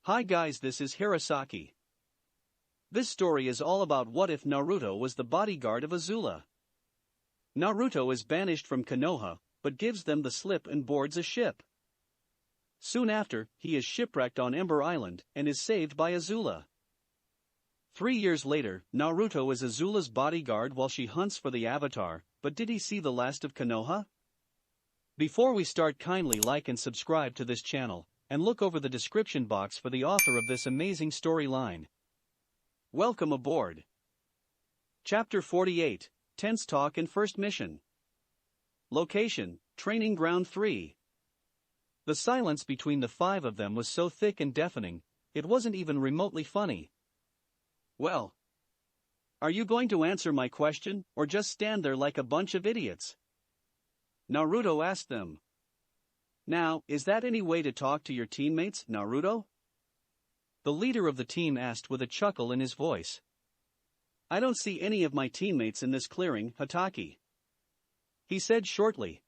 Hi guys, this is Hirosaki. This story is all about what if Naruto was the bodyguard of Azula. Naruto is banished from Konoha, but gives them the slip and boards a ship. Soon after, he is shipwrecked on Ember Island and is saved by Azula. 3 years later, Naruto is Azula's bodyguard while she hunts for the Avatar, but did he see the last of Konoha? Before we start, kindly like and subscribe to this channel, and look over the description box for the author of this amazing storyline. Welcome aboard. Chapter 48, Tense Talk and First Mission. Location, Training Ground 3. The silence between the five of them was so thick and deafening, it wasn't even remotely funny. Well, are you going to answer my question, or just stand there like a bunch of idiots? Naruto asked them. Now, is that any way to talk to your teammates, Naruto? The leader of the team asked with a chuckle in his voice. I don't see any of my teammates in this clearing, Hatake. He said shortly.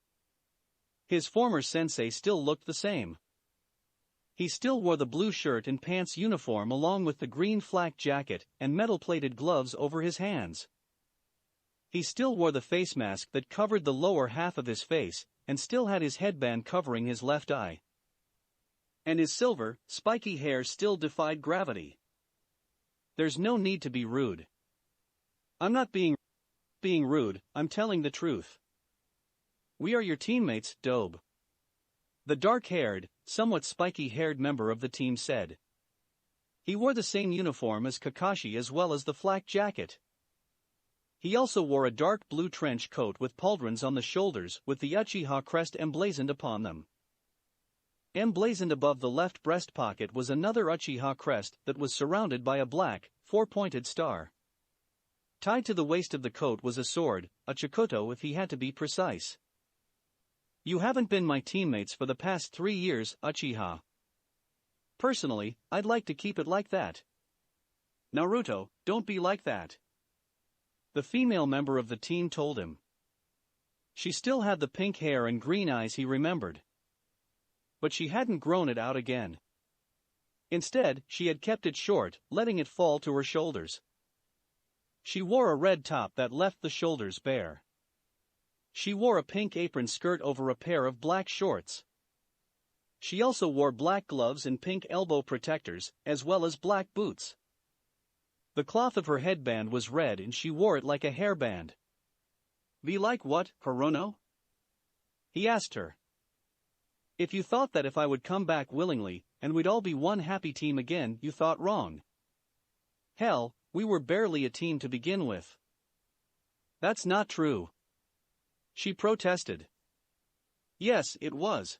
His former sensei still looked the same. He still wore the blue shirt and pants uniform along with the green flak jacket and metal-plated gloves over his hands. He still wore the face mask that covered the lower half of his face, and still had his headband covering his left eye. And his silver, spiky hair still defied gravity. There's no need to be rude. I'm not being rude, I'm telling the truth. We are your teammates, Dobe. The dark-haired, somewhat spiky-haired member of the team said. He wore the same uniform as Kakashi as well as the flak jacket. He also wore a dark blue trench coat with pauldrons on the shoulders with the Uchiha crest emblazoned upon them. Emblazoned above the left breast pocket was another Uchiha crest that was surrounded by a black, four-pointed star. Tied to the waist of the coat was a sword, a chikoto if he had to be precise. You haven't been my teammates for the past 3 years, Uchiha. Personally, I'd like to keep it like that. Naruto, don't be like that. The female member of the team told him. She still had the pink hair and green eyes he remembered. But she hadn't grown it out again. Instead, she had kept it short, letting it fall to her shoulders. She wore a red top that left the shoulders bare. She wore a pink apron skirt over a pair of black shorts. She also wore black gloves and pink elbow protectors, as well as black boots. The cloth of her headband was red and she wore it like a hairband. Be like what, Hirono? He asked her. If you thought that if I would come back willingly, and we'd all be one happy team again, you thought wrong. Hell, we were barely a team to begin with. That's not true. She protested. Yes, it was.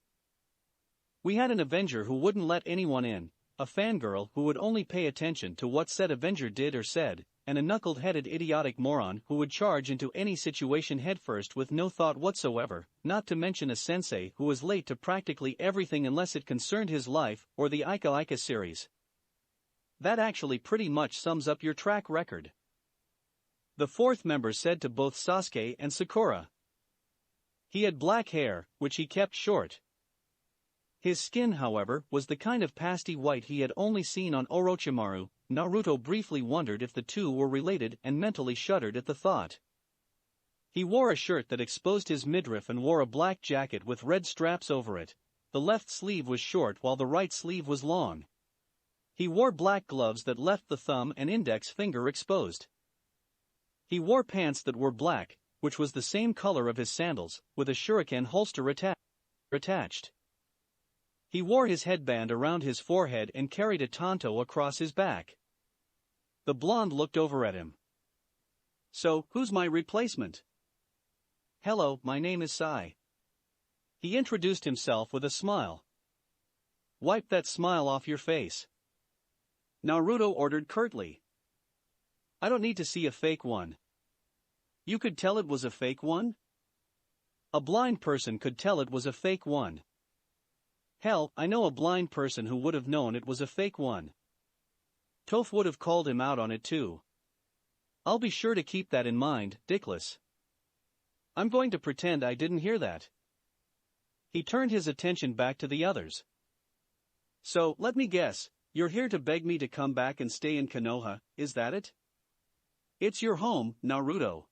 We had an Avenger who wouldn't let anyone in, a fangirl who would only pay attention to what said Avenger did or said, and a knuckled-headed idiotic moron who would charge into any situation headfirst with no thought whatsoever, not to mention a sensei who was late to practically everything unless it concerned his life or the Ika Ika series. That actually pretty much sums up your track record. The fourth member said to both Sasuke and Sakura. He had black hair, which he kept short. His skin, however, was the kind of pasty white he had only seen on Orochimaru. Naruto briefly wondered if the two were related and mentally shuddered at the thought. He wore a shirt that exposed his midriff and wore a black jacket with red straps over it. The left sleeve was short while the right sleeve was long. He wore black gloves that left the thumb and index finger exposed. He wore pants that were black, which was the same color of his sandals, with a shuriken holster attached. He wore his headband around his forehead and carried a tanto across his back. The blonde looked over at him. So, who's my replacement? Hello, my name is Sai. He introduced himself with a smile. Wipe that smile off your face. Naruto ordered curtly. I don't need to see a fake one. You could tell it was a fake one? A blind person could tell it was a fake one. Hell, I know a blind person who would have known it was a fake one. Toph would have called him out on it too. I'll be sure to keep that in mind, dickless. I'm going to pretend I didn't hear that. He turned his attention back to the others. So, let me guess, You're here to beg me to come back and stay in Konoha, is that it? It's your home, Naruto.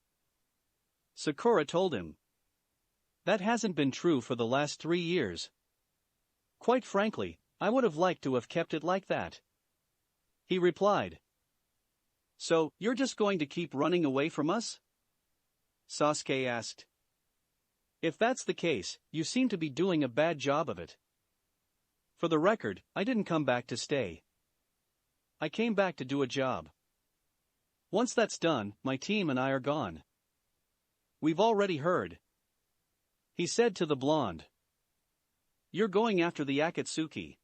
Sakura told him. That hasn't been true for the last 3 years. Quite frankly, I would have liked to have kept it like that. He replied. So, you're just going to keep running away from us? Sasuke asked. If that's the case, you seem to be doing a bad job of it. For the record, I didn't come back to stay. I came back to do a job. Once that's done, my team and I are gone. We've already heard. He said to the blonde. You're going after the Akatsuki.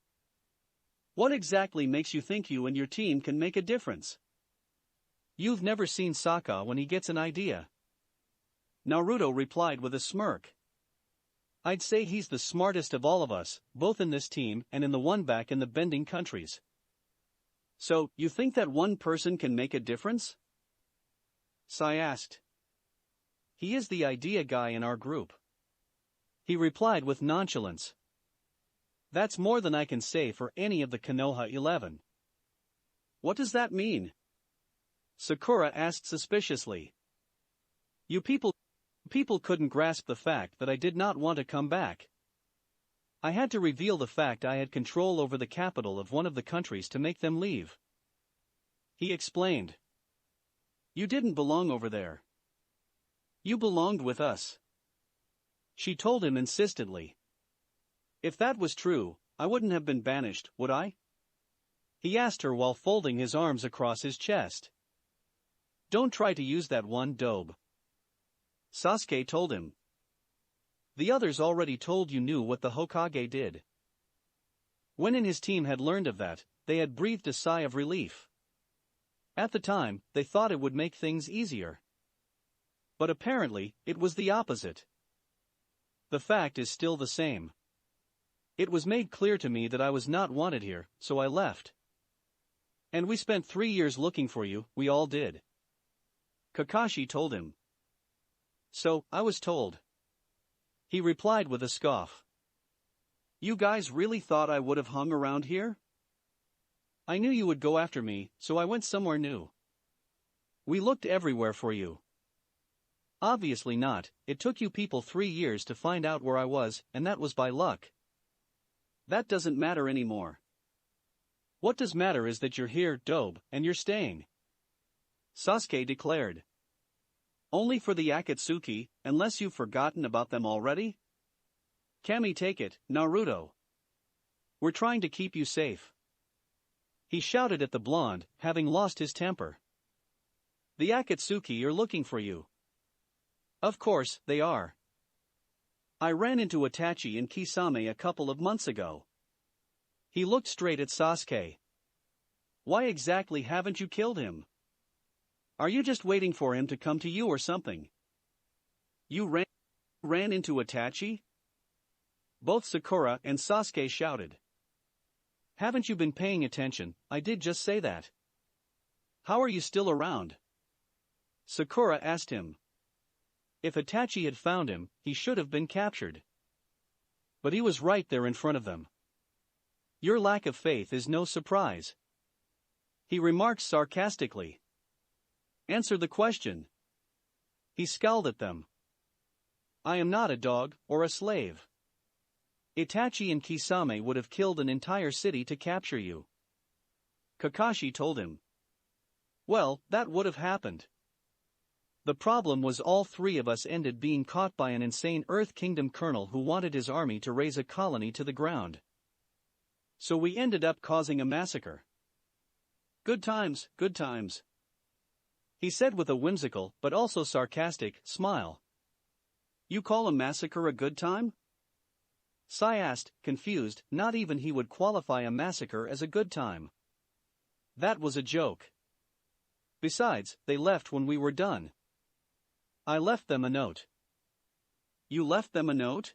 What exactly makes you think you and your team can make a difference? You've never seen Sokka when he gets an idea. Naruto replied with a smirk. I'd say he's the smartest of all of us, both in this team and in the one back in the bending countries. So, you think that one person can make a difference? Sai asked. He is the idea guy in our group. He replied with nonchalance. That's more than I can say for any of the Konoha 11. What does that mean? Sakura asked suspiciously. You people couldn't grasp the fact that I did not want to come back. I had to reveal the fact I had control over the capital of one of the countries to make them leave. He explained. You didn't belong over there. You belonged with us. She told him insistently. If that was true, I wouldn't have been banished, would I? He asked her while folding his arms across his chest. Don't try to use that one, Dobe. Sasuke told him. The others already told you knew what the Hokage did. When and his team had learned of that, they had breathed a sigh of relief. At the time, they thought it would make things easier. But apparently, it was the opposite. The fact is still the same. It was made clear to me that I was not wanted here, so I left. And we spent 3 years looking for you, we all did. Kakashi told him. So, I was told. He replied with a scoff. You guys really thought I would have hung around here? I knew you would go after me, so I went somewhere new. We looked everywhere for you. Obviously not, it took you people 3 years to find out where I was, and that was by luck. That doesn't matter anymore. What does matter is that you're here, Dobe, and you're staying. Sasuke declared. Only for the Akatsuki, unless you've forgotten about them already? Kami, take it, Naruto. We're trying to keep you safe. He shouted at the blonde, having lost his temper. The Akatsuki are looking for you. Of course, they are. I ran into Itachi and Kisame a couple of months ago. He looked straight at Sasuke. Why exactly haven't you killed him? Are you just waiting for him to come to you or something? You ran into Itachi? Both Sakura and Sasuke shouted. Haven't you been paying attention? I did just say that. How are you still around? Sakura asked him. If Itachi had found him, he should have been captured. But he was right there in front of them. Your lack of faith is no surprise. He remarked sarcastically. Answer the question. He scowled at them. I am not a dog or a slave. Itachi and Kisame would have killed an entire city to capture you. Kakashi told him. Well, that would have happened. The problem was all 3 of us ended being caught by an insane Earth Kingdom colonel who wanted his army to raze a colony to the ground. So we ended up causing a massacre. Good times, good times. He said with a whimsical, but also sarcastic, smile. You call a massacre a good time? Sai asked, confused, not even he would qualify a massacre as a good time. That was a joke. Besides, they left when we were done. I left them a note. You left them a note?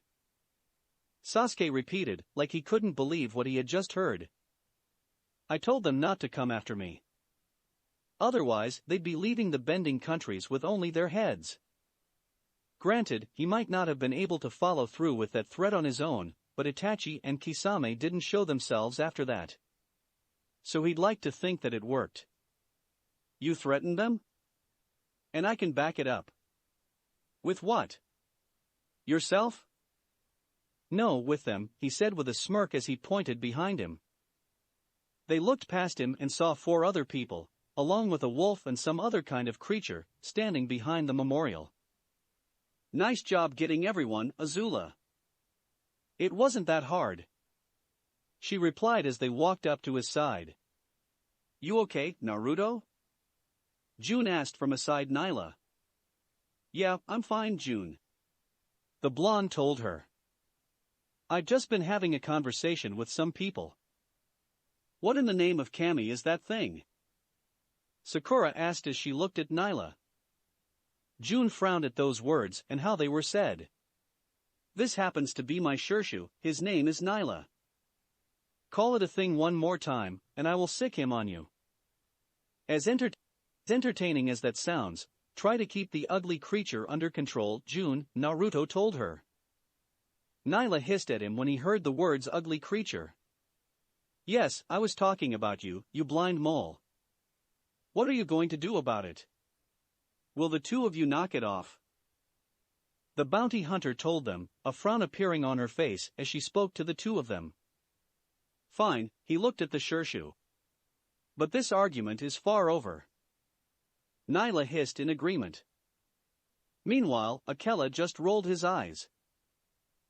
Sasuke repeated, like he couldn't believe what he had just heard. I told them not to come after me. Otherwise, they'd be leaving the bending countries with only their heads. Granted, he might not have been able to follow through with that threat on his own, but Itachi and Kisame didn't show themselves after that. so he'd like to think that it worked. You threatened them? And I can back it up. With what? Yourself? No, with them, he said with a smirk as he pointed behind him. They looked past him and saw 4 other people, along with a wolf and some other kind of creature, standing behind the memorial. Nice job getting everyone, Azula. It wasn't that hard, she replied as they walked up to his side. You okay, Naruto? June asked from aside Nyla. Yeah, I'm fine, June. The blonde told her. I've just been having a conversation with some people. What in the name of Kami is that thing? Sakura asked as she looked at Nyla. June frowned at those words and how they were said. This happens to be my Shirshu, his name is Nyla. Call it a thing one more time, and I will sick him on you. As entertaining as that sounds, try to keep the ugly creature under control, June, Naruto told her. Nyla hissed at him when he heard the words ugly creature. Yes, I was talking about you, you blind mole. What are you going to do about it? Will the 2 of you knock it off? The bounty hunter told them, a frown appearing on her face as she spoke to the 2 of them. Fine, he looked at the Shirshu. But this argument is far over. Nyla hissed in agreement. Meanwhile, Akela just rolled his eyes.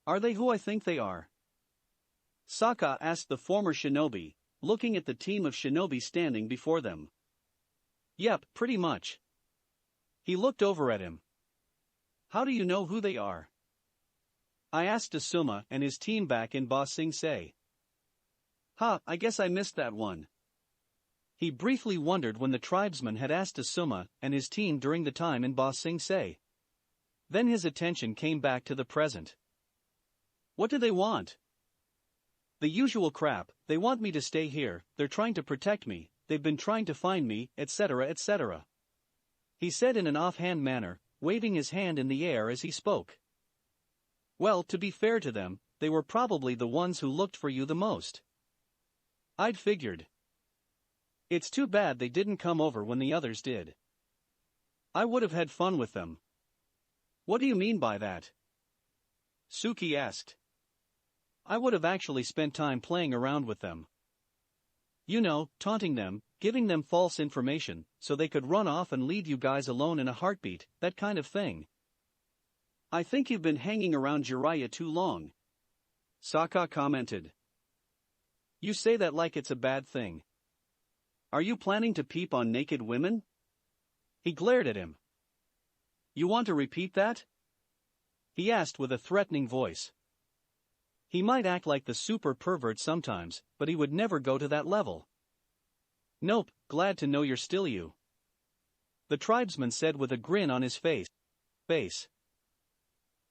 Are they who I think they are? Sokka asked the former shinobi, looking at the team of shinobi standing before them. Yep, pretty much. He looked over at him. How do you know who they are? I asked Asuma and his team back in Ba Sing Se. I guess I missed that one. He briefly wondered when the tribesman had asked Asuma and his team during the time in Ba Sing Se. Then his attention came back to the present. What do they want? The usual crap, they want me to stay here, they're trying to protect me, they've been trying to find me, etc., etc. He said in an offhand manner, waving his hand in the air as he spoke. Well, to be fair to them, they were probably the ones who looked for you the most. I'd figured. It's too bad they didn't come over when the others did. I would have had fun with them. What do you mean by that? Suki asked. I would have actually spent time playing around with them. You know, taunting them, giving them false information, so they could run off and leave you guys alone in a heartbeat, that kind of thing. I think you've been hanging around Jiraiya too long. Sokka commented. You say that like it's a bad thing. Are you planning to peep on naked women? He glared at him. You want to repeat that? He asked with a threatening voice. He might act like the super pervert sometimes, but he would never go to that level. Nope, glad to know you're still you. The tribesman said with a grin on his face.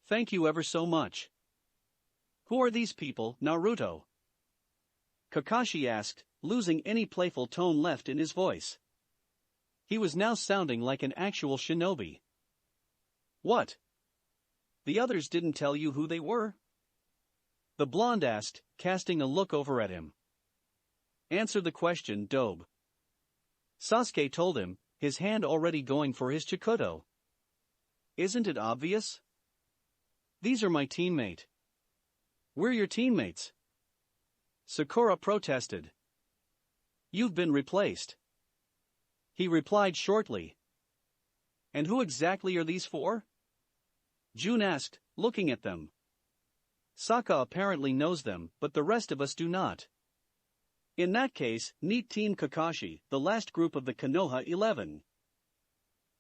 Thank you ever so much. Who are these people, Naruto? Kakashi asked, losing any playful tone left in his voice. He was now sounding like an actual shinobi. What? The others didn't tell you who they were? The blonde asked, casting a look over at him. Answer the question, Dobe. Sasuke told him, his hand already going for his Chikuto. Isn't it obvious? These are my teammate. We're your teammates. Sakura protested. You've been replaced. He replied shortly. And who exactly are these 4? June asked, looking at them. Sokka apparently knows them, but the rest of us do not. In that case, meet Team Kakashi, the last group of the Konoha 11.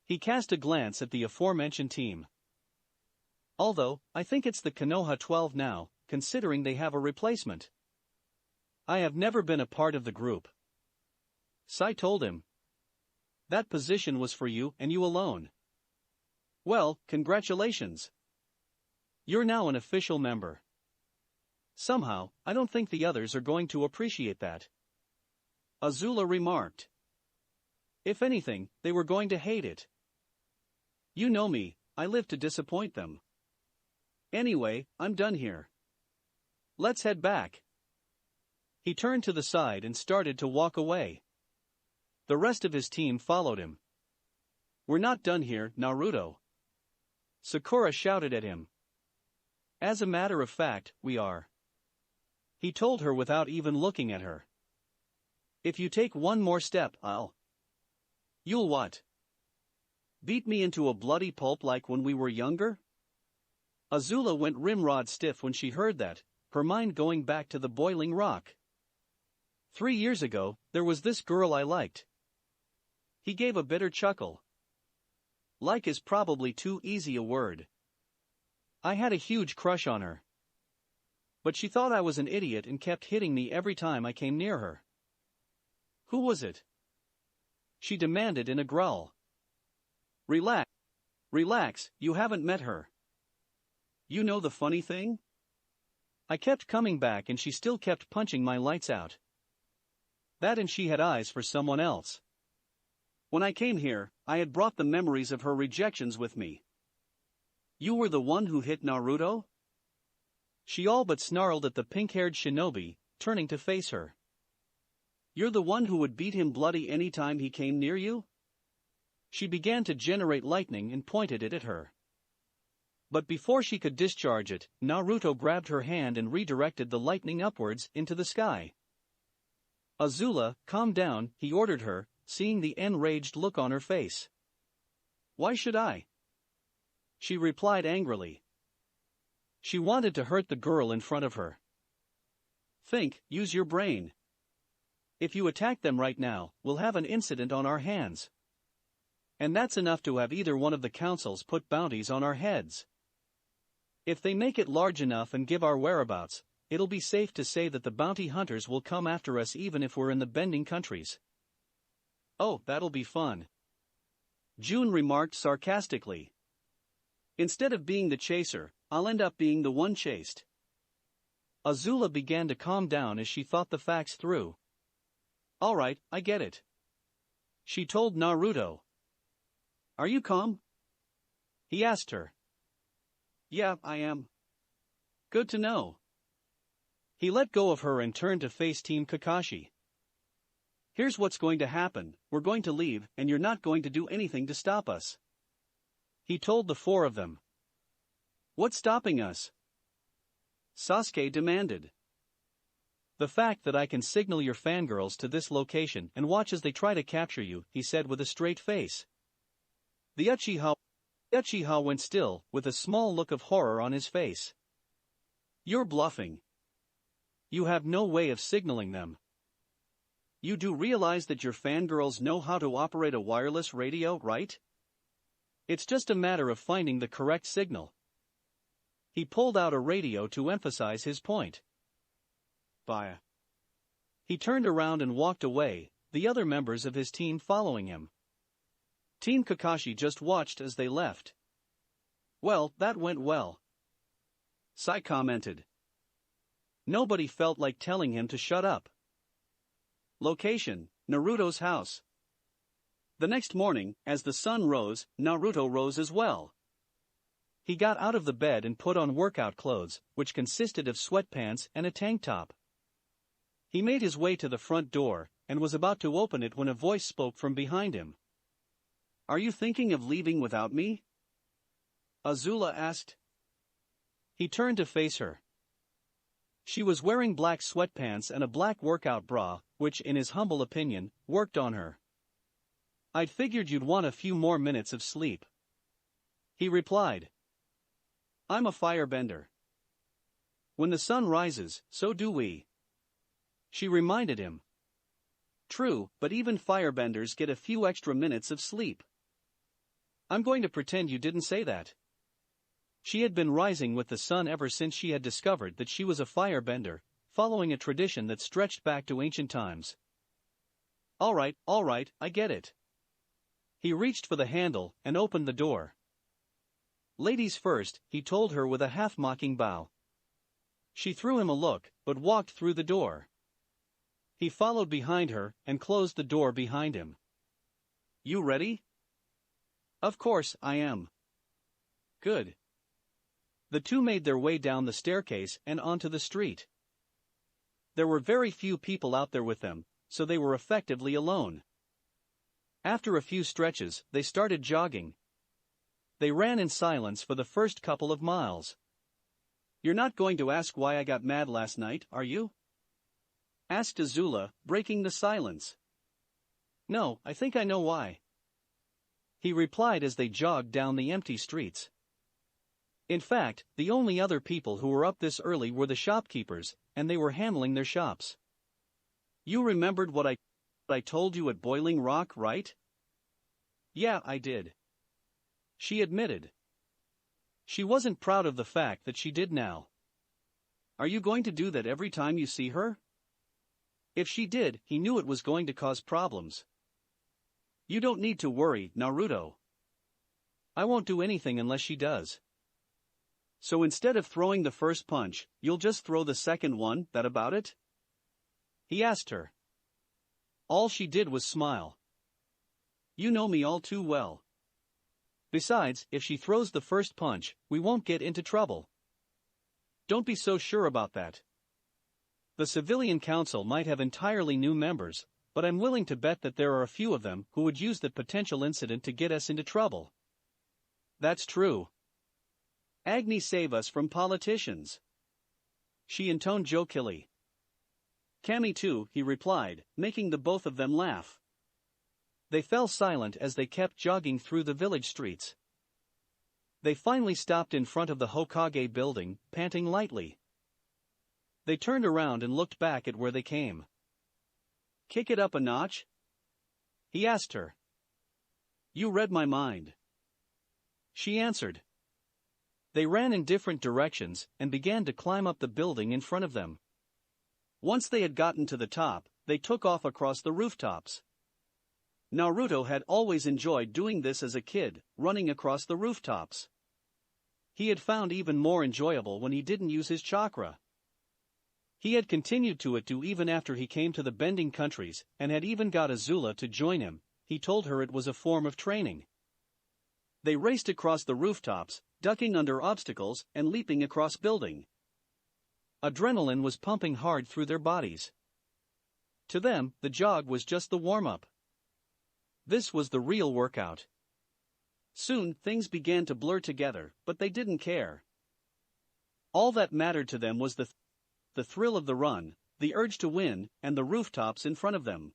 He cast a glance at the aforementioned team. Although, I think it's the Konoha 12 now, considering they have a replacement. I have never been a part of the group. Sai told him. That position was for you and you alone. Well, congratulations. You're now an official member. Somehow, I don't think the others are going to appreciate that. Azula remarked. If anything, they were going to hate it. You know me, I live to disappoint them. Anyway, I'm done here. Let's head back. He turned to the side and started to walk away. The rest of his team followed him. "We're not done here, Naruto," Sakura shouted at him. "As a matter of fact, we are," he told her without even looking at her. "If you take one more step, You'll what? Beat me into a bloody pulp like when we were younger?" Azula went rimrod stiff when she heard that, her mind going back to the boiling rock. 3 years ago, there was this girl I liked. He gave a bitter chuckle. Like is probably too easy a word. I had a huge crush on her. But she thought I was an idiot and kept hitting me every time I came near her. "Who was it?" she demanded in a growl. Relax, you haven't met her. You know the funny thing? I kept coming back and she still kept punching my lights out. That and she had eyes for someone else. When I came here, I had brought the memories of her rejections with me. You were the one who hit Naruto? She all but snarled at the pink-haired shinobi, turning to face her. You're the one who would beat him bloody any time he came near you? She began to generate lightning and pointed it at her. But before she could discharge it, Naruto grabbed her hand and redirected the lightning upwards into the sky. "Azula, calm down," he ordered her, seeing the enraged look on her face. "Why should I?" she replied angrily. She wanted to hurt the girl in front of her. Use your brain. If you attack them right now, we'll have an incident on our hands. And that's enough to have either one of the councils put bounties on our heads. If they make it large enough and give our whereabouts, it'll be safe to say that the bounty hunters will come after us even if we're in the bending countries." "Oh, that'll be fun," June remarked sarcastically. "Instead of being the chaser, I'll end up being the one chased." Azula began to calm down as she thought the facts through. "All right, I get it," she told Naruto. "Are you calm?" he asked her. "Yeah, I am." "Good to know." He let go of her and turned to face Team Kakashi. "Here's what's going to happen, we're going to leave and you're not going to do anything to stop us," he told the 4 of them. "What's stopping us?" Sasuke demanded. "The fact that I can signal your fangirls to this location and watch as they try to capture you," he said with a straight face. The Uchiha went still, with a small look of horror on his face. "You're bluffing. You have no way of signaling them. You do realize that your fangirls know how to operate a wireless radio, right? It's just a matter of finding the correct signal." He pulled out a radio to emphasize his point. "Bye." He turned around and walked away, the other members of his team following him. Team Kakashi just watched as they left. "Well, that went well," Sai commented. Nobody felt like telling him to shut up. Location: Naruto's house. The next morning, as the sun rose, Naruto rose as well. He got out of the bed and put on workout clothes, which consisted of sweatpants and a tank top. He made his way to the front door, and was about to open it when a voice spoke from behind him. "Are you thinking of leaving without me?" Azula asked. He turned to face her. She was wearing black sweatpants and a black workout bra, which, in his humble opinion, worked on her. "I'd figured you'd want a few more minutes of sleep," he replied. "I'm a firebender. When the sun rises, so do we," she reminded him. "True, but even firebenders get a few extra minutes of sleep." "I'm going to pretend you didn't say that." She had been rising with the sun ever since she had discovered that she was a firebender, following a tradition that stretched back to ancient times. All right, I get it." He reached for the handle and opened the door. "Ladies first," he told her with a half-mocking bow. She threw him a look, but walked through the door. He followed behind her and closed the door behind him. "You ready?" "Of course I am." "Good." The two made their way down the staircase and onto the street. There were very few people out there with them, so they were effectively alone. After a few stretches, they started jogging. They ran in silence for the first couple of miles. "You're not going to ask why I got mad last night, are you?" asked Azula, breaking the silence. "No, I think I know why," he replied as they jogged down the empty streets. In fact, the only other people who were up this early were the shopkeepers, and they were handling their shops. "You remembered what I told you at Boiling Rock, right?" "Yeah, I did," she admitted. She wasn't proud of the fact that she did now. "Are you going to do that every time you see her?" If she did, he knew it was going to cause problems. "You don't need to worry, Naruto. I won't do anything unless she does. So instead of throwing the first punch, you'll just throw the second one, that about it?" he asked her. All she did was smile. "You know me all too well. Besides, if she throws the first punch, we won't get into trouble." "Don't be so sure about that. The Civilian Council might have entirely new members, but I'm willing to bet that there are a few of them who would use the potential incident to get us into trouble." "That's true. Agni, save us from politicians," she intoned jokingly. "Cammy too," he replied, making the both of them laugh. They fell silent as they kept jogging through the village streets. They finally stopped in front of the Hokage building, panting lightly. They turned around and looked back at where they came. "Kick it up a notch?" he asked her. "You read my mind," she answered. They ran in different directions and began to climb up the building in front of them. Once they had gotten to the top, they took off across the rooftops. Naruto had always enjoyed doing this as a kid, running across the rooftops. He had found even more enjoyable when he didn't use his chakra. He had continued to it even after he came to the Bending Countries, and had even got Azula to join him. He told her it was a form of training. They raced across the rooftops, ducking under obstacles and leaping across buildings. Adrenaline was pumping hard through their bodies. To them, the jog was just the warm-up. This was the real workout. Soon, things began to blur together, but they didn't care. All that mattered to them was the thrill of the run, the urge to win, and the rooftops in front of them.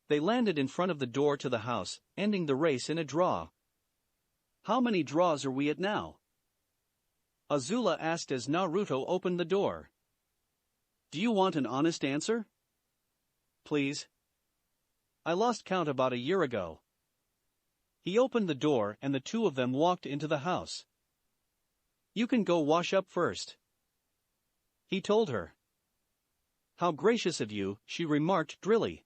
They landed in front of the door to the house, ending the race in a draw. "How many draws are we at now?" Azula asked as Naruto opened the door. "Do you want an honest answer?" "Please." "I lost count about a year ago." He opened the door and the two of them walked into the house. "You can go wash up first," he told her. "How gracious of you," she remarked drily.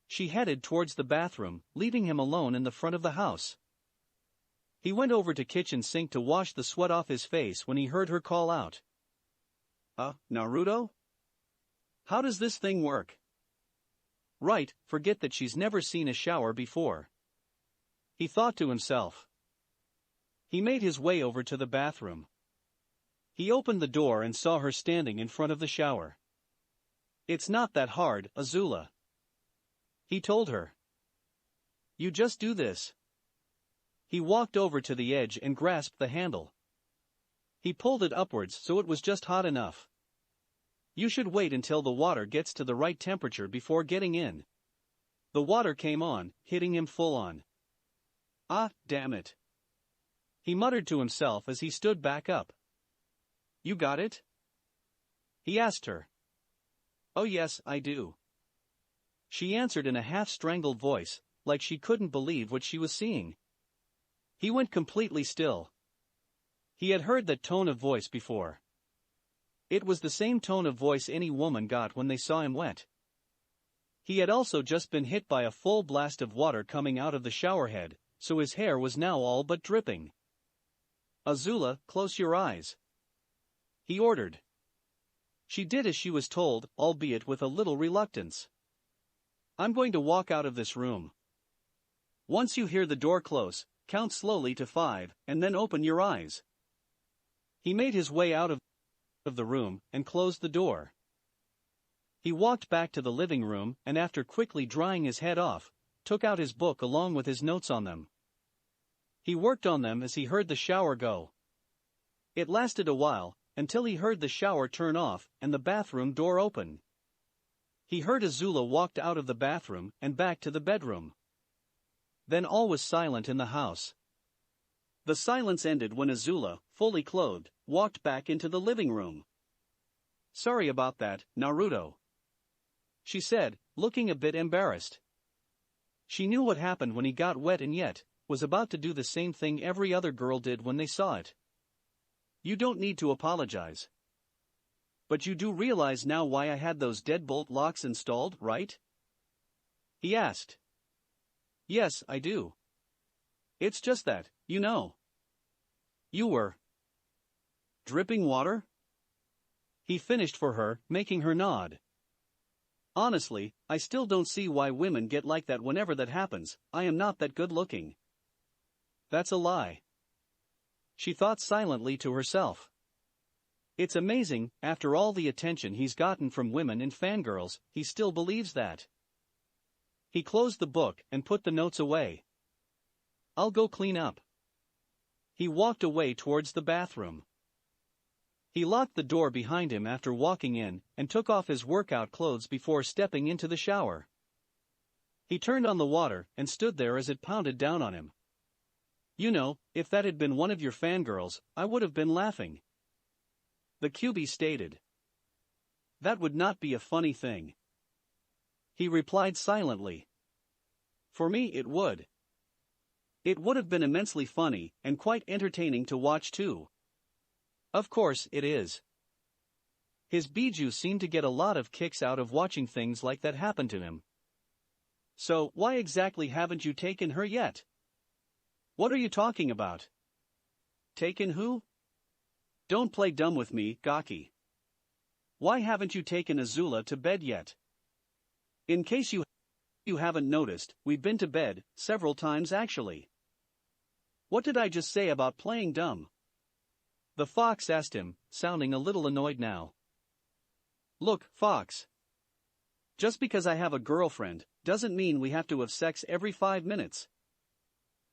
She headed towards the bathroom, leaving him alone in the front of the house. He went over to kitchen sink to wash the sweat off his face when he heard her call out. Naruto? How does this thing work?" "Right, forget that she's never seen a shower before," he thought to himself. He made his way over to the bathroom. He opened the door and saw her standing in front of the shower. "It's not that hard, Azula," he told her. "You just do this." He walked over to the edge and grasped the handle. He pulled it upwards so it was just hot enough. "You should wait until the water gets to the right temperature before getting in." The water came on, hitting him full on. "Ah, damn it," he muttered to himself as he stood back up. "You got it?" he asked her. "Oh yes, I do," she answered in a half-strangled voice, like she couldn't believe what she was seeing. He went completely still. He had heard that tone of voice before. It was the same tone of voice any woman got when they saw him wet. He had also just been hit by a full blast of water coming out of the showerhead, so his hair was now all but dripping. "Azula, close your eyes," he ordered. She did as she was told, albeit with a little reluctance. "I'm going to walk out of this room. Once you hear the door close, count slowly to 5, and then open your eyes." He made his way out of the room and closed the door. He walked back to the living room and after quickly drying his head off, took out his book along with his notes on them. He worked on them as he heard the shower go. It lasted a while, until he heard the shower turn off and the bathroom door open. He heard Azula walked out of the bathroom and back to the bedroom. Then all was silent in the house. The silence ended when Azula, fully clothed, walked back into the living room. "Sorry about that, Naruto," she said, looking a bit embarrassed. She knew what happened when he got wet and yet was about to do the same thing every other girl did when they saw it. "You don't need to apologize. But you do realize now why I had those deadbolt locks installed, right?" he asked. "Yes, I do. It's just that, you know. You were dripping water?" he finished for her, making her nod. "Honestly, I still don't see why women get like that whenever that happens. I am not that good looking." "That's a lie," she thought silently to herself. "It's amazing, after all the attention he's gotten from women and fangirls, he still believes that." He closed the book and put the notes away. "I'll go clean up." He walked away towards the bathroom. He locked the door behind him after walking in and took off his workout clothes before stepping into the shower. He turned on the water and stood there as it pounded down on him. "You know, if that had been one of your fangirls, I would have been laughing," the QB stated. "That would not be a funny thing," he replied silently. "For me it would. It would have been immensely funny and quite entertaining to watch too." "Of course it is." His Bijou seemed to get a lot of kicks out of watching things like that happen to him. "So, why exactly haven't you taken her yet?" "What are you talking about?" "Taken who?" "Don't play dumb with me, Gaki. Why haven't you taken Azula to bed yet?" "In case you haven't noticed, we've been to bed several times actually." "What did I just say about playing dumb?" the fox asked him, sounding a little annoyed now. "Look, Fox. Just because I have a girlfriend, doesn't mean we have to have sex every 5 minutes.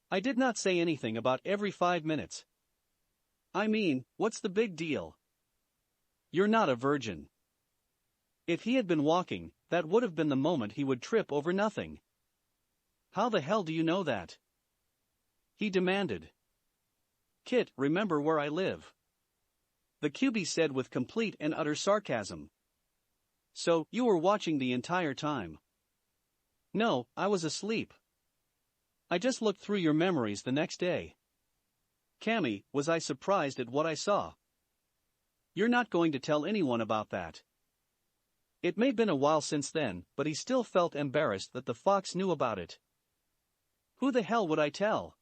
I did not say anything about every 5 minutes. I mean, what's the big deal? You're not a virgin." If he had been walking, that would have been the moment he would trip over nothing. "How the hell do you know that?" he demanded. "Kit, remember where I live," the QB said with complete and utter sarcasm. "So, you were watching the entire time?" "No, I was asleep. I just looked through your memories the next day." "Cammy, was I surprised at what I saw?" "You're not going to tell anyone about that." It may have been a while since then, but he still felt embarrassed that the fox knew about it. "Who the hell would I tell?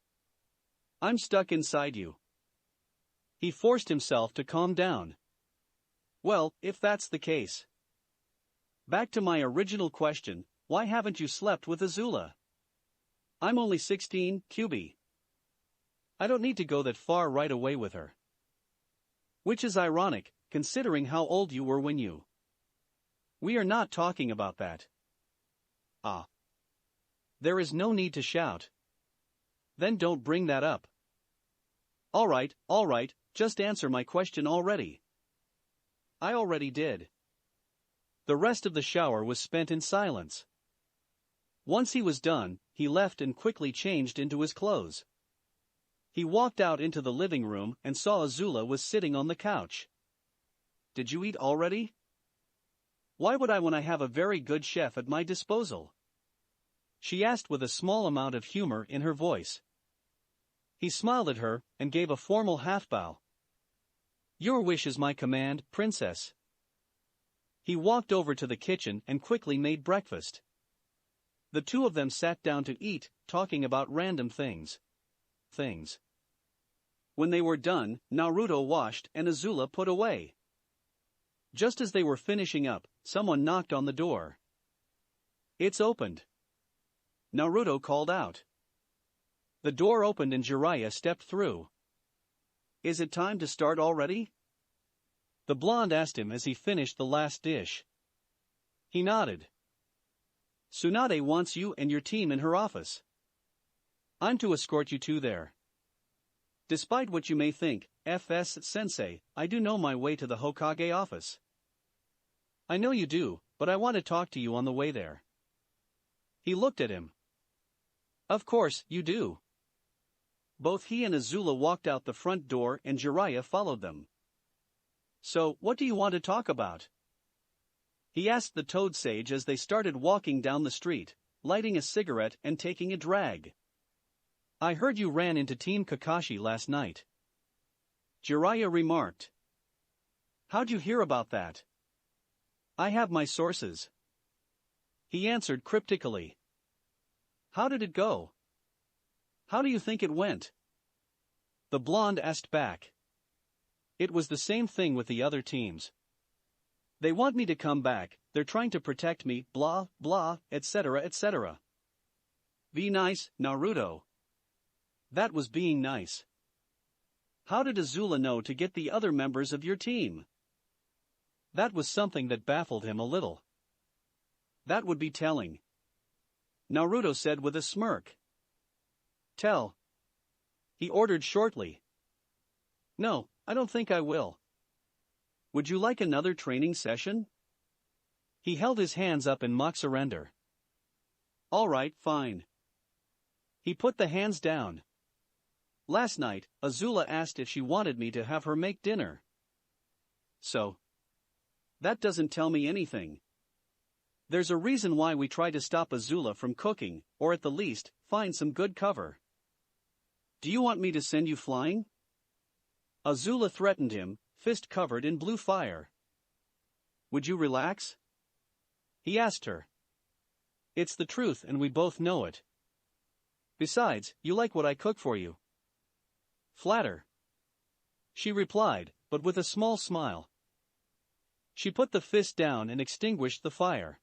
I'm stuck inside you." He forced himself to calm down. "Well, if that's the case. Back to my original question, why haven't you slept with Azula?" "I'm only 16, QB. I don't need to go that far right away with her." "Which is ironic, considering how old you were when you..." "We are not talking about that." "Ah. There is no need to shout." "Then don't bring that up." All right, just answer my question already." "I already did." The rest of the shower was spent in silence. Once he was done, he left and quickly changed into his clothes. He walked out into the living room and saw Azula was sitting on the couch. "Did you eat already?" "Why would I when I have a very good chef at my disposal?" she asked with a small amount of humor in her voice. He smiled at her and gave a formal half-bow. "Your wish is my command, princess." He walked over to the kitchen and quickly made breakfast. The two of them sat down to eat, talking about random things. When they were done, Naruto washed and Azula put away. Just as they were finishing up, someone knocked on the door. "It's opened," Naruto called out. The door opened and Jiraiya stepped through. "Is it time to start already?" the blonde asked him as he finished the last dish. He nodded. Tsunade wants you and your team in her office. I'm to escort you two there. Despite what you may think, FS-sensei, I do know my way to the Hokage office. I know you do, but I want to talk to you on the way there. He looked at him. Of course, you do. Both he and Azula walked out the front door and Jiraiya followed them. So, what do you want to talk about? He asked the Toad Sage as they started walking down the street, lighting a cigarette and taking a drag. I heard you ran into Team Kakashi last night. Jiraiya remarked. How'd you hear about that? I have my sources. He answered cryptically. How did it go? How do you think it went? The blonde asked back. It was the same thing with the other teams. They want me to come back, they're trying to protect me, blah, blah, etc., etc. Be nice, Naruto. That was being nice. How did Azula know to get the other members of your team? That was something that baffled him a little. That would be telling. Naruto said with a smirk. Tell. He ordered shortly. No, I don't think I will. Would you like another training session? He held his hands up in mock surrender. All right, fine. He put the hands down. Last night, Azula asked if she wanted me to have her make dinner. So? That doesn't tell me anything. There's a reason why we try to stop Azula from cooking, or at the least, find some good cover. Do you want me to send you flying? Azula threatened him, fist covered in blue fire. Would you relax? He asked her. It's the truth and we both know it. Besides, you like what I cook for you. Flatter. She replied, but with a small smile. She put the fist down and extinguished the fire.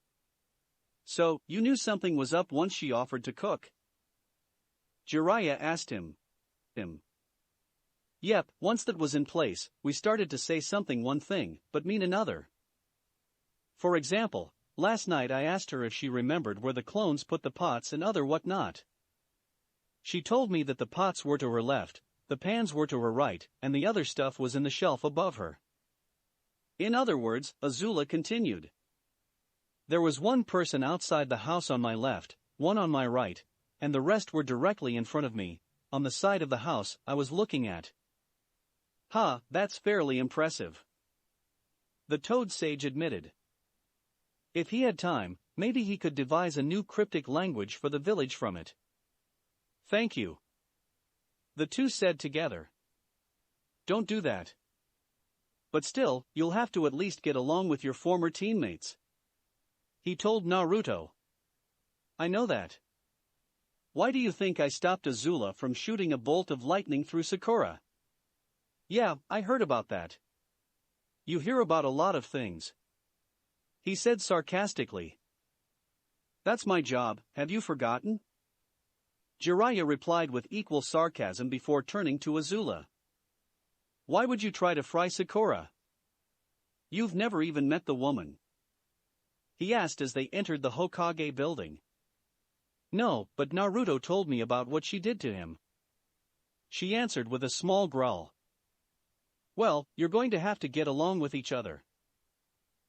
So, you knew something was up once she offered to cook? Jiraiya asked him. Yep, once that was in place, we started to say something one thing, but mean another. For example, last night I asked her if she remembered where the clones put the pots and other whatnot. She told me that the pots were to her left, the pans were to her right, and the other stuff was in the shelf above her. In other words, Azula continued. There was one person outside the house on my left, one on my right, and the rest were directly in front of me, on the side of the house I was looking at. Ha, that's fairly impressive. The Toad Sage admitted. If he had time, maybe he could devise a new cryptic language for the village from it. Thank you. The two said together. Don't do that. But still, you'll have to at least get along with your former teammates. He told Naruto. I know that. Why do you think I stopped Azula from shooting a bolt of lightning through Sakura? Yeah, I heard about that. You hear about a lot of things. He said sarcastically. That's my job, have you forgotten? Jiraiya replied with equal sarcasm before turning to Azula. Why would you try to fry Sakura? You've never even met the woman. He asked as they entered the Hokage building. No, but Naruto told me about what she did to him. She answered with a small growl. Well, you're going to have to get along with each other.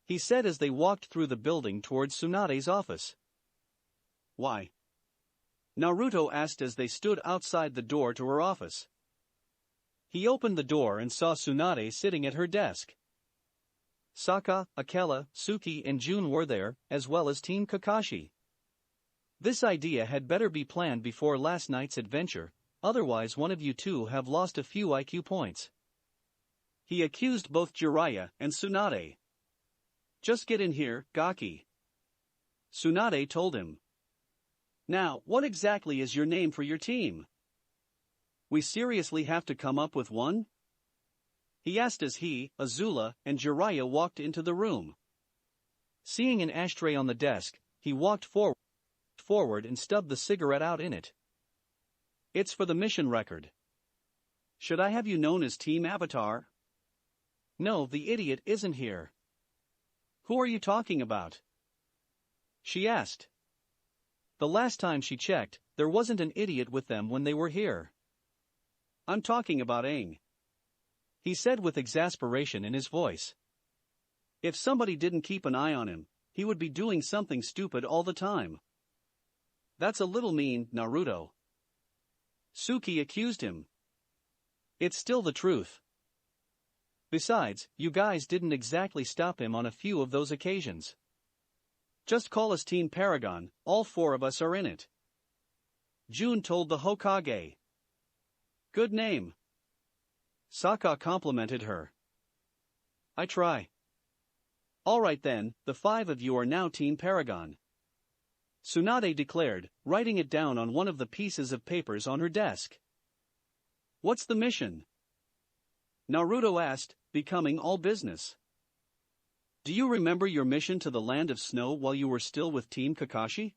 He said as they walked through the building towards Tsunade's office. Why? Naruto asked as they stood outside the door to her office. He opened the door and saw Tsunade sitting at her desk. Sokka, Akela, Suki and Jun were there, as well as Team Kakashi. This idea had better be planned before last night's adventure, otherwise one of you two have lost a few IQ points. He accused both Jiraiya and Tsunade. Just get in here, Gaki. Tsunade told him. Now, what exactly is your name for your team? We seriously have to come up with one? He asked as he, Azula, and Jiraiya walked into the room. Seeing an ashtray on the desk, he walked forward and stubbed the cigarette out in it. It's for the mission record. Should I have you known as Team Avatar? No, the idiot isn't here. Who are you talking about? she asked. The last time she checked, there wasn't an idiot with them when they were here. I'm talking about Aang, he said with exasperation in his voice. If somebody didn't keep an eye on him, he would be doing something stupid all the time. That's a little mean, Naruto, Suki accused him. It's still the truth. Besides, you guys didn't exactly stop him on a few of those occasions. Just call us Team Paragon, all 4 of us are in it, June told the Hokage. Good name, Sokka complimented her. I try. Alright then, the 5 of you are now Team Paragon, Tsunade declared, writing it down on one of the pieces of papers on her desk. What's the mission? Naruto asked, becoming all business. Do you remember your mission to the Land of Snow while you were still with Team Kakashi?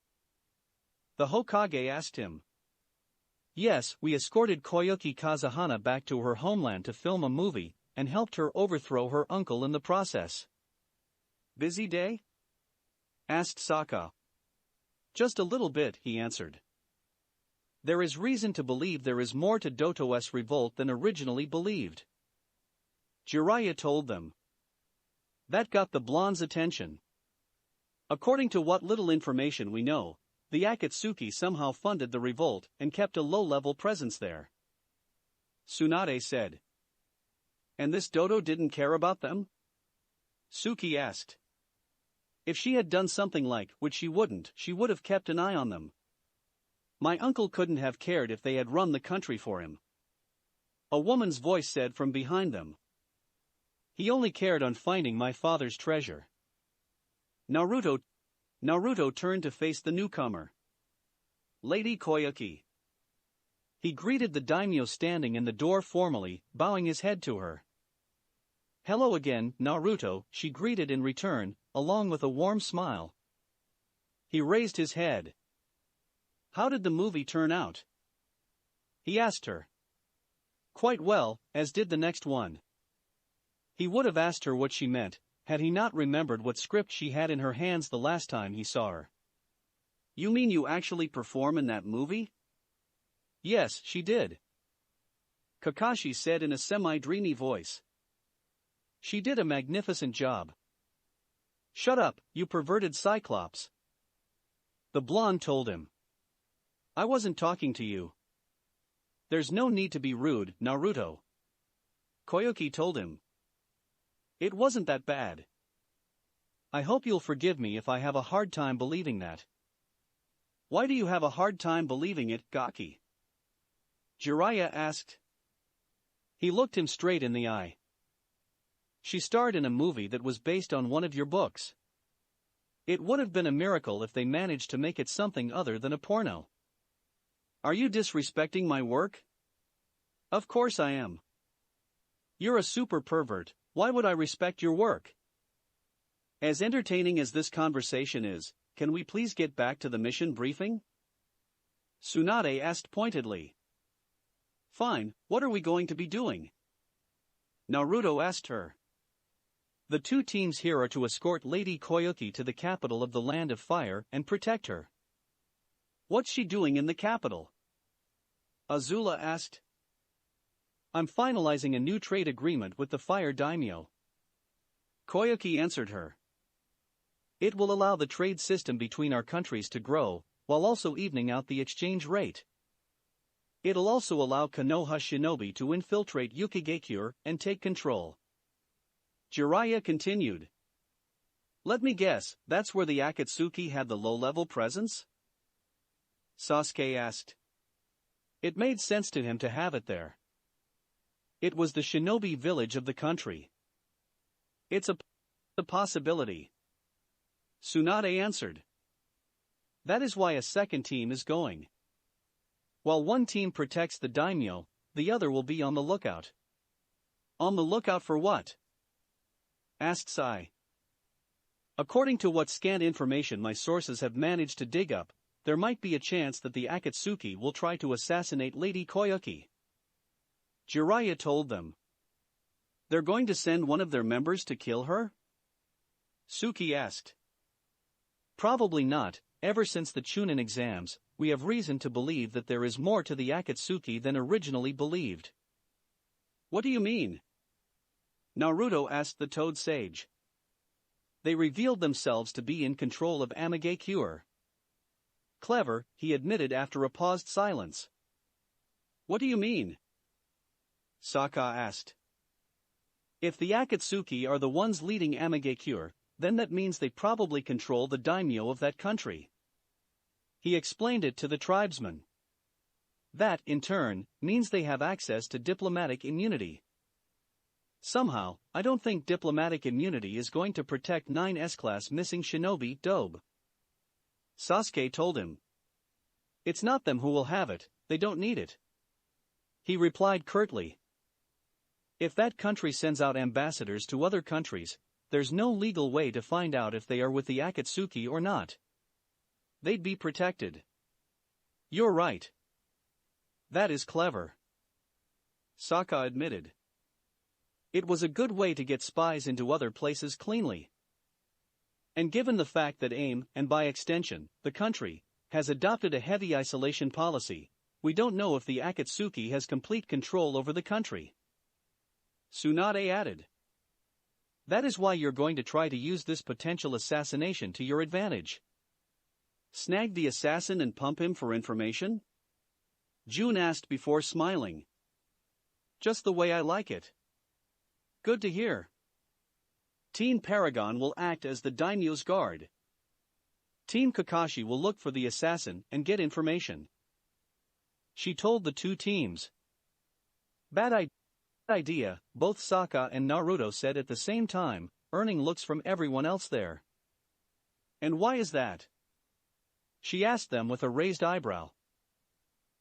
The Hokage asked him. Yes, we escorted Koyuki Kazahana back to her homeland to film a movie, and helped her overthrow her uncle in the process. Busy day? Asked Sokka. Just a little bit, he answered. There is reason to believe there is more to Doto's revolt than originally believed, Jiraiya told them. That got the blonde's attention. According to what little information we know, the Akatsuki somehow funded the revolt and kept a low-level presence there, Tsunade said. And this Doto didn't care about them? Suki asked. If she had done something like, which she wouldn't, she would have kept an eye on them. My uncle couldn't have cared if they had run the country for him, a woman's voice said from behind them. He only cared on finding my father's treasure. Naruto turned to face the newcomer. Lady Koyuki. He greeted the daimyo standing in the door formally, bowing his head to her. Hello again, Naruto, she greeted in return, along with a warm smile. He raised his head. How did the movie turn out? He asked her. Quite well, as did the next one. He would have asked her what she meant, had he not remembered what script she had in her hands the last time he saw her. You mean you actually perform in that movie? Yes, she did, Kakashi said in a semi-dreamy voice. She did a magnificent job. Shut up, you perverted Cyclops, the blonde told him. I wasn't talking to you. There's no need to be rude, Naruto, Koyuki told him. It wasn't that bad. I hope you'll forgive me if I have a hard time believing that. Why do you have a hard time believing it, Gaki? Jiraiya asked. He looked him straight in the eye. She starred in a movie that was based on one of your books. It would have been a miracle if they managed to make it something other than a porno. Are you disrespecting my work? Of course I am. You're a super pervert, why would I respect your work? As entertaining as this conversation is, can we please get back to the mission briefing? Tsunade asked pointedly. Fine, what are we going to be doing? Naruto asked her. The 2 teams here are to escort Lady Koyuki to the capital of the Land of Fire and protect her. What's she doing in the capital? Azula asked. I'm finalizing a new trade agreement with the Fire Daimyo, Koyuki answered her. It will allow the trade system between our countries to grow, while also evening out the exchange rate. It'll also allow Konoha shinobi to infiltrate Yukigakure and take control. Jiraiya continued. Let me guess, that's where the Akatsuki had the low-level presence? Sasuke asked. It made sense to him to have it there. It was the shinobi village of the country. It's a possibility, Tsunade answered. That is why a second team is going. While one team protects the daimyo, the other will be on the lookout. On the lookout for what? Asked Sai. According to what scant information my sources have managed to dig up, there might be a chance that the Akatsuki will try to assassinate Lady Koyuki, Jiraiya told them. They're going to send one of their members to kill her? Suki asked. Probably not. Ever since the Chunin exams, we have reason to believe that there is more to the Akatsuki than originally believed. What do you mean? Naruto asked the Toad Sage. They revealed themselves to be in control of Amigakure. Clever, he admitted after a paused silence. What do you mean? Sokka asked. If the Akatsuki are the ones leading Amigakure, then that means they probably control the daimyo of that country. He explained it to the tribesmen. That, in turn, means they have access to diplomatic immunity. Somehow, I don't think diplomatic immunity is going to protect 9 S-class missing shinobi Dobe. Sasuke told him. It's not them who will have it, they don't need it. He replied curtly. If that country sends out ambassadors to other countries, there's no legal way to find out if they are with the Akatsuki or not. They'd be protected. You're right. That is clever. Sokka admitted. It was a good way to get spies into other places cleanly. And given the fact that AIM, and by extension, the country, has adopted a heavy isolation policy, we don't know if the Akatsuki has complete control over the country. Tsunade added. That is why you're going to try to use this potential assassination to your advantage. Snag the assassin and pump him for information? June asked before smiling. Just the way I like it. Good to hear. Team Paragon will act as the daimyo's guard. Team Kakashi will look for the assassin and get information. She told the two teams. Bad idea, both Sokka and Naruto said at the same time, earning looks from everyone else there. And why is that? She asked them with a raised eyebrow.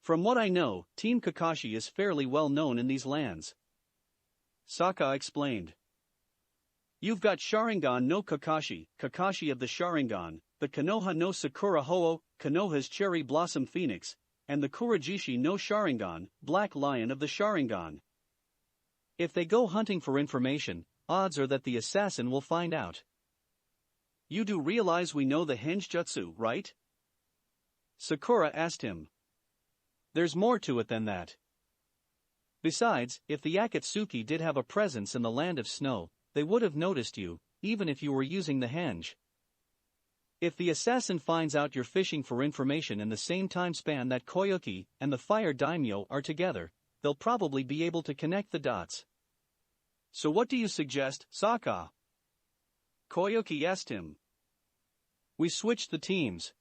From what I know, Team Kakashi is fairly well known in these lands. Sokka explained. You've got Sharingan no Kakashi, Kakashi of the Sharingan, the Konoha no Sakura Ho-Oh, Konoha's Cherry Blossom Phoenix, and the Kurojishi no Sharingan, Black Lion of the Sharingan. If they go hunting for information, odds are that the assassin will find out. You do realize we know the Henjutsu, right? Sakura asked him. There's more to it than that. Besides, if the Akatsuki did have a presence in the land of snow, they would have noticed you, even if you were using the henge. If the assassin finds out you're fishing for information in the same time span that Koyuki and the Fire Daimyo are together, they'll probably be able to connect the dots. So what do you suggest, Sokka? Koyuki asked him. We switched the teams.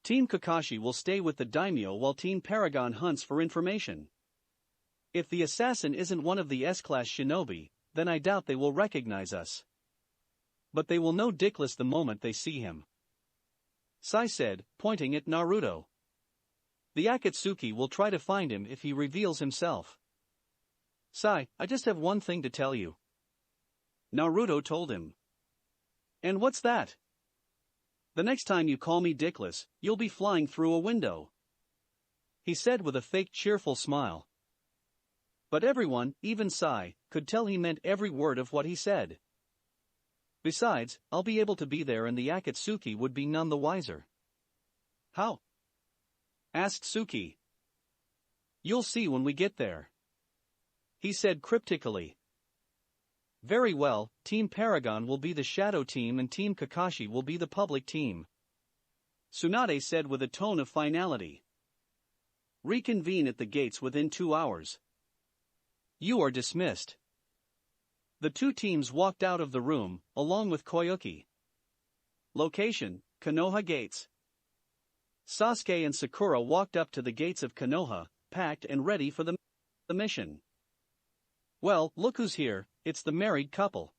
Team Kakashi will stay with the daimyo while Team Paragon hunts for information. If the assassin isn't one of the S-class shinobi, then I doubt they will recognize us. But they will know Dickless the moment they see him. Sai said, pointing at Naruto. The Akatsuki will try to find him if he reveals himself. Sai, I just have one thing to tell you. Naruto told him. And what's that? The next time you call me Dickless, you'll be flying through a window. He said with a fake cheerful smile. But everyone, even Sai, could tell he meant every word of what he said. Besides, I'll be able to be there and the Akatsuki would be none the wiser. How? Asked Suki. You'll see when we get there. He said cryptically. Very well, Team Paragon will be the shadow team and Team Kakashi will be the public team. Tsunade said with a tone of finality. Reconvene at the gates within 2 hours. You are dismissed. The two teams walked out of the room, along with Koyuki. Location, Konoha Gates. Sasuke and Sakura walked up to the gates of Konoha, packed and ready for the mission. Well, look who's here, it's the married couple.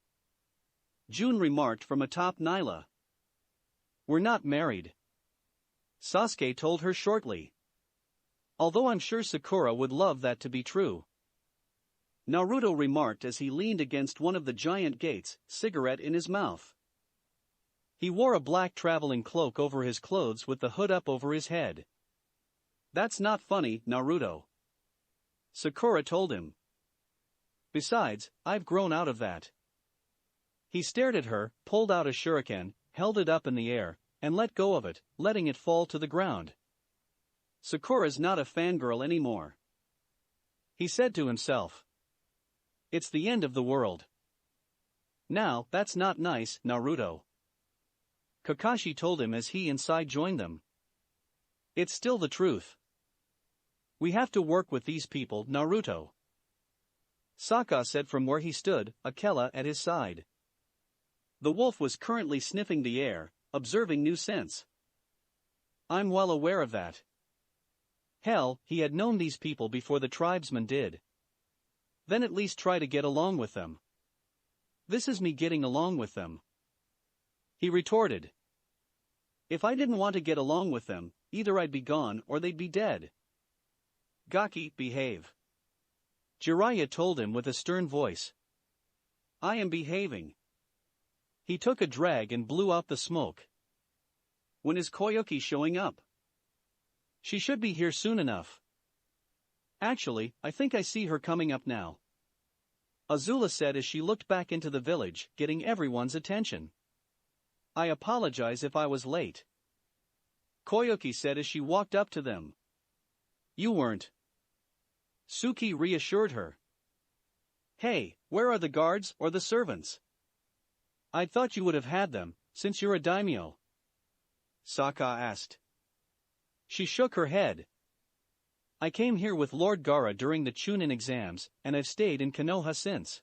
June remarked from atop Nyla. We're not married. Sasuke told her shortly. Although I'm sure Sakura would love that to be true. Naruto remarked as he leaned against one of the giant gates, cigarette in his mouth. He wore a black traveling cloak over his clothes with the hood up over his head. That's not funny, Naruto. Sakura told him. Besides, I've grown out of that. He stared at her, pulled out a shuriken, held it up in the air, and let go of it, letting it fall to the ground. Sakura's not a fangirl anymore, he said to himself. It's the end of the world. Now, that's not nice, Naruto, Kakashi told him as he inside joined them. It's still the truth. We have to work with these people, Naruto, Sokka said from where he stood, Akela at his side. The wolf was currently sniffing the air, observing new scents. I'm well aware of that. Hell, he had known these people before the tribesmen did. Then at least try to get along with them. This is me getting along with them, he retorted. If I didn't want to get along with them, either I'd be gone or they'd be dead. Gaki, behave, Jiraiya told him with a stern voice. I am behaving. He took a drag and blew out the smoke. When is Koyuki showing up? She should be here soon enough. Actually, I think I see her coming up now, Azula said as she looked back into the village, getting everyone's attention. I apologize if I was late, Koyuki said as she walked up to them. You weren't, Suki reassured her. Hey, where are the guards or the servants? I thought you would have had them, since you're a daimyo, Sokka asked. She shook her head. I came here with Lord Gaara during the Chunin exams, and I've stayed in Konoha since.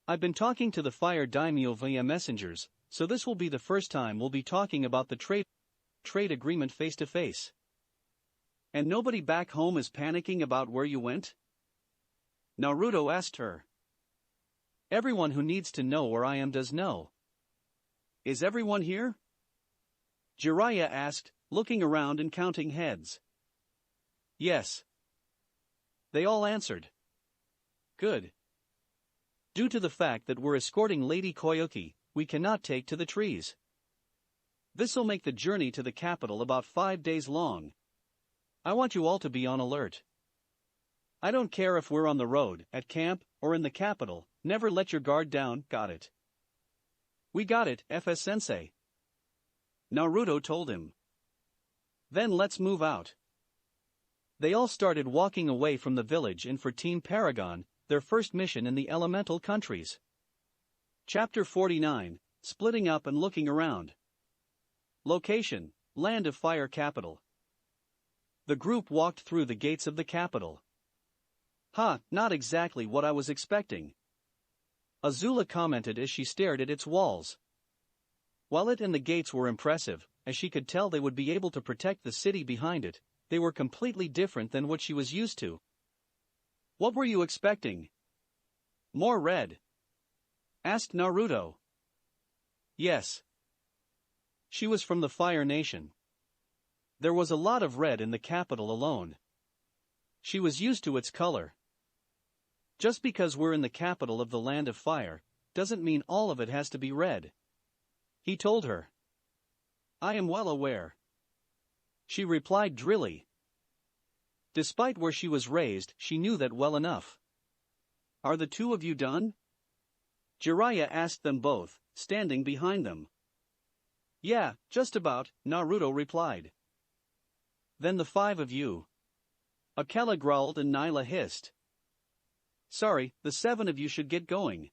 I've been talking to the fire daimyo via messengers, so this will be the first time we'll be talking about the trade agreement face to face. And nobody back home is panicking about where you went? Naruto asked her. Everyone who needs to know where I am does know. Is everyone here? Jiraiya asked, looking around and counting heads. Yes. They all answered. Good. Due to the fact that we're escorting Lady Koyuki, we cannot take to the trees. This'll make the journey to the capital about 5 days long. I want you all to be on alert. I don't care if we're on the road, at camp, or in the capital, never let your guard down, got it? We got it, FS-sensei, Naruto told him. Then let's move out. They all started walking away from the village and for Team Paragon, their first mission in the elemental countries. Chapter 49, Splitting Up and Looking Around. Location, Land of Fire Capital. The group walked through the gates of the capital. Not exactly what I was expecting, Azula commented as she stared at its walls. While it and the gates were impressive, as she could tell they would be able to protect the city behind it, they were completely different than what she was used to. What were you expecting? More red, asked Naruto. Yes. She was from the Fire Nation. There was a lot of red in the capital alone. She was used to its color. Just because we're in the capital of the Land of Fire, doesn't mean all of it has to be red, he told her. I am well aware, she replied drily. Despite where she was raised, she knew that well enough. Are the two of you done? Jiraiya asked them both, standing behind them. Yeah, just about, Naruto replied. Then the 5 of you, Akela growled and Nyla hissed. Sorry, the 7 of you should get going.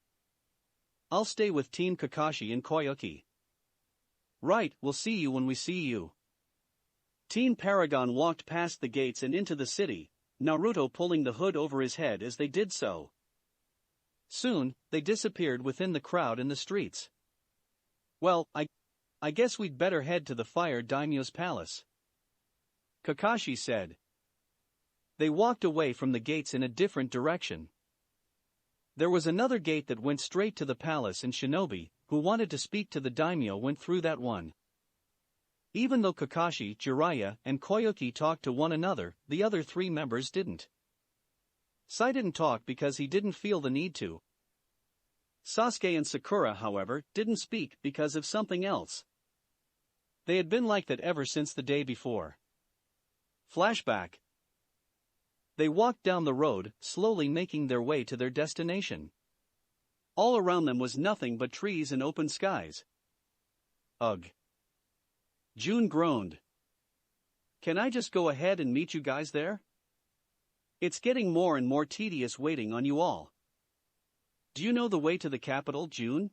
I'll stay with Team Kakashi and Koyuki. Right, we'll see you when we see you. Team Paragon walked past the gates and into the city, Naruto pulling the hood over his head as they did so. Soon, they disappeared within the crowd in the streets. Well, I guess we'd better head to the Fire Daimyo's palace, Kakashi said. They walked away from the gates in a different direction. There was another gate that went straight to the palace, and Shinobi, who wanted to speak to the daimyo, went through that one. Even though Kakashi, Jiraiya, and Koyuki talked to one another, the other 3 members didn't. Sai didn't talk because he didn't feel the need to. Sasuke and Sakura, however, didn't speak because of something else. They had been like that ever since the day before. Flashback. They walked down the road, slowly making their way to their destination. All around them was nothing but trees and open skies. Ugh. June groaned. Can I just go ahead and meet you guys there? It's getting more and more tedious waiting on you all. Do you know the way to the capital, June?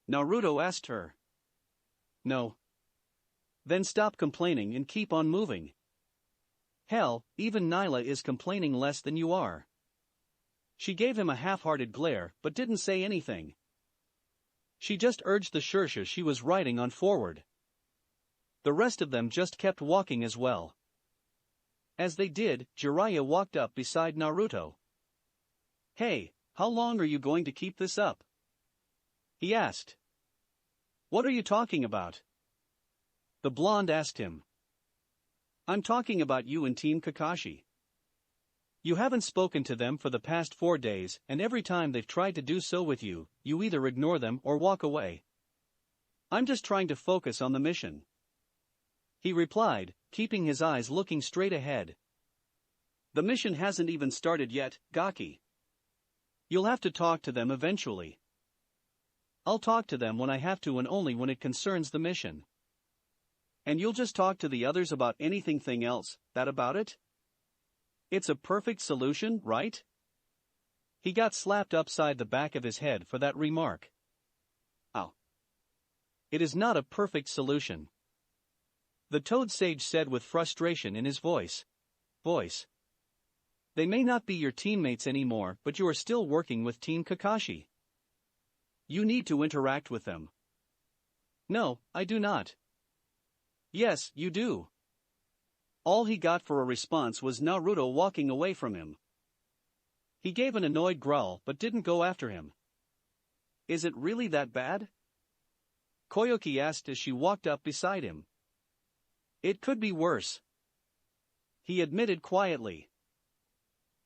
Naruto asked her. No. Then stop complaining and keep on moving. Hell, even Nyla is complaining less than you are. She gave him a half-hearted glare but didn't say anything. She just urged the Shursha she was riding on forward. The rest of them just kept walking as well. As they did, Jiraiya walked up beside Naruto. Hey, how long are you going to keep this up? He asked. What are you talking about? The blonde asked him. I'm talking about you and Team Kakashi. You haven't spoken to them for the past 4 days, and every time they've tried to do so with you, you either ignore them or walk away. I'm just trying to focus on the mission. He replied, keeping his eyes looking straight ahead. The mission hasn't even started yet, Gaki. You'll have to talk to them eventually. I'll talk to them when I have to and only when it concerns the mission. And you'll just talk to the others about anything else, that about it? It's a perfect solution, right? He got slapped upside the back of his head for that remark. Ow. It is not a perfect solution. The Toad Sage said with frustration in his voice. They may not be your teammates anymore, but you are still working with Team Kakashi. You need to interact with them. No, I do not. Yes, you do. All he got for a response was Naruto walking away from him. He gave an annoyed growl but didn't go after him. Is it really that bad? Koyuki asked as she walked up beside him. It could be worse. He admitted quietly.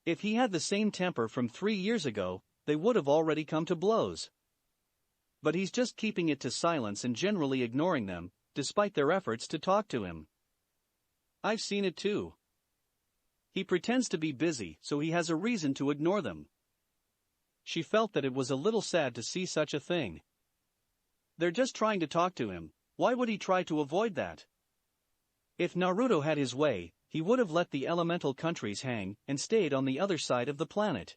If he had the same temper from 3 years ago, they would have already come to blows. But he's just keeping it to silence and generally ignoring them, despite their efforts to talk to him. I've seen it too. He pretends to be busy so he has a reason to ignore them. She felt that it was a little sad to see such a thing. They're just trying to talk to him, why would he try to avoid that? If Naruto had his way, he would have let the elemental countries hang and stayed on the other side of the planet.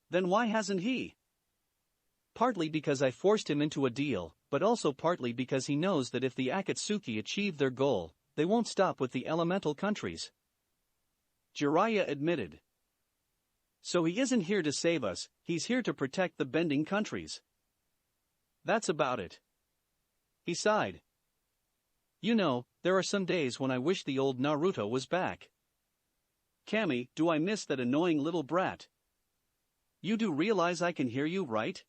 Then why hasn't he? Partly because I forced him into a deal, but also partly because he knows that if the Akatsuki achieve their goal, they won't stop with the elemental countries. Jiraiya admitted. So he isn't here to save us, he's here to protect the bending countries. That's about it. He sighed. You know, there are some days when I wish the old Naruto was back. Kami, do I miss that annoying little brat? You do realize I can hear you, right?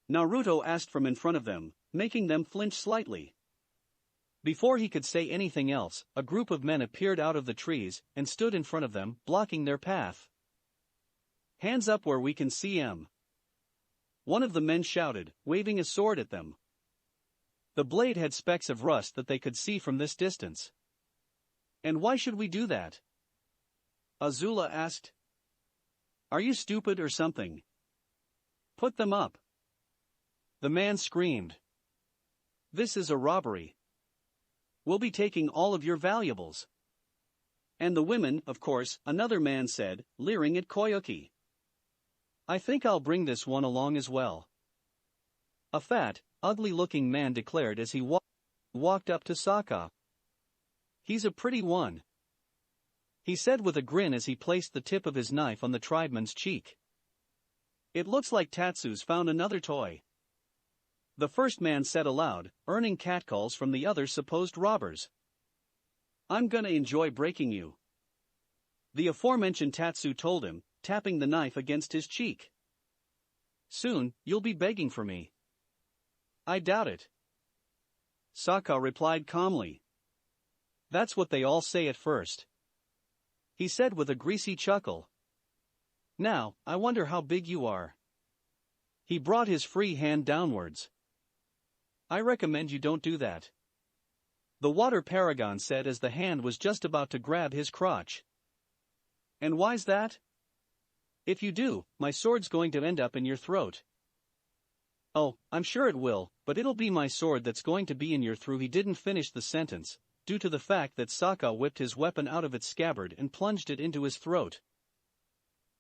Naruto asked from in front of them, making them flinch slightly. Before he could say anything else, a group of men appeared out of the trees and stood in front of them, blocking their path. Hands up where we can see him. One of the men shouted, waving a sword at them. The blade had specks of rust that they could see from this distance. And why should we do that? Azula asked. Are you stupid or something? Put them up. The man screamed. This is a robbery. We'll be taking all of your valuables. And the women, of course, another man said, leering at Koyuki. I think I'll bring this one along as well. A fat, ugly-looking man declared as he walked up to Sokka. He's a pretty one. He said with a grin as he placed the tip of his knife on the tribeman's cheek. It looks like Tatsu's found another toy. The first man said aloud, earning catcalls from the other supposed robbers. I'm gonna enjoy breaking you. The aforementioned Tatsu told him, tapping the knife against his cheek. Soon, you'll be begging for me. I doubt it. Sokka replied calmly. That's what they all say at first. He said with a greasy chuckle. Now, I wonder how big you are. He brought his free hand downwards. I recommend you don't do that. The water paragon said as the hand was just about to grab his crotch. And why's that? If you do, my sword's going to end up in your throat. Oh, I'm sure it will, but it'll be my sword that's going to be in your through. He didn't finish the sentence, due to the fact that Sokka whipped his weapon out of its scabbard and plunged it into his throat.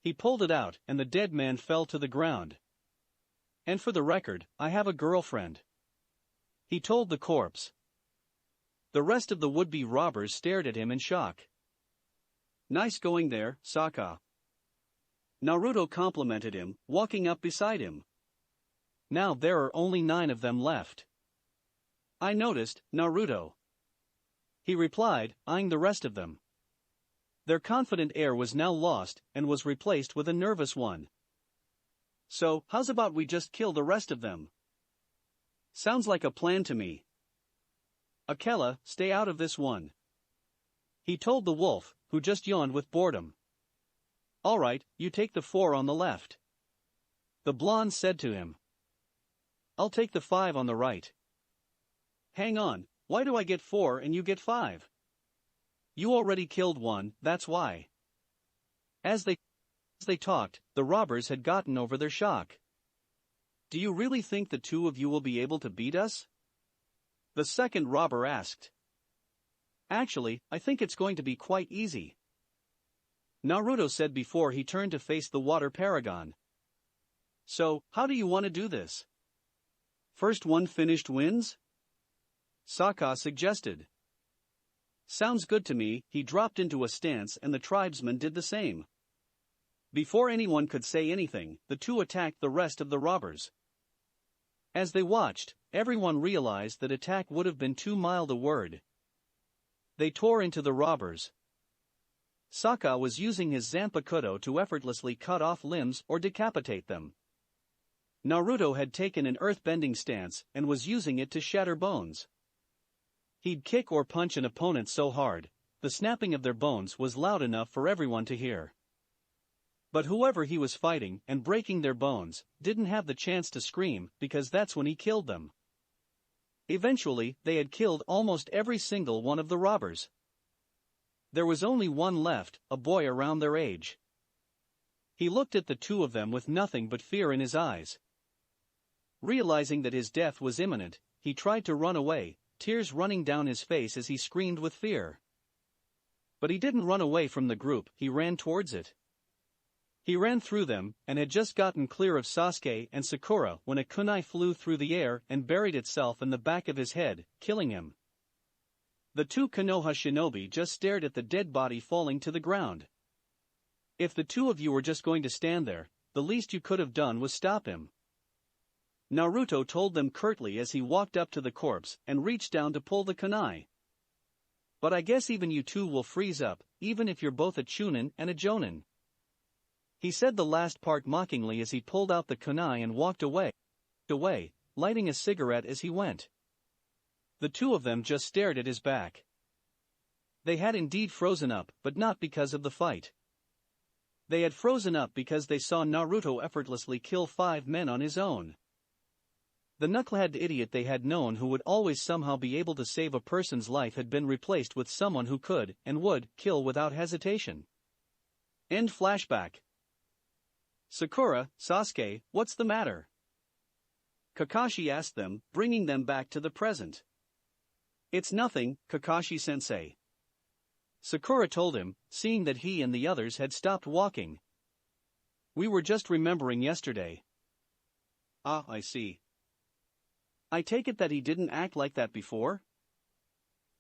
He pulled it out, and the dead man fell to the ground. And for the record, I have a girlfriend, he told the corpse. The rest of the would-be robbers stared at him in shock. Nice going there, Sokka. Naruto complimented him, walking up beside him. Now there are only 9 of them left. I noticed, Naruto, he replied, eyeing the rest of them. Their confident air was now lost and was replaced with a nervous one. So, how's about we just kill the rest of them? Sounds like a plan to me. Akela, stay out of this one, he told the wolf, who just yawned with boredom. All right, you take the 4 on the left, the blonde said to him. I'll take the 5 on the right. Hang on, why do I get 4 and you get 5? You already killed one, that's why. As they talked, the robbers had gotten over their shock. Do you really think the 2 of you will be able to beat us? The second robber asked. Actually, I think it's going to be quite easy, Naruto said before he turned to face the water paragon. So, how do you want to do this? First one finished wins? Sokka suggested. Sounds good to me. He dropped into a stance and the tribesmen did the same. Before anyone could say anything, the 2 attacked the rest of the robbers. As they watched, everyone realized that attack would have been too mild a word. They tore into the robbers. Sokka was using his Zanpakuto to effortlessly cut off limbs or decapitate them. Naruto had taken an earth-bending stance and was using it to shatter bones. He'd kick or punch an opponent so hard, the snapping of their bones was loud enough for everyone to hear. But whoever he was fighting and breaking their bones didn't have the chance to scream because that's when he killed them. Eventually, they had killed almost every single one of the robbers. There was only one left, a boy around their age. He looked at the 2 of them with nothing but fear in his eyes. Realizing that his death was imminent, he tried to run away, tears running down his face as he screamed with fear. But he didn't run away from the group, he ran towards it. He ran through them, and had just gotten clear of Sasuke and Sakura when a kunai flew through the air and buried itself in the back of his head, killing him. The 2 Konoha shinobi just stared at the dead body falling to the ground. If the 2 of you were just going to stand there, the least you could have done was stop him, Naruto told them curtly as he walked up to the corpse and reached down to pull the kunai. But I guess even you 2 will freeze up, even if you're both a Chunin and a Jonin. He said the last part mockingly as he pulled out the kunai and walked away, lighting a cigarette as he went. The 2 of them just stared at his back. They had indeed frozen up, but not because of the fight. They had frozen up because they saw Naruto effortlessly kill 5 men on his own. The knucklehead idiot they had known who would always somehow be able to save a person's life had been replaced with someone who could, and would, kill without hesitation. End flashback. Sakura, Sasuke, what's the matter? Kakashi asked them, bringing them back to the present. It's nothing, Kakashi-sensei, Sakura told him, seeing that he and the others had stopped walking. We were just remembering yesterday. Ah, I see. I take it that he didn't act like that before?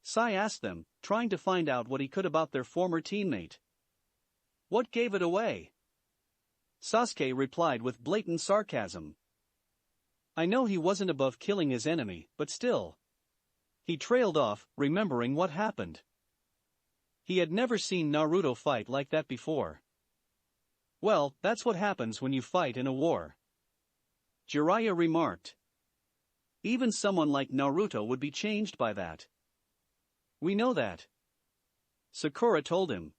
Sai asked them, trying to find out what he could about their former teammate. What gave it away? Sasuke replied with blatant sarcasm. I know he wasn't above killing his enemy, but still. He trailed off, remembering what happened. He had never seen Naruto fight like that before. Well, that's what happens when you fight in a war, Jiraiya remarked. Even someone like Naruto would be changed by that. We know that, Sakura told him.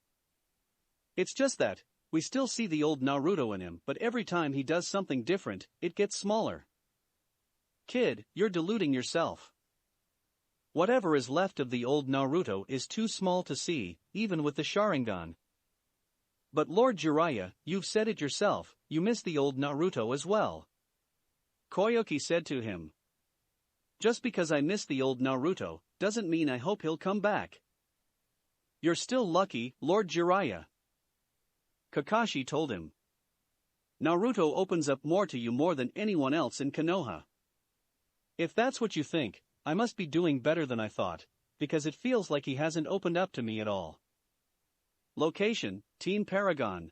It's just that, we still see the old Naruto in him, but every time he does something different, it gets smaller. Kid, you're deluding yourself. Whatever is left of the old Naruto is too small to see, even with the Sharingan. But Lord Jiraiya, you've said it yourself, you miss the old Naruto as well. Koyuki said to him. Just because I miss the old Naruto, doesn't mean I hope he'll come back. You're still lucky, Lord Jiraiya. Kakashi told him. Naruto opens up more to you more than anyone else in Konoha. If that's what you think, I must be doing better than I thought, because it feels like he hasn't opened up to me at all. Location, Team Paragon.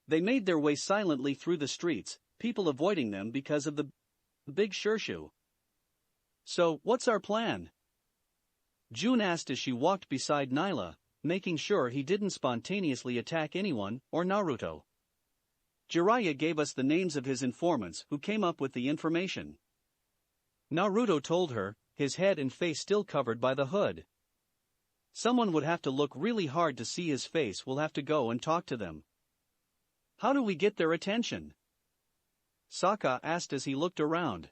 They made their way silently through the streets, people avoiding them because of the big Shirshu. So, what's our plan? June asked as she walked beside Nyla, making sure he didn't spontaneously attack anyone or Naruto. Jiraiya gave us the names of his informants who came up with the information. Naruto told her, his head and face still covered by the hood. Someone would have to look really hard to see his face. We'll have to go and talk to them. How do we get their attention? Sokka asked as he looked around.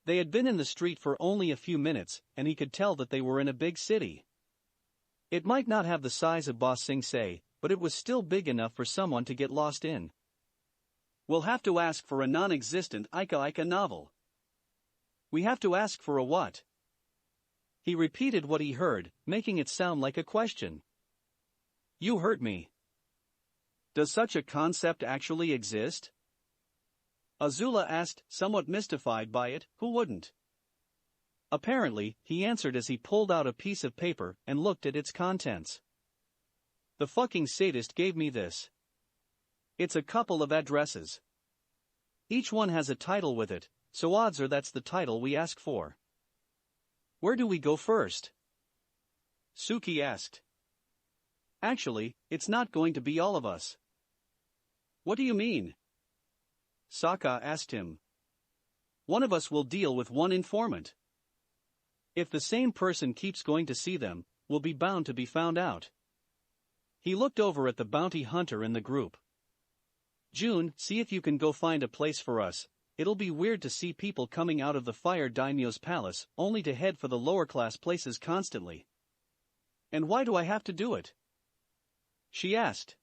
They had been in the street for only a few minutes, and he could tell that they were in a big city. It might not have the size of Ba Sing Se, but it was still big enough for someone to get lost in. We'll have to ask for a non-existent Ika Ika novel. We have to ask for a what? He repeated what he heard, making it sound like a question. You heard me. Does such a concept actually exist? Azula asked, somewhat mystified by it. Who wouldn't? Apparently, he answered as he pulled out a piece of paper and looked at its contents. The fucking sadist gave me this. It's a couple of addresses. Each one has a title with it, so odds are that's the title we ask for. Where do we go first? Suki asked. Actually, it's not going to be all of us. What do you mean? Sokka asked him. One of us will deal with one informant. If the same person keeps going to see them, we'll be bound to be found out. He looked over at the bounty hunter in the group. June, see if you can go find a place for us. It'll be weird to see people coming out of the Fire Daimyo's palace only to head for the lower class places constantly. And why do I have to do it? She asked.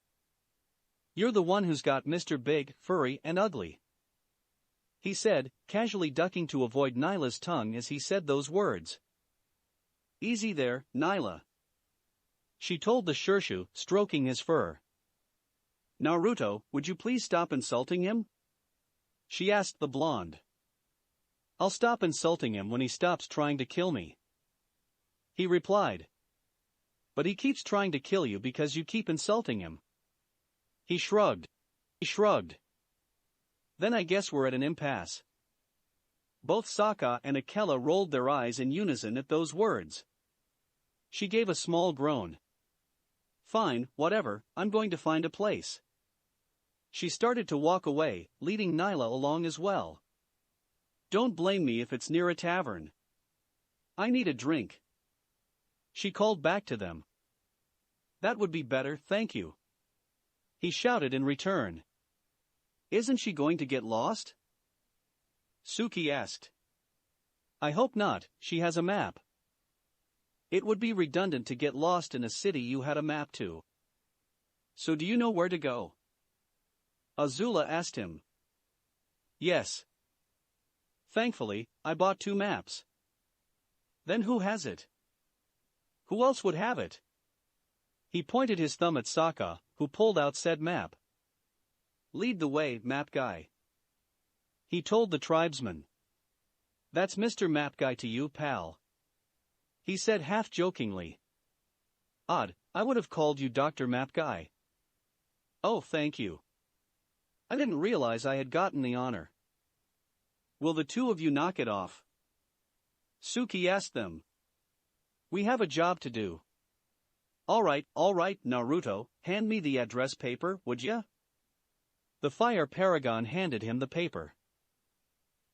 You're the one who's got Mr. Big, Furry, and Ugly. He said, casually ducking to avoid Nyla's tongue as he said those words. Easy there, Nyla. She told the Shirshu, stroking his fur. Naruto, would you please stop insulting him? She asked the blonde. I'll stop insulting him when he stops trying to kill me. He replied. But he keeps trying to kill you because you keep insulting him. He shrugged. Then I guess we're at an impasse. Both Sokka and Akela rolled their eyes in unison at those words. She gave a small groan. Fine, whatever, I'm going to find a place. She started to walk away, leading Nyla along as well. Don't blame me if it's near a tavern. I need a drink. She called back to them. That would be better, thank you. He shouted in return. Isn't she going to get lost? Suki asked. I hope not, she has a map. It would be redundant to get lost in a city you had a map to. So do you know where to go? Azula asked him. Yes. Thankfully, I bought 2 maps. Then who has it? Who else would have it? He pointed his thumb at Sokka, who pulled out said map. Lead the way, map guy. He told the tribesman. That's Mr. Map Guy to you, pal. He said half-jokingly. Odd, I would have called you Dr. Map Guy. Oh, thank you. I didn't realize I had gotten the honor. Will the two of you knock it off? Suki asked them. We have a job to do. All right, Naruto, hand me the address paper, would ya? The Fire Paragon handed him the paper.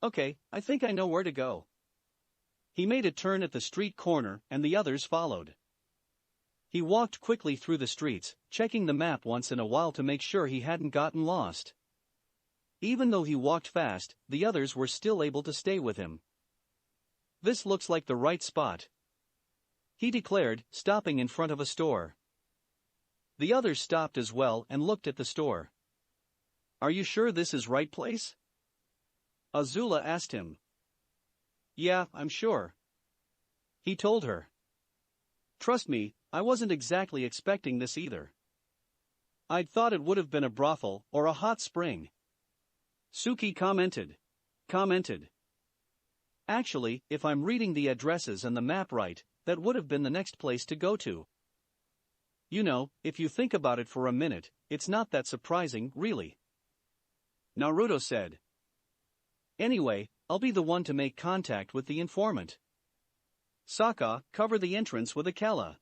Okay, I think I know where to go. He made a turn at the street corner and the others followed. He walked quickly through the streets, checking the map once in a while to make sure he hadn't gotten lost. Even though he walked fast, the others were still able to stay with him. This looks like the right spot, he declared, stopping in front of a store. The others stopped as well and looked at the store. Are you sure this is right place? Azula asked him. Yeah, I'm sure. He told her. Trust me, I wasn't exactly expecting this either. I'd thought it would have been a brothel or a hot spring. Suki commented. Actually, if I'm reading the addresses and the map right, that would have been the next place to go to. You know, if you think about it for a minute, it's not that surprising, really. Naruto said. Anyway, I'll be the one to make contact with the informant. Sokka, cover the entrance with a Kella.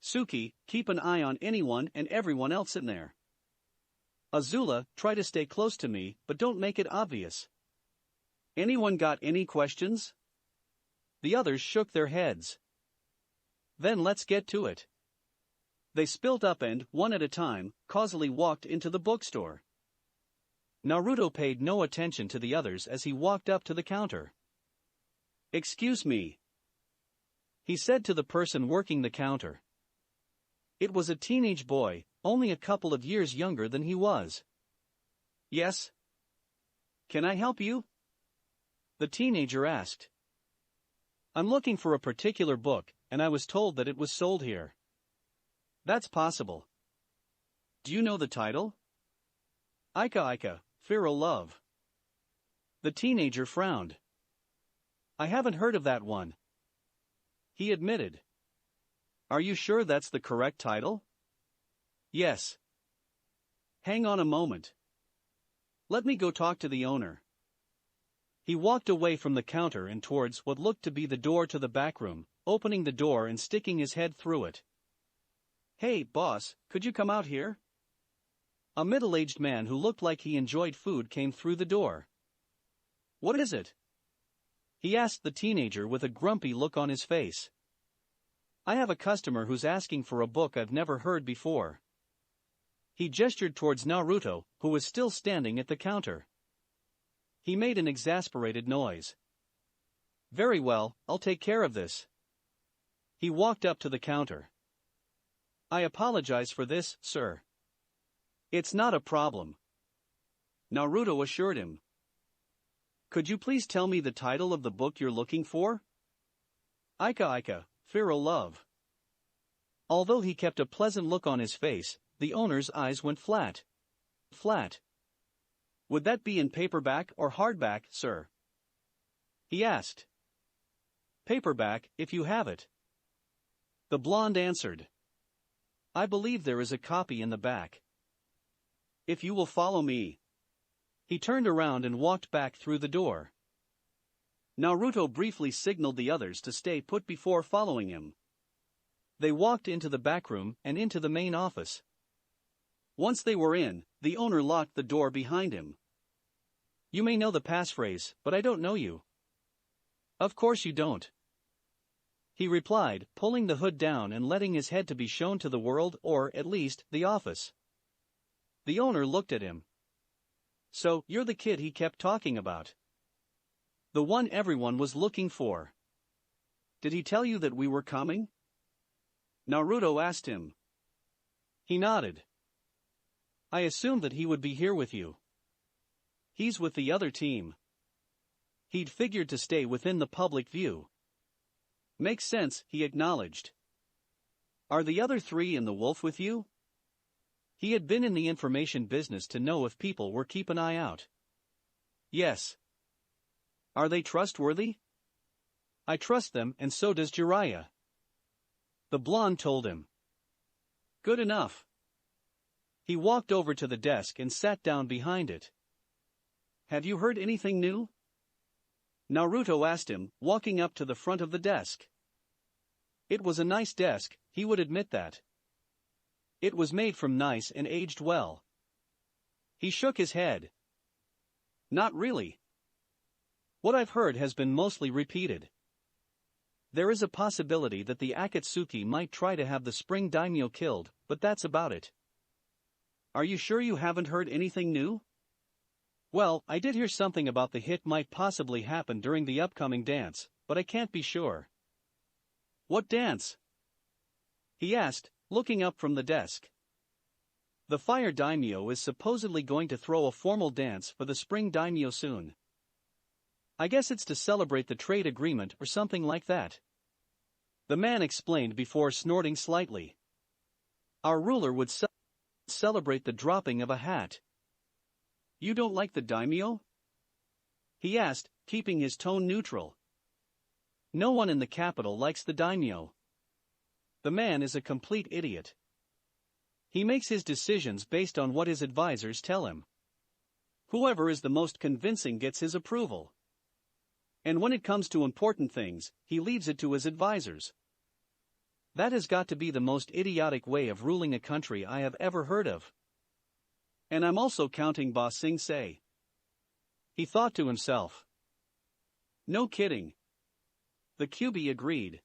Suki, keep an eye on anyone and everyone else in there. Azula, try to stay close to me, but don't make it obvious. Anyone got any questions? The others shook their heads. Then let's get to it. They split up and, one at a time, causally walked into the bookstore. Naruto paid no attention to the others as he walked up to the counter. Excuse me, he said to the person working the counter. It was a teenage boy, only a couple of years younger than he was. Yes? Can I help you? The teenager asked. I'm looking for a particular book, and I was told that it was sold here. That's possible. Do you know the title? Ika, Feral Love. The teenager frowned. I haven't heard of that one. He admitted. Are you sure that's the correct title? Yes. Hang on a moment. Let me go talk to the owner. He walked away from the counter and towards what looked to be the door to the back room, opening the door and sticking his head through it. Hey, boss, could you come out here? A middle-aged man who looked like he enjoyed food came through the door. What is it? He asked the teenager with a grumpy look on his face. I have a customer who's asking for a book I've never heard before. He gestured towards Naruto, who was still standing at the counter. He made an exasperated noise. Very well, I'll take care of this. He walked up to the counter. I apologize for this, sir. It's not a problem, Naruto assured him. Could you please tell me the title of the book you're looking for? Ika, Feral Love. Although he kept a pleasant look on his face, the owner's eyes went flat. Would that be in paperback or hardback, sir? He asked. Paperback, if you have it. The blonde answered. I believe there is a copy in the back. If you will follow me. He turned around and walked back through the door. Naruto briefly signaled the others to stay put before following him. They walked into the back room and into the main office. Once they were in, the owner locked the door behind him. You may know the passphrase, but I don't know you. Of course you don't. He replied, pulling the hood down and letting his head to be shown to the world or, at least, the office. The owner looked at him. So, you're the kid he kept talking about. The one everyone was looking for. Did he tell you that we were coming? Naruto asked him. He nodded. I assumed that he would be here with you. He's with the other team. He'd figured to stay within the public view. Makes sense, he acknowledged. Are the other three in the wolf with you? He had been in the information business to know if people were keep an eye out. Yes. Are they trustworthy? I trust them, and so does Jiraiya. The blonde told him. Good enough. He walked over to the desk and sat down behind it. Have you heard anything new? Naruto asked him, walking up to the front of the desk. It was a nice desk, he would admit that. It was made from nice and aged well. He shook his head. Not really. What I've heard has been mostly repeated. There is a possibility that the Akatsuki might try to have the spring daimyo killed, but that's about it. Are you sure you haven't heard anything new? Well, I did hear something about the hit might possibly happen during the upcoming dance, but I can't be sure. What dance? He asked, looking up from the desk. The fire daimyo is supposedly going to throw a formal dance for the spring daimyo soon. I guess it's to celebrate the trade agreement or something like that. The man explained before snorting slightly. Our ruler would celebrate the dropping of a hat. You don't like the daimyo? He asked, keeping his tone neutral. No one in the capital likes the daimyo. The man is a complete idiot. He makes his decisions based on what his advisors tell him. Whoever is the most convincing gets his approval. And when it comes to important things, he leaves it to his advisors. That has got to be the most idiotic way of ruling a country I have ever heard of. And I'm also counting Ba Sing Se. He thought to himself. No kidding. The QB agreed.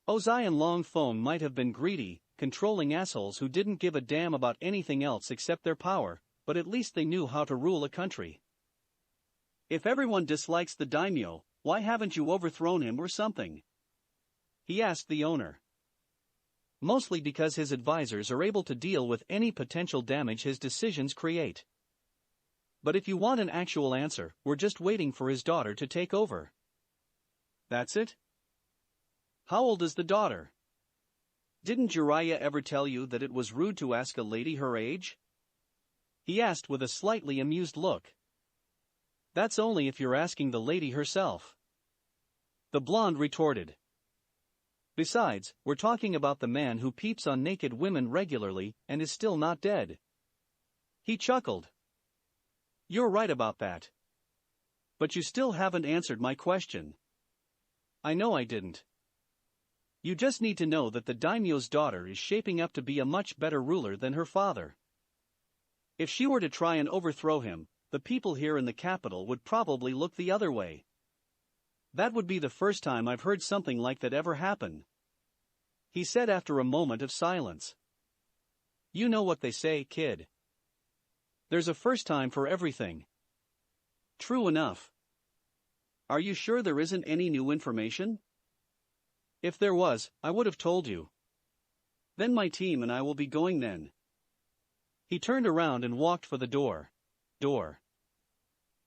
Ozai and Long Phone might have been greedy, controlling assholes who didn't give a damn about anything else except their power, but at least they knew how to rule a country. If everyone dislikes the daimyo, why haven't you overthrown him or something? He asked the owner. Mostly because his advisors are able to deal with any potential damage his decisions create. But if you want an actual answer, we're just waiting for his daughter to take over. That's it? How old is the daughter? Didn't Jiraiya ever tell you that it was rude to ask a lady her age? He asked with a slightly amused look. That's only if you're asking the lady herself. The blonde retorted. Besides, we're talking about the man who peeps on naked women regularly and is still not dead. He chuckled. You're right about that. But you still haven't answered my question. I know I didn't. You just need to know that the daimyo's daughter is shaping up to be a much better ruler than her father. If she were to try and overthrow him, the people here in the capital would probably look the other way. That would be the first time I've heard something like that ever happen. He said after a moment of silence. You know what they say, kid. There's a first time for everything. True enough. Are you sure there isn't any new information? If there was, I would have told you. Then my team and I will be going then. He turned around and walked for the door.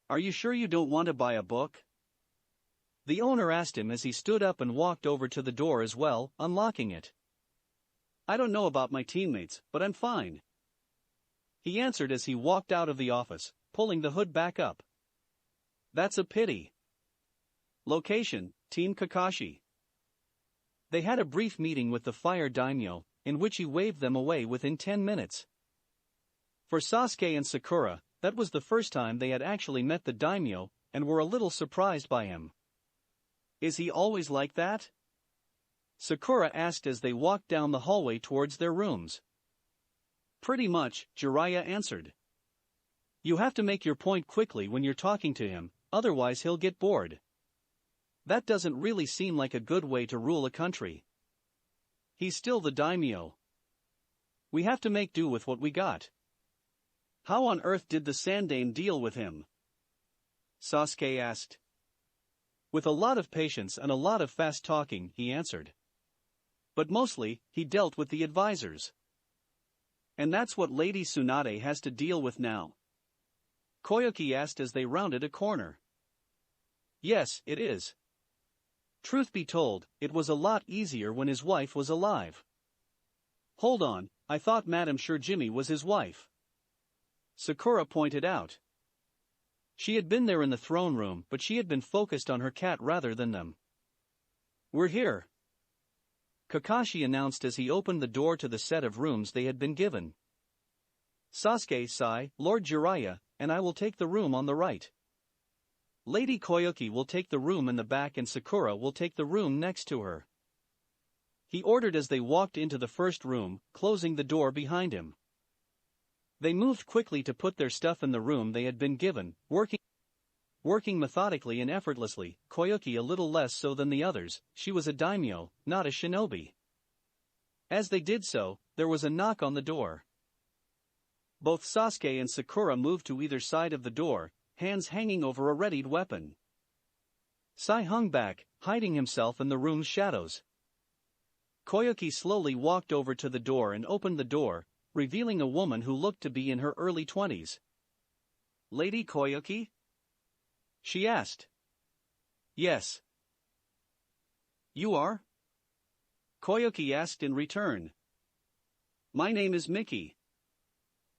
Are you sure you don't want to buy a book? The owner asked him as he stood up and walked over to the door as well, unlocking it. I don't know about my teammates, but I'm fine. He answered as he walked out of the office, pulling the hood back up. That's a pity. Location, Team Kakashi. They had a brief meeting with the Fire Daimyo, in which he waved them away within 10 minutes. For Sasuke and Sakura, that was the first time they had actually met the daimyo, and were a little surprised by him. Is he always like that? Sakura asked as they walked down the hallway towards their rooms. Pretty much, Jiraiya answered. You have to make your point quickly when you're talking to him, otherwise he'll get bored. That doesn't really seem like a good way to rule a country. He's still the daimyo. We have to make do with what we got. How on earth did the Sandaime deal with him? Sasuke asked. With a lot of patience and a lot of fast talking, he answered. But mostly, he dealt with the advisors. And that's what Lady Tsunade has to deal with now. Koyuki asked as they rounded a corner. Yes, it is. Truth be told, it was a lot easier when his wife was alive. Hold on, I thought Madame Shirjimi was his wife. Sakura pointed out. She had been there in the throne room, but she had been focused on her cat rather than them. We're here. Kakashi announced as he opened the door to the set of rooms they had been given. Sasuke, Sai, Lord Jiraiya, and I will take the room on the right. Lady Koyuki will take the room in the back and Sakura will take the room next to her. He ordered as they walked into the first room, closing the door behind him. They moved quickly to put their stuff in the room they had been given, working methodically and effortlessly, Koyuki a little less so than the others. She was a daimyo, not a shinobi. As they did so, there was a knock on the door. Both Sasuke and Sakura moved to either side of the door, hands hanging over a readied weapon. Sai hung back, hiding himself in the room's shadows. Koyuki slowly walked over to the door and opened the door, revealing a woman who looked to be in her early 20s. Lady Koyuki? she asked. Yes. You are? Koyuki asked in return. My name is Miki.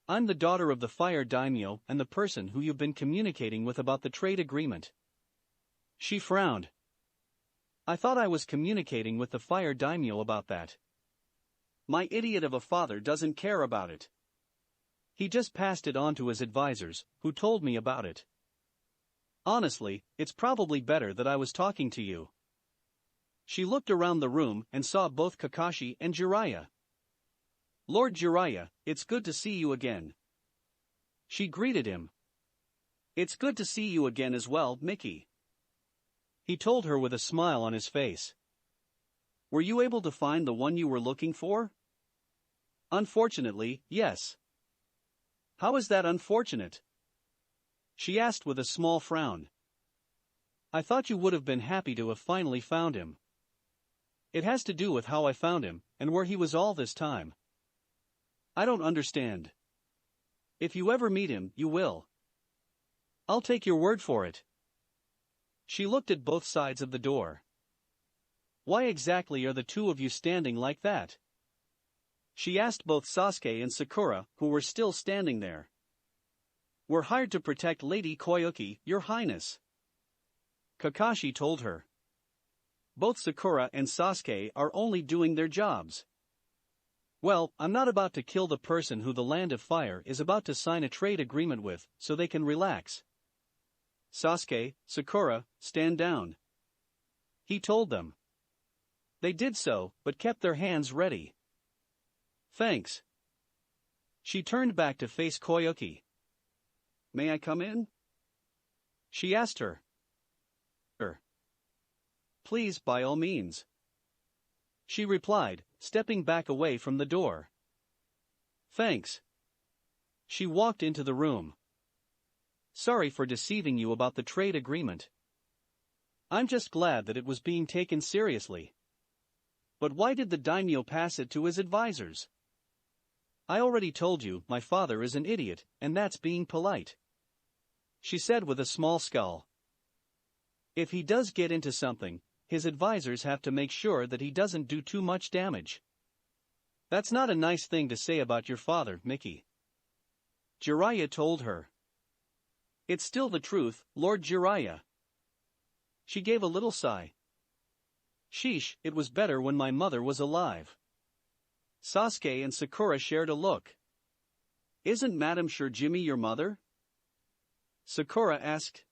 I'm the daughter of the fire daimyo and the person who you've been communicating with about the trade agreement. She frowned. I thought I was communicating with the fire daimyo about that. My idiot of a father doesn't care about it. He just passed it on to his advisors, who told me about it. Honestly, it's probably better that I was talking to you. She looked around the room and saw both Kakashi and Jiraiya. Lord Jiraiya, it's good to see you again. She greeted him. It's good to see you again as well, Miki. He told her with a smile on his face. Were you able to find the one you were looking for? Unfortunately, yes. How is that unfortunate? She asked with a small frown. I thought you would have been happy to have finally found him. It has to do with how I found him, and where he was all this time. I don't understand. If you ever meet him, you will. I'll take your word for it. She looked at both sides of the door. Why exactly are the two of you standing like that? She asked both Sasuke and Sakura, who were still standing there. We're hired to protect Lady Koyuki, Your Highness. Kakashi told her. Both Sakura and Sasuke are only doing their jobs. Well, I'm not about to kill the person who the Land of Fire is about to sign a trade agreement with, so they can relax. Sasuke, Sakura, stand down. He told them. They did so, but kept their hands ready. Thanks. She turned back to face Koyuki. May I come in? She asked her. Please, by all means. She replied, stepping back away from the door. Thanks. She walked into the room. Sorry for deceiving you about the trade agreement. I'm just glad that it was being taken seriously. But why did the daimyo pass it to his advisors? I already told you, my father is an idiot, and that's being polite. She said with a small scowl. If he does get into something, his advisors have to make sure that he doesn't do too much damage. That's not a nice thing to say about your father, Miki. Jiraiya told her. It's still the truth, Lord Jiraiya. She gave a little sigh. Sheesh, it was better when my mother was alive. Sasuke and Sakura shared a look. Isn't Madame Shirjimi your mother? Sakura asked.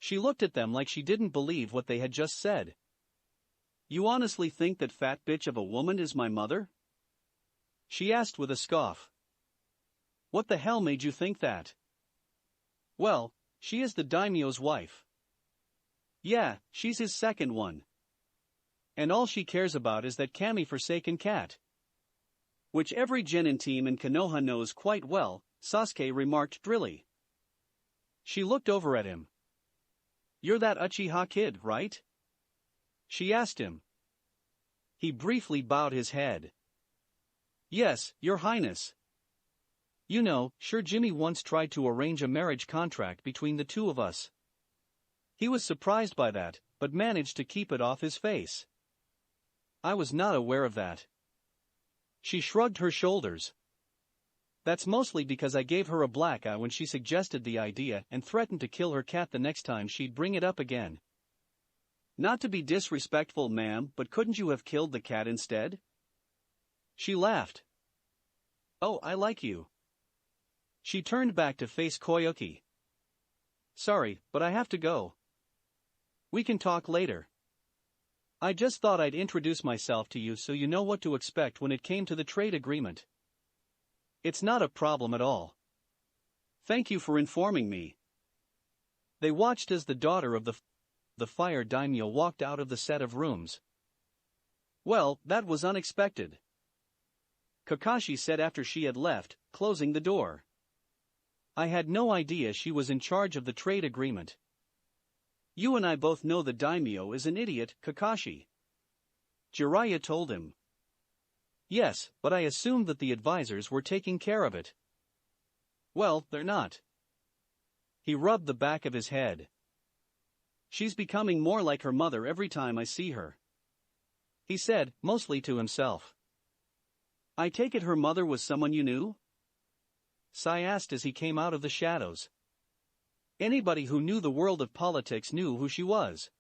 She looked at them like she didn't believe what they had just said. You honestly think that fat bitch of a woman is my mother? She asked with a scoff. What the hell made you think that? Well, she is the daimyo's wife. Yeah, she's his second one. And all she cares about is that Kami-forsaken cat. Which every genin team in Konoha knows quite well, Sasuke remarked drily. She looked over at him. You're that Uchiha kid, right? She asked him. He briefly bowed his head. Yes, Your Highness. You know, Shirjimi once tried to arrange a marriage contract between the two of us. He was surprised by that, but managed to keep it off his face. I was not aware of that. She shrugged her shoulders. That's mostly because I gave her a black eye when she suggested the idea and threatened to kill her cat the next time she'd bring it up again. Not to be disrespectful, ma'am, but couldn't you have killed the cat instead? She laughed. Oh, I like you. She turned back to face Koyuki. Sorry, but I have to go. We can talk later. I just thought I'd introduce myself to you so you know what to expect when it came to the trade agreement. It's not a problem at all. Thank you for informing me. They watched as the daughter of the fire daimyo walked out of the set of rooms. Well, that was unexpected. Kakashi said after she had left, closing the door. I had no idea she was in charge of the trade agreement. You and I both know the daimyo is an idiot, Kakashi. Jiraiya told him. Yes, but I assumed that the advisors were taking care of it. Well, they're not. He rubbed the back of his head. She's becoming more like her mother every time I see her, he said, mostly to himself. I take it her mother was someone you knew? Sai asked as he came out of the shadows. Anybody who knew the world of politics knew who she was.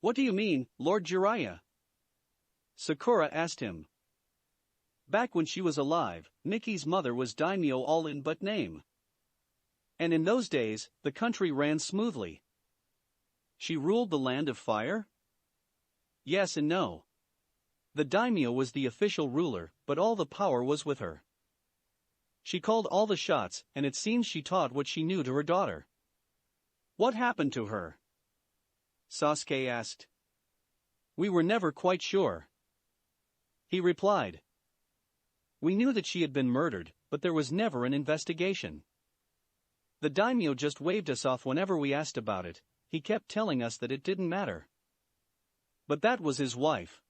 What do you mean, Lord Jiraiya? Sakura asked him. Back when she was alive, Mickey's mother was daimyo all in but name. And in those days, the country ran smoothly. She ruled the land of fire? Yes and no. The daimyo was the official ruler, but all the power was with her. She called all the shots, and it seems she taught what she knew to her daughter. What happened to her? Sasuke asked. We were never quite sure. He replied. We knew that she had been murdered, but there was never an investigation. The daimyo just waved us off whenever we asked about it. He kept telling us that it didn't matter. But that was his wife,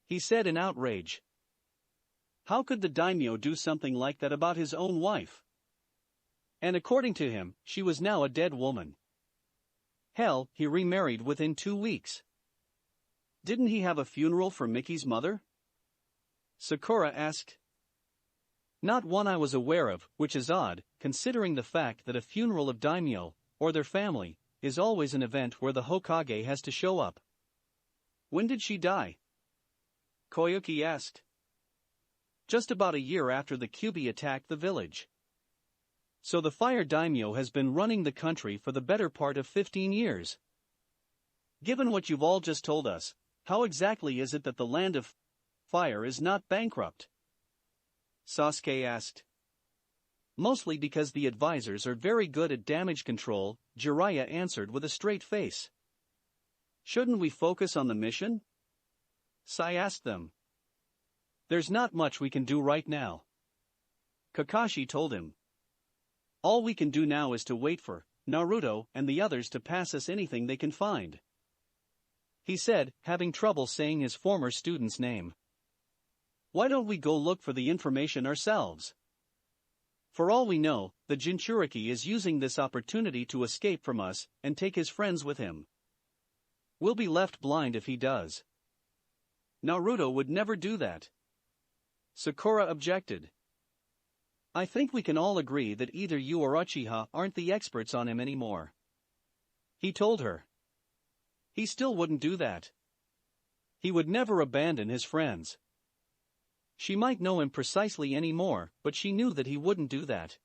he said in outrage. How could the daimyo do something like that about his own wife? And according to him, she was now a dead woman. Hell, he remarried within 2 weeks. Didn't he have a funeral for Mickey's mother? Sakura asked. Not one I was aware of, which is odd, considering the fact that a funeral of daimyo, or their family, is always an event where the Hokage has to show up. When did she die? Koyuki asked. Just about a year after the Kyuubi attacked the village. So the fire daimyo has been running the country for the better part of 15 years. Given what you've all just told us, how exactly is it that the land of fire is not bankrupt? Sasuke asked. Mostly because the advisors are very good at damage control, Jiraiya answered with a straight face. Shouldn't we focus on the mission? Sai asked them. There's not much we can do right now, Kakashi told him. All we can do now is to wait for Naruto and the others to pass us anything they can find, he said, having trouble saying his former student's name. Why don't we go look for the information ourselves? For all we know, the Jinchuriki is using this opportunity to escape from us and take his friends with him. We'll be left blind if he does. Naruto would never do that, Sakura objected. I think we can all agree that either you or Uchiha aren't the experts on him anymore, he told her. He still wouldn't do that. He would never abandon his friends. She might know him precisely anymore, but she knew that he wouldn't do that.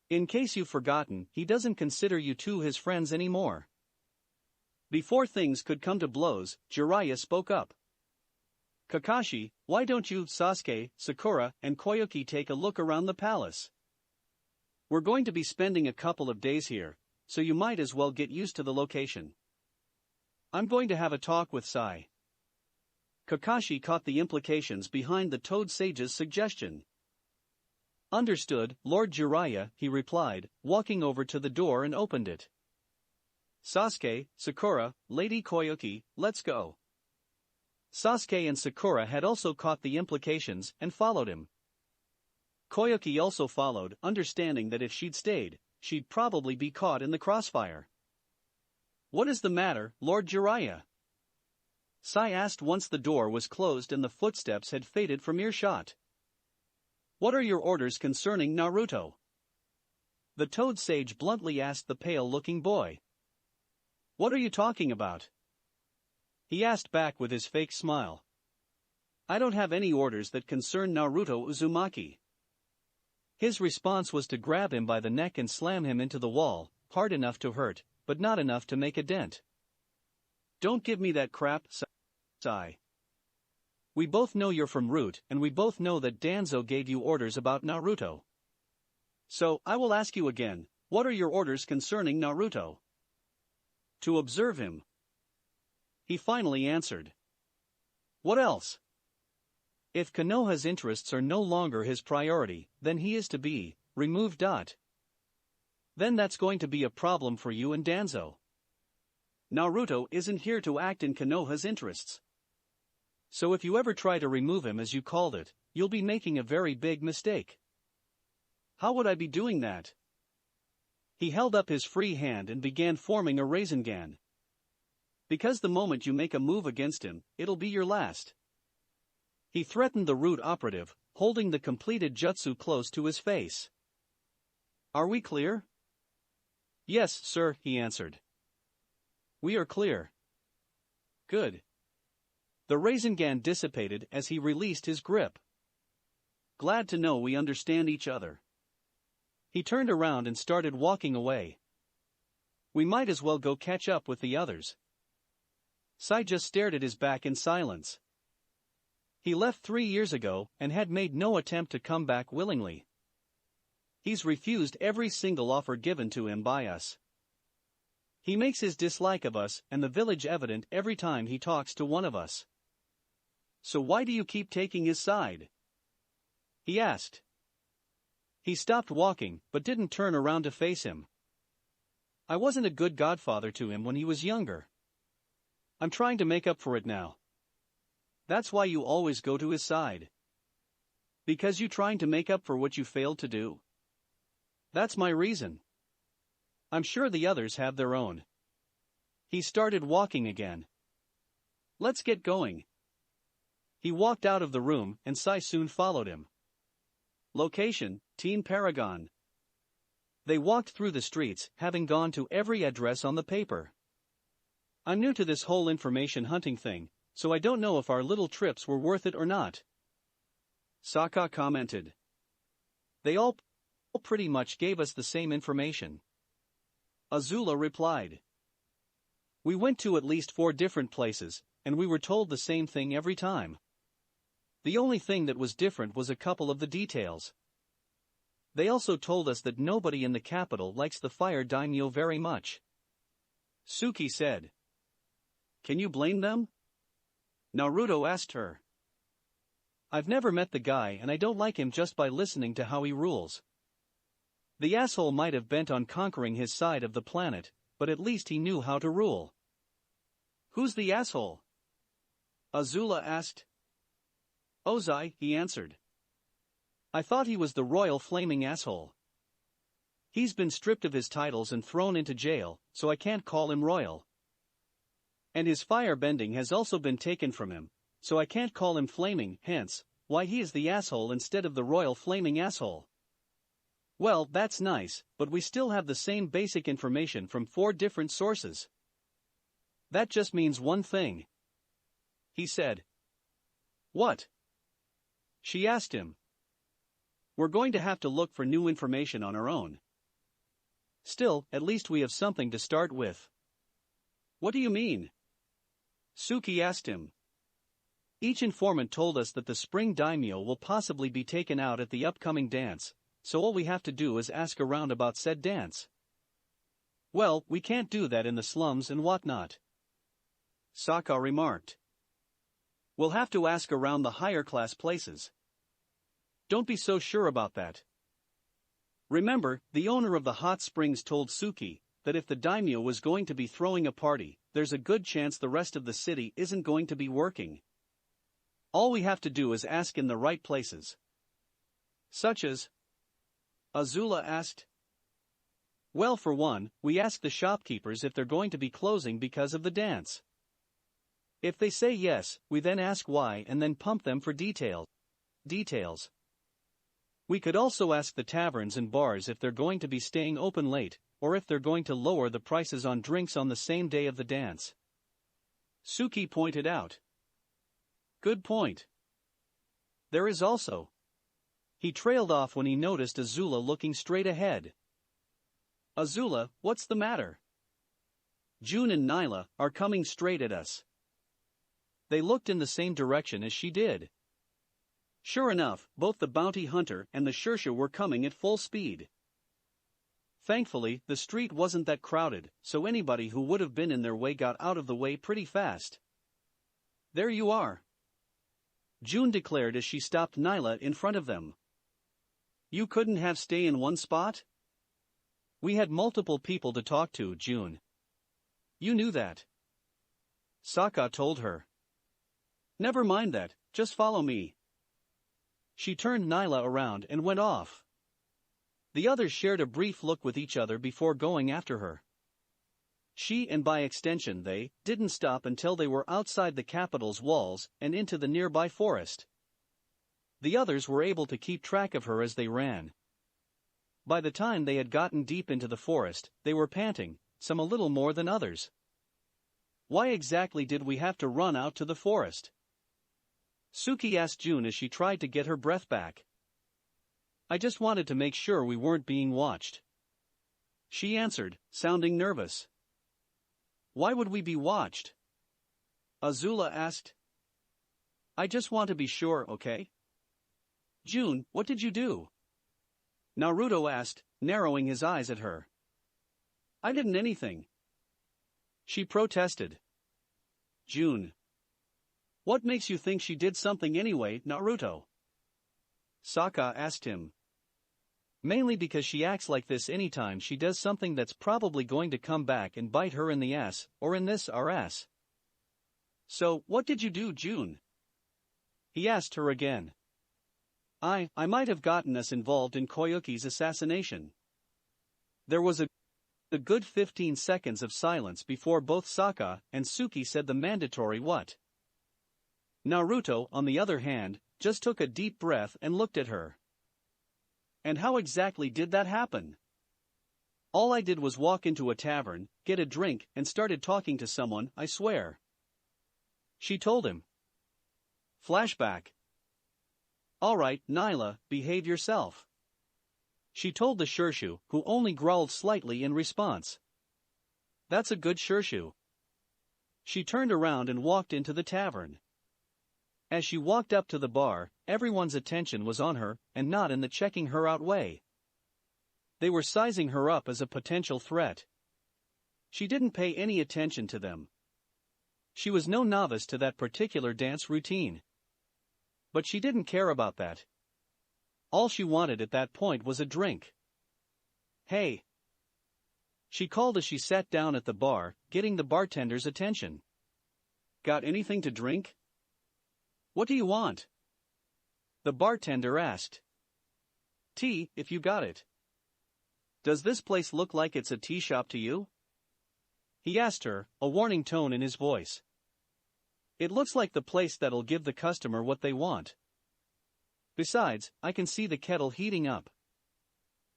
In case you've forgotten, he doesn't consider you two his friends anymore. Before things could come to blows, Jiraiya spoke up. Kakashi, why don't you, Sasuke, Sakura, and Koyuki take a look around the palace? We're going to be spending a couple of days here, so you might as well get used to the location. I'm going to have a talk with Sai. Kakashi caught the implications behind the Toad Sage's suggestion. Understood, Lord Jiraiya, he replied, walking over to the door and opened it. Sasuke, Sakura, Lady Koyuki, let's go. Sasuke and Sakura had also caught the implications and followed him. Koyuki also followed, understanding that if she'd stayed, she'd probably be caught in the crossfire. What is the matter, Lord Jiraiya? Sai asked once the door was closed and the footsteps had faded from earshot. What are your orders concerning Naruto? The Toad Sage bluntly asked the pale-looking boy. What are you talking about? He asked back with his fake smile. I don't have any orders that concern Naruto Uzumaki. His response was to grab him by the neck and slam him into the wall, hard enough to hurt, but not enough to make a dent. Don't give me that crap, Sai. We both know you're from Root, and we both know that Danzo gave you orders about Naruto. So, I will ask you again, what are your orders concerning Naruto? To observe him. He finally answered. What else? If Konoha's interests are no longer his priority, then he is to be removed. Then that's going to be a problem for you and Danzo. Naruto isn't here to act in Konoha's interests. So if you ever try to remove him as you called it, you'll be making a very big mistake. How would I be doing that? He held up his free hand and began forming a Rasengan. Because the moment you make a move against him, it'll be your last. He threatened the root operative, holding the completed jutsu close to his face. Are we clear? Yes, sir, he answered. We are clear. Good. The Rasengan dissipated as he released his grip. Glad to know we understand each other. He turned around and started walking away. We might as well go catch up with the others. Sai just stared at his back in silence. He left 3 years ago and had made no attempt to come back willingly. He's refused every single offer given to him by us. He makes his dislike of us and the village evident every time he talks to one of us. So why do you keep taking his side? He asked. He stopped walking but didn't turn around to face him. I wasn't a good godfather to him when he was younger. I'm trying to make up for it now. That's why you always go to his side. Because you're trying to make up for what you failed to do. That's my reason. I'm sure the others have their own. He started walking again. Let's get going. He walked out of the room and Sai soon followed him. Location, Teen Paragon. They walked through the streets, having gone to every address on the paper. I'm new to this whole information hunting thing, so I don't know if our little trips were worth it or not. Sokka commented. They all pretty much gave us the same information. Azula replied. We went to at least 4 different places, and we were told the same thing every time. The only thing that was different was a couple of the details. They also told us that nobody in the capital likes the fire daimyo very much. Suki said. Can you blame them? Naruto asked her. I've never met the guy and I don't like him just by listening to how he rules. The asshole might have bent on conquering his side of the planet, but at least he knew how to rule. Who's the asshole? Azula asked. Ozai, he answered. I thought he was the royal flaming asshole. He's been stripped of his titles and thrown into jail, so I can't call him royal. And his firebending has also been taken from him, so I can't call him flaming, hence, why he is the asshole instead of the royal flaming asshole. Well, that's nice, but we still have the same basic information from 4 different sources. That just means one thing. He said. What? She asked him. We're going to have to look for new information on our own. Still, at least we have something to start with. What do you mean? Suki asked him. Each informant told us that the spring daimyo will possibly be taken out at the upcoming dance, so all we have to do is ask around about said dance. Well, we can't do that in the slums and whatnot. Sokka remarked. We'll have to ask around the higher class places. Don't be so sure about that. Remember, the owner of the hot springs told Suki that if the daimyo was going to be throwing a party, there's a good chance the rest of the city isn't going to be working. All we have to do is ask in the right places. Such as? Azula asked. Well, for one, we ask the shopkeepers if they're going to be closing because of the dance. If they say yes, we then ask why and then pump them for details. We could also ask the taverns and bars if they're going to be staying open late, or if they're going to lower the prices on drinks on the same day of the dance. Suki pointed out. Good point. There is also. He trailed off when he noticed Azula looking straight ahead. Azula, what's the matter? June and Nyla are coming straight at us. They looked in the same direction as she did. Sure enough, both the bounty hunter and the Shersha were coming at full speed. Thankfully, the street wasn't that crowded, so anybody who would have been in their way got out of the way pretty fast. There you are. June declared as she stopped Nyla in front of them. You couldn't have stayed in one spot? We had multiple people to talk to, June. You knew that. Sokka told her. Never mind that, just follow me. She turned Nyla around and went off. The others shared a brief look with each other before going after her. She and by extension they didn't stop until they were outside the capital's walls and into the nearby forest. The others were able to keep track of her as they ran. By the time they had gotten deep into the forest, they were panting, some a little more than others. Why exactly did we have to run out to the forest? Suki asked June as she tried to get her breath back. I just wanted to make sure we weren't being watched. She answered, sounding nervous. Why would we be watched? Azula asked. I just want to be sure, okay? June, what did you do? Naruto asked, narrowing his eyes at her. I didn't anything. She protested. June. What makes you think she did something anyway, Naruto? Sokka asked him. Mainly because she acts like this anytime she does something that's probably going to come back and bite her in the ass, or in this our ass. So, what did you do, June? He asked her again. I might have gotten us involved in Koyuki's assassination. There was a good 15 seconds of silence before both Sokka and Suki said the mandatory what. Naruto, on the other hand, just took a deep breath and looked at her. And how exactly did that happen? All I did was walk into a tavern, get a drink, and started talking to someone, I swear. She told him. Flashback. Alright, Nyla, behave yourself. She told the Shirshu, who only growled slightly in response. That's a good Shirshu. She turned around and walked into the tavern. As she walked up to the bar, everyone's attention was on her, and not in the checking her out way. They were sizing her up as a potential threat. She didn't pay any attention to them. She was no novice to that particular dance routine. But she didn't care about that. All she wanted at that point was a drink. Hey! She called as she sat down at the bar, getting the bartender's attention. Got anything to drink? What do you want? The bartender asked. Tea, if you got it. Does this place look like it's a tea shop to you? He asked her, a warning tone in his voice. It looks like the place that'll give the customer what they want. Besides, I can see the kettle heating up.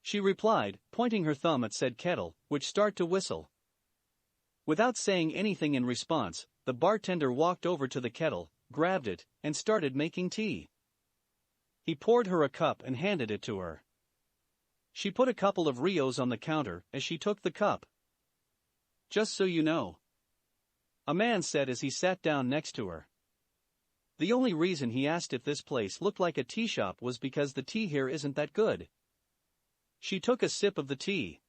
She replied, pointing her thumb at said kettle, which started to whistle. Without saying anything in response, the bartender walked over to the kettle, grabbed it, and started making tea. He poured her a cup and handed it to her. She put a couple of Rios on the counter as she took the cup. Just so you know. A man said as he sat down next to her. The only reason he asked if this place looked like a tea shop was because the tea here isn't that good. She took a sip of the tea.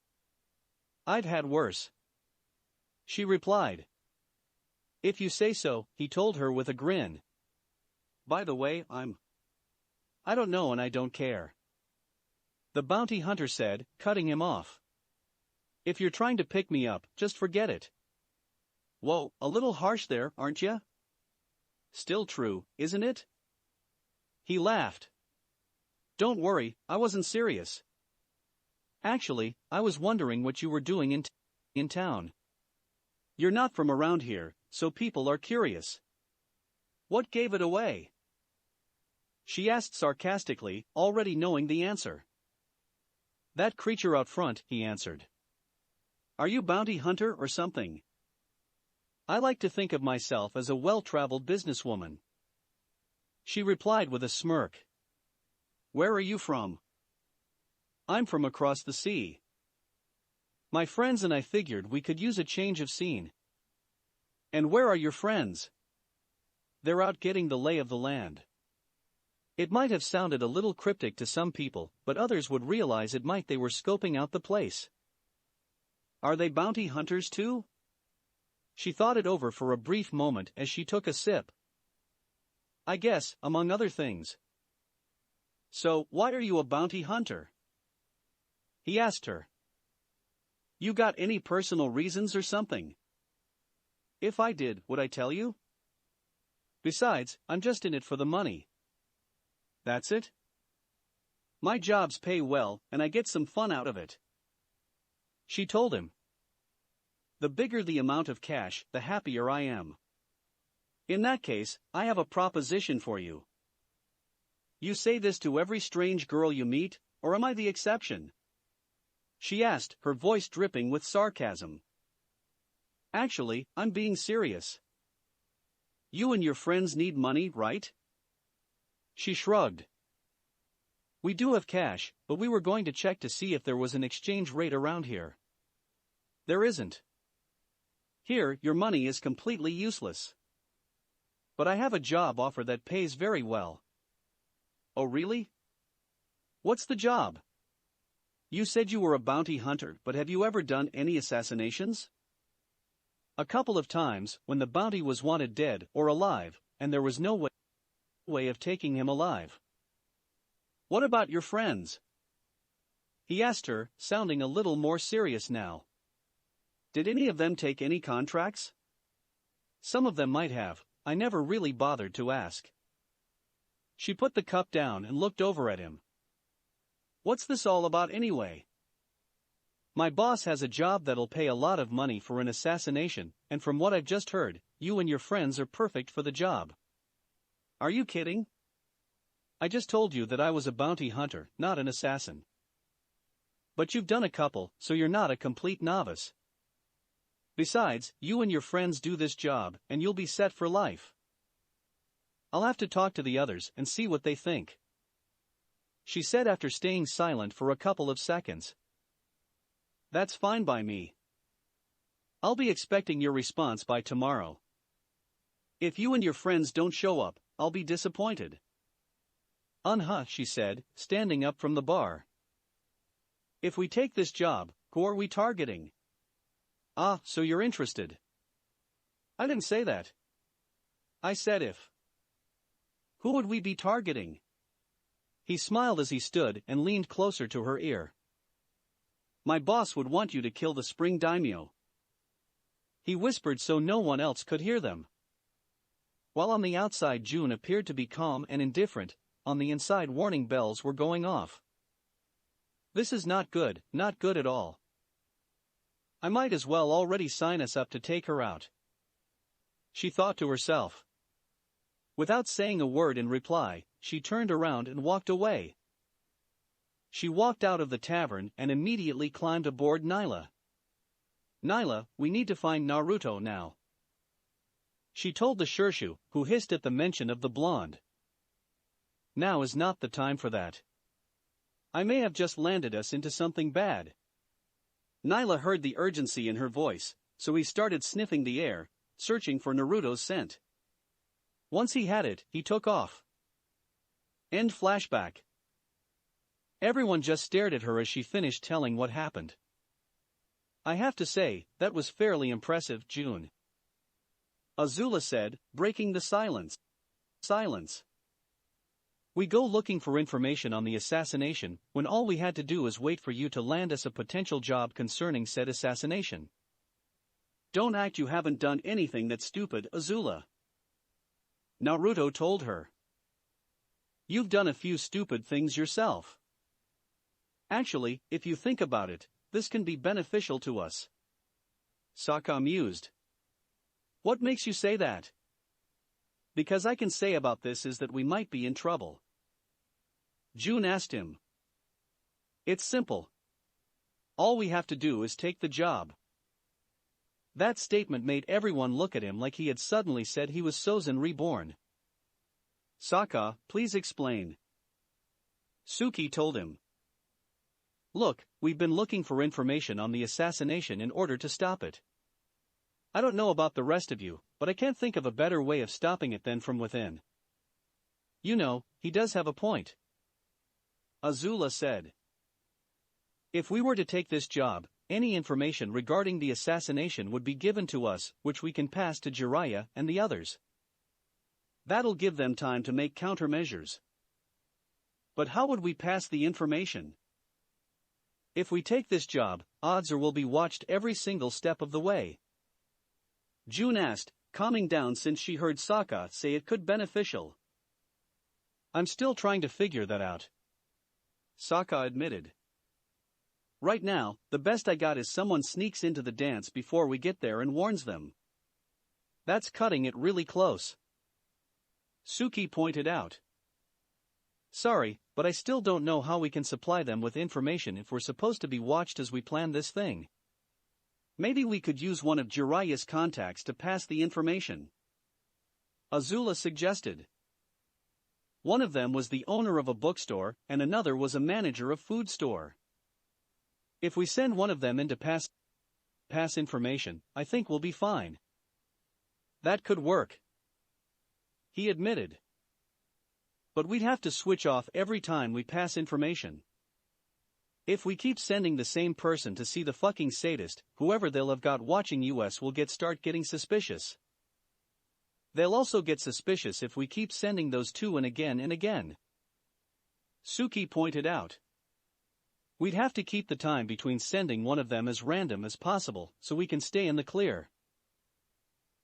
I'd had worse. She replied. If you say so, he told her with a grin. By the way, I don't know and I don't care. The bounty hunter said, cutting him off. If you're trying to pick me up, just forget it. Whoa, a little harsh there, aren't ya? Still true, isn't it? He laughed. Don't worry, I wasn't serious. Actually, I was wondering what you were doing in town. You're not from around here, so people are curious. What gave it away? She asked sarcastically, already knowing the answer. That creature out front, he answered. Are you bounty hunter or something? I like to think of myself as a well-traveled businesswoman. She replied with a smirk. Where are you from? I'm from across the sea. My friends and I figured we could use a change of scene. And where are your friends? They're out getting the lay of the land. It might have sounded a little cryptic to some people, but others would realize it might they were scoping out the place. Are they bounty hunters too? She thought it over for a brief moment as she took a sip. I guess, among other things. So, why are you a bounty hunter? He asked her. You got any personal reasons or something? If I did, would I tell you? Besides, I'm just in it for the money. That's it? My jobs pay well, and I get some fun out of it. She told him. The bigger the amount of cash, the happier I am. In that case, I have a proposition for you. You say this to every strange girl you meet, or am I the exception? She asked, her voice dripping with sarcasm. Actually, I'm being serious. You and your friends need money, right? She shrugged. We do have cash, but we were going to check to see if there was an exchange rate around here. There isn't. Here, your money is completely useless. But I have a job offer that pays very well. Oh really? What's the job? You said you were a bounty hunter, but have you ever done any assassinations? A couple of times, when the bounty was wanted dead or alive, and there was no way of taking him alive. What about your friends? He asked her, sounding a little more serious now. Did any of them take any contracts? Some of them might have, I never really bothered to ask. She put the cup down and looked over at him. What's this all about anyway? My boss has a job that'll pay a lot of money for an assassination, and from what I've just heard, you and your friends are perfect for the job. Are you kidding? I just told you that I was a bounty hunter, not an assassin. But you've done a couple, so you're not a complete novice. Besides, you and your friends do this job, and you'll be set for life. I'll have to talk to the others and see what they think. She said after staying silent for a couple of seconds. That's fine by me. I'll be expecting your response by tomorrow. If you and your friends don't show up, I'll be disappointed. She said, standing up from the bar. If we take this job, who are we targeting? Ah, so you're interested. I didn't say that. I said if. Who would we be targeting? He smiled as he stood and leaned closer to her ear. My boss would want you to kill the spring daimyo. He whispered so no one else could hear them. While on the outside June appeared to be calm and indifferent, on the inside warning bells were going off. This is not good at all. I might as well already sign us up to take her out. She thought to herself. Without saying a word in reply, she turned around and walked away. She walked out of the tavern and immediately climbed aboard Nyla. Nyla, we need to find Naruto now. She told the Shirshu, who hissed at the mention of the blonde. Now is not the time for that. I may have just landed us into something bad. Nyla heard the urgency in her voice, so he started sniffing the air, searching for Naruto's scent. Once he had it, he took off. End flashback. Everyone just stared at her as she finished telling what happened. I have to say, that was fairly impressive, June. Azula said, breaking the silence. We go looking for information on the assassination, when all we had to do is wait for you to land us a potential job concerning said assassination. Don't act you haven't done anything that's stupid, Azula. Naruto told her. You've done a few stupid things yourself. Actually, if you think about it, this can be beneficial to us. Sokka mused. What makes you say that? Because I can say about this is that we might be in trouble. June asked him. It's simple. All we have to do is take the job. That statement made everyone look at him like he had suddenly said he was Sozin reborn. Sokka, please explain. Suki told him. Look, we've been looking for information on the assassination in order to stop it. I don't know about the rest of you, but I can't think of a better way of stopping it than from within. You know, he does have a point. Azula said. If we were to take this job, any information regarding the assassination would be given to us, which we can pass to Jiraiya and the others. That'll give them time to make countermeasures. But how would we pass the information? If we take this job, odds are we'll be watched every single step of the way. June asked, calming down since she heard Sokka say it could be beneficial. I'm still trying to figure that out. Sokka admitted. Right now, the best I got is someone sneaks into the dance before we get there and warns them. That's cutting it really close. Suki pointed out. Sorry, but I still don't know how we can supply them with information if we're supposed to be watched as we plan this thing. Maybe we could use one of Jiraiya's contacts to pass the information. Azula suggested. One of them was the owner of a bookstore, and another was a manager of food store. If we send one of them in to pass information, I think we'll be fine. That could work, he admitted. But we'd have to switch off every time we pass information. If we keep sending the same person to see the fucking sadist, whoever they'll have got watching us will start getting suspicious. They'll also get suspicious if we keep sending those two in again and again. Suki pointed out. We'd have to keep the time between sending one of them as random as possible so we can stay in the clear.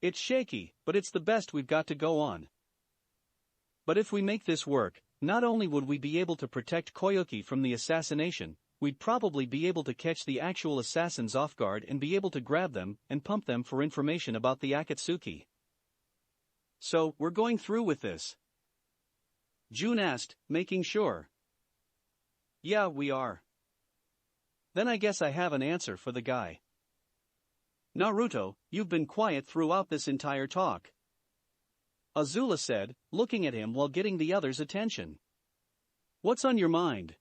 It's shaky, but it's the best we've got to go on. But if we make this work, not only would we be able to protect Koyuki from the assassination, we'd probably be able to catch the actual assassins off guard and be able to grab them and pump them for information about the Akatsuki. So, we're going through with this? June asked, making sure. Yeah, we are. Then I guess I have an answer for the guy. Naruto, you've been quiet throughout this entire talk. Azula said, looking at him while getting the others' attention. What's on your mind?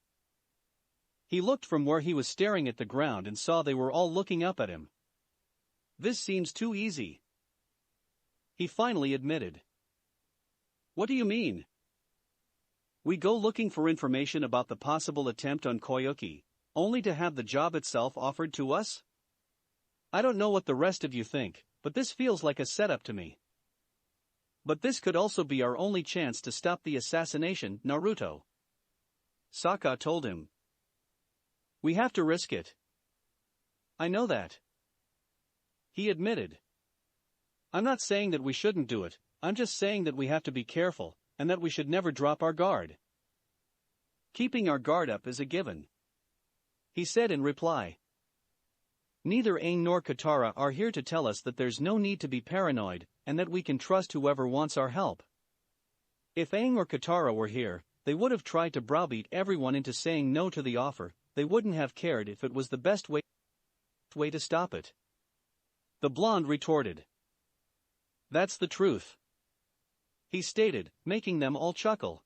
He looked from where he was staring at the ground and saw they were all looking up at him. This seems too easy. He finally admitted. What do you mean? We go looking for information about the possible attempt on Koyuki, only to have the job itself offered to us? I don't know what the rest of you think, but this feels like a setup to me. But this could also be our only chance to stop the assassination, Naruto. Sokka told him. We have to risk it. I know that. He admitted. I'm not saying that we shouldn't do it, I'm just saying that we have to be careful, and that we should never drop our guard. Keeping our guard up is a given. He said in reply. Neither Aang nor Katara are here to tell us that there's no need to be paranoid, and that we can trust whoever wants our help. If Aang or Katara were here, they would have tried to browbeat everyone into saying no to the offer. They wouldn't have cared if it was the best way to stop it. The blonde retorted. That's the truth. He stated, making them all chuckle.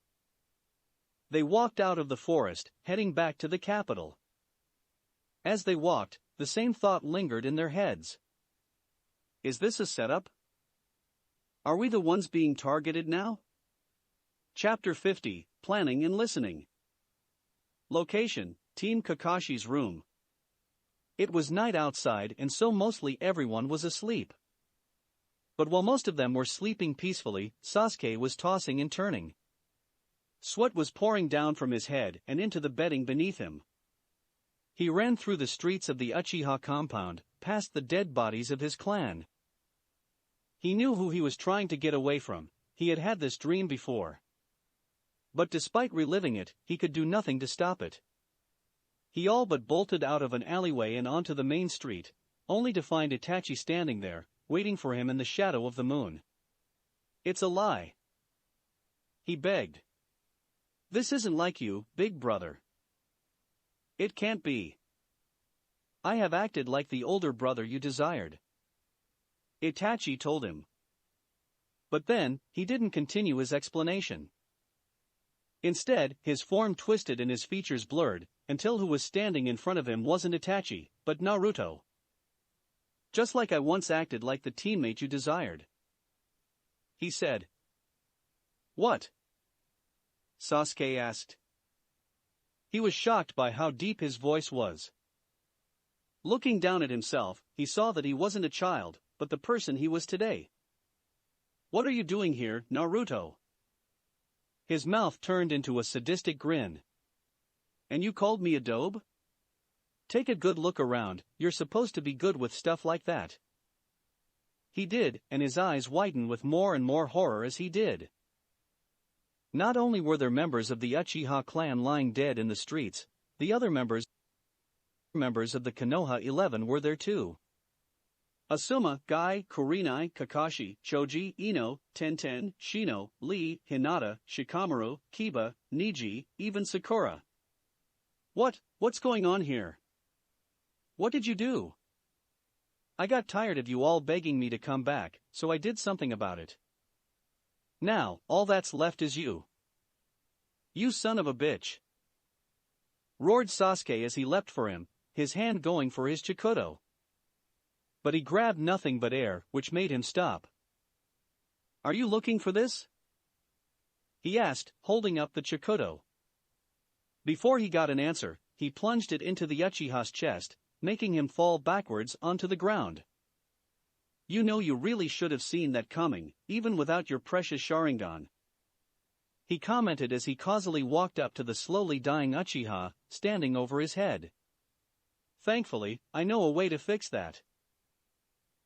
They walked out of the forest, heading back to the capital. As they walked, the same thought lingered in their heads. Is this a setup? Are we the ones being targeted now? Chapter 50, Planning and Listening. Location, Team Kakashi's room. It was night outside and so mostly everyone was asleep. But while most of them were sleeping peacefully, Sasuke was tossing and turning. Sweat was pouring down from his head and into the bedding beneath him. He ran through the streets of the Uchiha compound, past the dead bodies of his clan. He knew who he was trying to get away from. He had had this dream before. But despite reliving it, he could do nothing to stop it. He all but bolted out of an alleyway and onto the main street, only to find Itachi standing there, waiting for him in the shadow of the moon. It's a lie. He begged. This isn't like you, big brother. It can't be. I have acted like the older brother you desired. Itachi told him. But then, he didn't continue his explanation. Instead, his form twisted and his features blurred, until who was standing in front of him wasn't Itachi, but Naruto. Just like I once acted like the teammate you desired. He said. What? Sasuke asked. He was shocked by how deep his voice was. Looking down at himself, he saw that he wasn't a child, but the person he was today. What are you doing here, Naruto? His mouth turned into a sadistic grin. And you called me a daube? Take a good look around, you're supposed to be good with stuff like that. He did, and his eyes widened with more and more horror as he did. Not only were there members of the Uchiha clan lying dead in the streets, the other members of the Konoha 11 were there too. Asuma, Guy, Kurenai, Kakashi, Choji, Ino, Tenten, Shino, Lee, Hinata, Shikamaru, Kiba, Niji, even Sakura. What's going on here? What did you do? I got tired of you all begging me to come back, so I did something about it. Now, all that's left is you. You son of a bitch! Roared Sasuke as he leapt for him, his hand going for his Chikudo. But he grabbed nothing but air, which made him stop. Are you looking for this? He asked, holding up the Chikudo. Before he got an answer, he plunged it into the Uchiha's chest, making him fall backwards onto the ground. You know you really should have seen that coming, even without your precious Sharingan. He commented as he causally walked up to the slowly dying Uchiha, standing over his head. Thankfully, I know a way to fix that.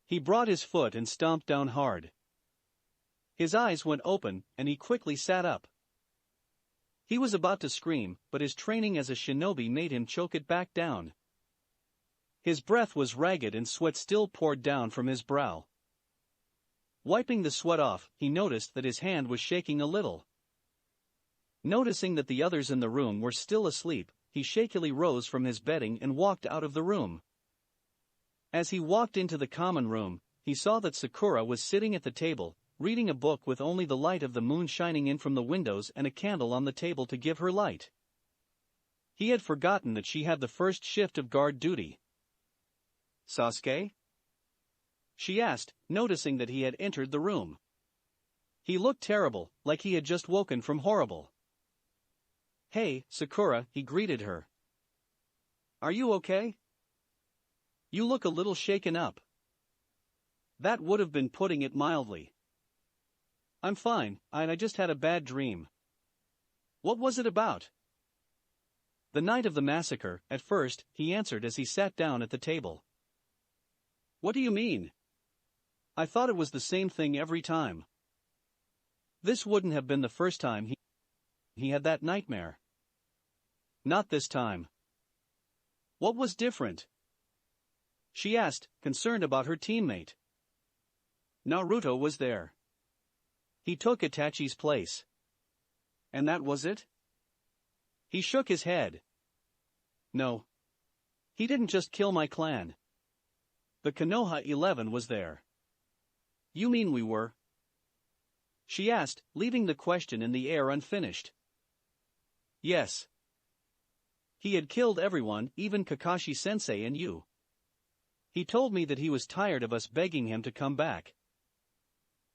He brought his foot and stomped down hard. His eyes went open, and he quickly sat up. He was about to scream, but his training as a shinobi made him choke it back down. His breath was ragged and sweat still poured down from his brow. Wiping the sweat off, he noticed that his hand was shaking a little. Noticing that the others in the room were still asleep, he shakily rose from his bedding and walked out of the room. As he walked into the common room, he saw that Sakura was sitting at the table, reading a book with only the light of the moon shining in from the windows and a candle on the table to give her light. He had forgotten that she had the first shift of guard duty. Sasuke? She asked, noticing that he had entered the room. He looked terrible, like he had just woken from horrible. Hey, Sakura, he greeted her. Are you okay? You look a little shaken up. That would have been putting it mildly. I'm fine, I just had a bad dream. What was it about? The night of the massacre, at first, he answered as he sat down at the table. What do you mean? I thought it was the same thing every time. This wouldn't have been the first time he had that nightmare. Not this time. What was different? She asked, concerned about her teammate. Naruto was there. He took Itachi's place. And that was it? He shook his head. No. He didn't just kill my clan. The Konoha 11 was there. You mean we were? She asked, leaving the question in the air unfinished. Yes. He had killed everyone, even Kakashi-sensei and you. He told me that he was tired of us begging him to come back.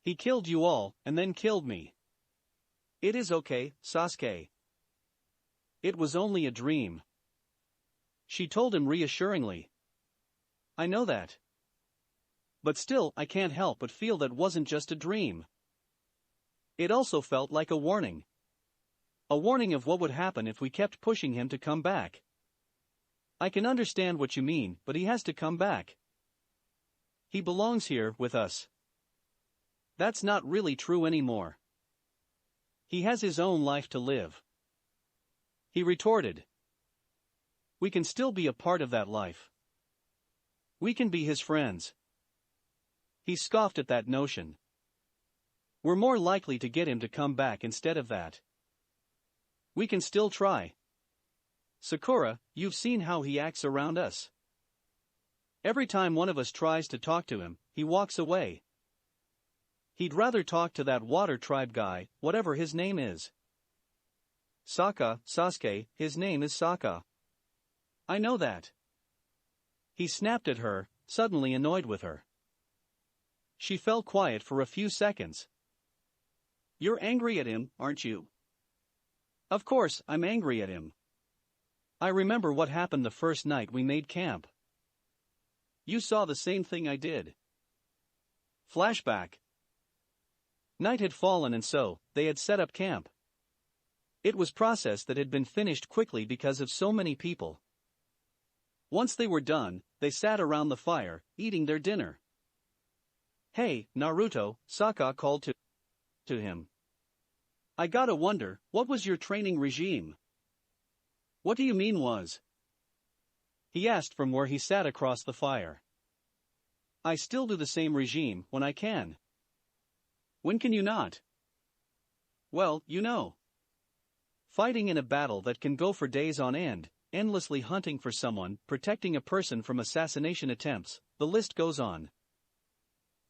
He killed you all, and then killed me. It is okay, Sasuke. It was only a dream. She told him reassuringly. I know that. But still, I can't help but feel that wasn't just a dream. It also felt like a warning. A warning of what would happen if we kept pushing him to come back. I can understand what you mean, but he has to come back. He belongs here with us. That's not really true anymore. He has his own life to live. He retorted. We can still be a part of that life. We can be his friends. He scoffed at that notion. We're more likely to get him to come back instead of that. We can still try. Sakura, you've seen how he acts around us. Every time one of us tries to talk to him, he walks away. He'd rather talk to that water tribe guy, whatever his name is. Sasuke, his name is Sokka. I know that. He snapped at her, suddenly annoyed with her. She fell quiet for a few seconds. You're angry at him, aren't you? Of course, I'm angry at him. I remember what happened the first night we made camp. You saw the same thing I did. Flashback. Night had fallen and so, they had set up camp. It was process that had been finished quickly because of so many people. Once they were done, they sat around the fire, eating their dinner. Hey, Naruto, Sokka called to him. I gotta wonder, what was your training regime? What do you mean was? He asked from where he sat across the fire. I still do the same regime when I can. When can you not? Well, you know. Fighting in a battle that can go for days on end, endlessly hunting for someone, protecting a person from assassination attempts, the list goes on.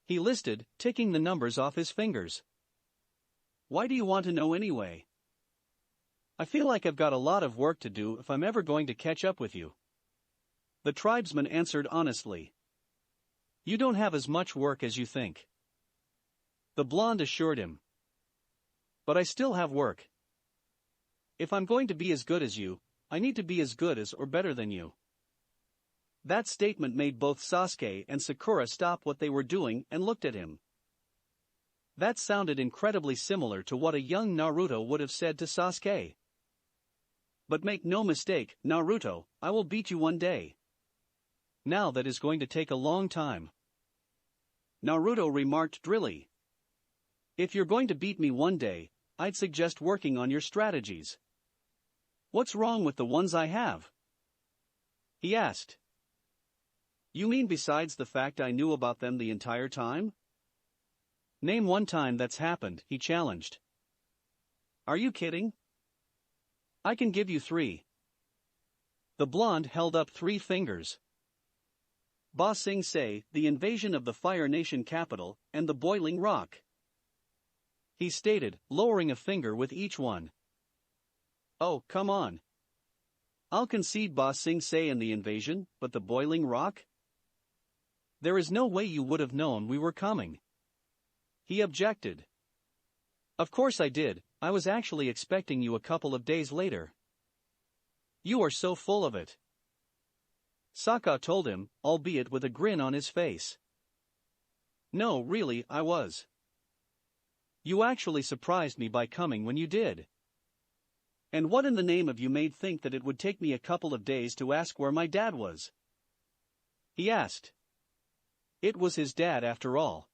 He listed, ticking the numbers off his fingers. Why do you want to know anyway? I feel like I've got a lot of work to do if I'm ever going to catch up with you. The tribesman answered honestly. You don't have as much work as you think. The blonde assured him. But I still have work. If I'm going to be as good as you, I need to be as good as or better than you. That statement made both Sasuke and Sakura stop what they were doing and looked at him. That sounded incredibly similar to what a young Naruto would have said to Sasuke. But make no mistake, Naruto, I will beat you one day. Now that is going to take a long time. Naruto remarked drily. If you're going to beat me one day, I'd suggest working on your strategies. What's wrong with the ones I have? He asked. You mean besides the fact I knew about them the entire time? Name one time that's happened, he challenged. Are you kidding? I can give you 3. The blonde held up 3 fingers. Ba Sing Se, the invasion of the Fire Nation capital, and the Boiling Rock. He stated, lowering a finger with each one. Oh, come on. I'll concede Ba Sing Se and the invasion, but the Boiling Rock? There is no way you would have known we were coming. He objected. Of course I did, I was actually expecting you a couple of days later. You are so full of it. Sokka told him, albeit with a grin on his face. No, really, I was. You actually surprised me by coming when you did. And what in the name of you made think that it would take me a couple of days to ask where my dad was? He asked. It was his dad after all.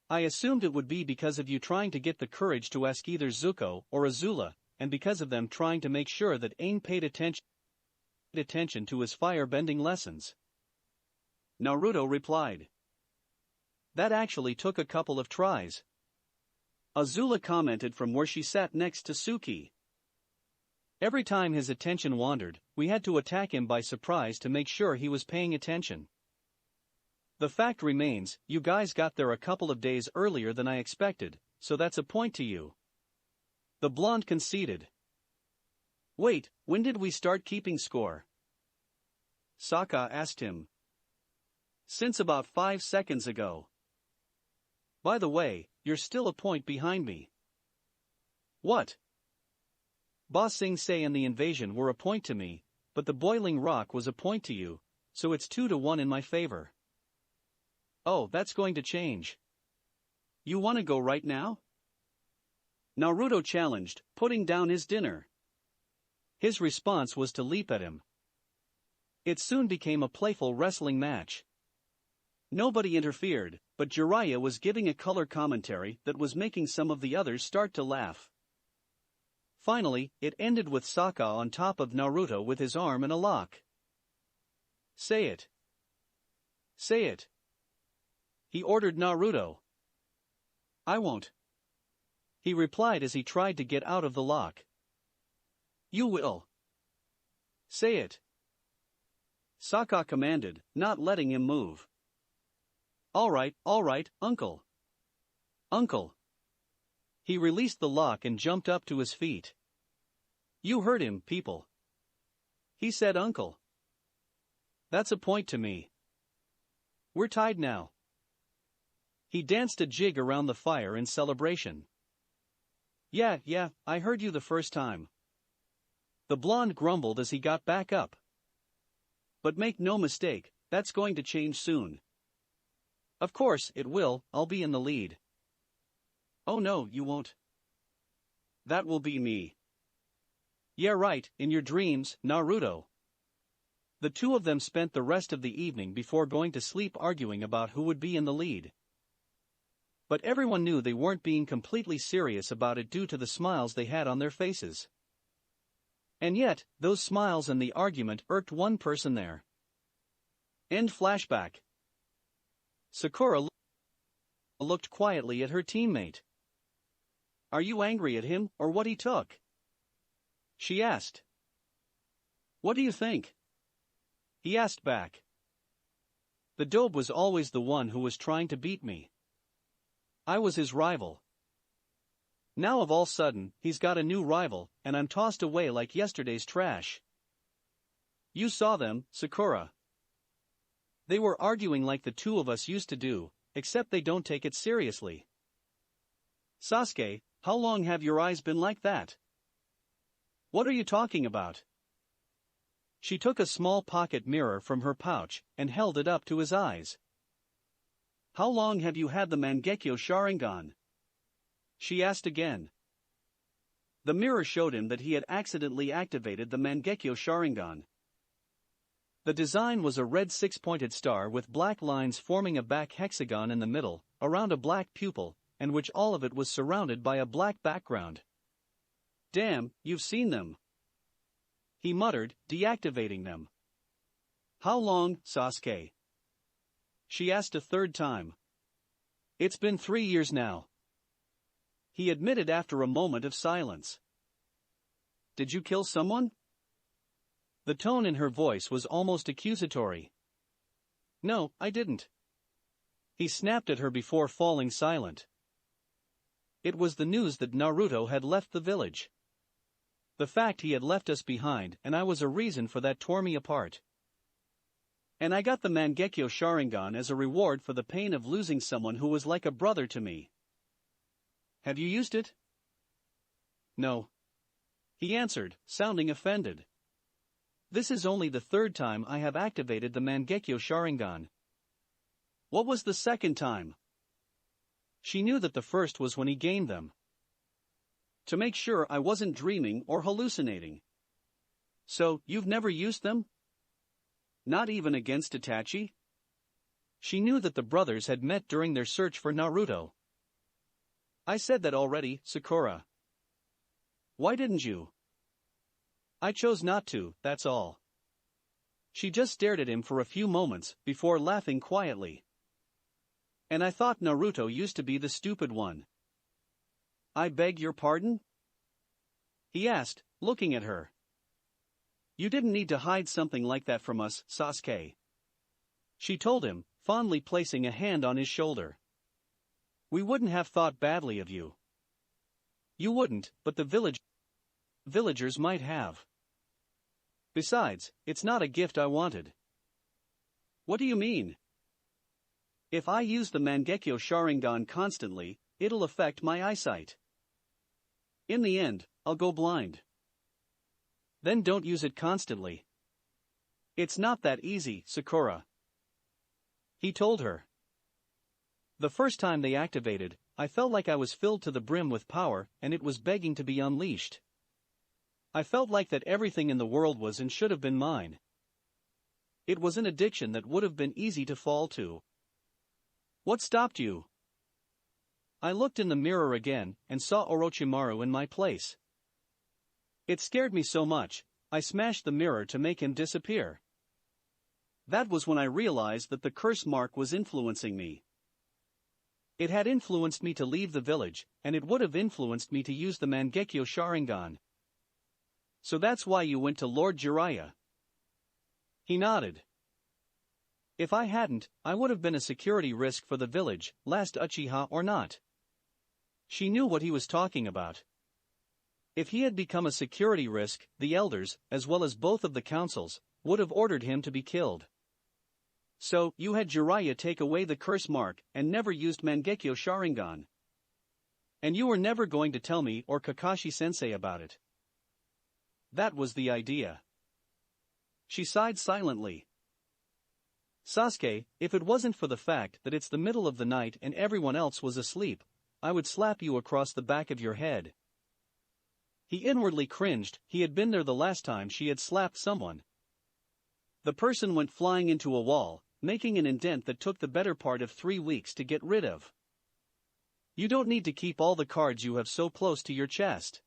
I assumed it would be because of you trying to get the courage to ask either Zuko or Azula, and because of them trying to make sure that Aang paid attention to his fire-bending lessons. Naruto replied. That actually took a couple of tries. Azula commented from where she sat next to Suki. Every time his attention wandered, we had to attack him by surprise to make sure he was paying attention. The fact remains, you guys got there a couple of days earlier than I expected, so that's a point to you. The blonde conceded. Wait, when did we start keeping score? Sokka asked him. Since about 5 seconds ago. By the way, you're still a point behind me. What? Ba Sing Se and the invasion were a point to me, but the Boiling Rock was a point to you, so it's 2-1 in my favor. Oh, that's going to change. You want to go right now? Naruto challenged, putting down his dinner. His response was to leap at him. It soon became a playful wrestling match. Nobody interfered, but Jiraiya was giving a color commentary that was making some of the others start to laugh. Finally, it ended with Sokka on top of Naruto with his arm in a lock. Say it. Say it. He ordered Naruto. I won't. He replied as he tried to get out of the lock. You will. Say it. Sokka commanded, not letting him move. All right, uncle. Uncle. He released the lock and jumped up to his feet. You heard him, people. He said uncle. That's a point to me. We're tied now. He danced a jig around the fire in celebration. Yeah, I heard you the first time. The blonde grumbled as he got back up. But make no mistake, that's going to change soon. Of course, it will, I'll be in the lead. Oh no, you won't. That will be me. Yeah right, in your dreams, Naruto. The two of them spent the rest of the evening before going to sleep arguing about who would be in the lead. But everyone knew they weren't being completely serious about it due to the smiles they had on their faces. And yet, those smiles and the argument irked one person there. End flashback. Sakura looked quietly at her teammate. "Are you angry at him, or what he took?" she asked. "What do you think?" he asked back. "The dope was always the one who was trying to beat me. I was his rival. Now of all sudden, he's got a new rival, and I'm tossed away like yesterday's trash." "You saw them, Sakura. They were arguing like the two of us used to do, except they don't take it seriously." "Sasuke, how long have your eyes been like that? What are you talking about?" She took a small pocket mirror from her pouch and held it up to his eyes. "How long have you had the Mangekyo Sharingan?" she asked again. The mirror showed him that he had accidentally activated the Mangekyo Sharingan. The design was a red six-pointed star with black lines forming a back hexagon in the middle, around a black pupil, and which all of it was surrounded by a black background. "Damn, you've seen them," he muttered, deactivating them. "How long, Sasuke?" she asked a third time. "It's been 3 years now," he admitted after a moment of silence. "Did you kill someone?" The tone in her voice was almost accusatory. "No, I didn't," he snapped at her before falling silent. It was the news that Naruto had left the village. The fact he had left us behind, and I was a reason for that, tore me apart. And I got the Mangekyo Sharingan as a reward for the pain of losing someone who was like a brother to me. "Have you used it?" "No," he answered, sounding offended. "This is only the third time I have activated the Mangekyo Sharingan." "What was the second time?" She knew that the first was when he gained them. "To make sure I wasn't dreaming or hallucinating." "So, you've never used them? Not even against Itachi?" She knew that the brothers had met during their search for Naruto. "I said that already, Sakura." "Why didn't you?" "I chose not to, that's all." She just stared at him for a few moments, before laughing quietly. "And I thought Naruto used to be the stupid one." "I beg your pardon?" he asked, looking at her. "You didn't need to hide something like that from us, Sasuke," she told him, fondly placing a hand on his shoulder. "We wouldn't have thought badly of you. You wouldn't, but the villagers might have. Besides, it's not a gift I wanted." "What do you mean?" "If I use the Mangekyo Sharingan constantly, it'll affect my eyesight. In the end, I'll go blind." "Then don't use it constantly." "It's not that easy, Sakura," he told her. "The first time they activated, I felt like I was filled to the brim with power and it was begging to be unleashed. I felt like that everything in the world was and should have been mine. It was an addiction that would have been easy to fall to." "What stopped you?" "I looked in the mirror again and saw Orochimaru in my place. It scared me so much, I smashed the mirror to make him disappear. That was when I realized that the curse mark was influencing me. It had influenced me to leave the village, and it would have influenced me to use the Mangekyo Sharingan." "So that's why you went to Lord Jiraiya?" He nodded. "If I hadn't, I would have been a security risk for the village, last Uchiha or not." She knew what he was talking about. If he had become a security risk, the elders, as well as both of the councils, would have ordered him to be killed. "So, you had Jiraiya take away the curse mark and never used Mangekyo Sharingan. And you were never going to tell me or Kakashi-sensei about it." "That was the idea." She sighed silently. "Sasuke, if it wasn't for the fact that it's the middle of the night and everyone else was asleep, I would slap you across the back of your head." He inwardly cringed, he had been there the last time she had slapped someone. The person went flying into a wall, making an indent that took the better part of 3 weeks to get rid of. You don't need to keep all the cards you have so close to your chest.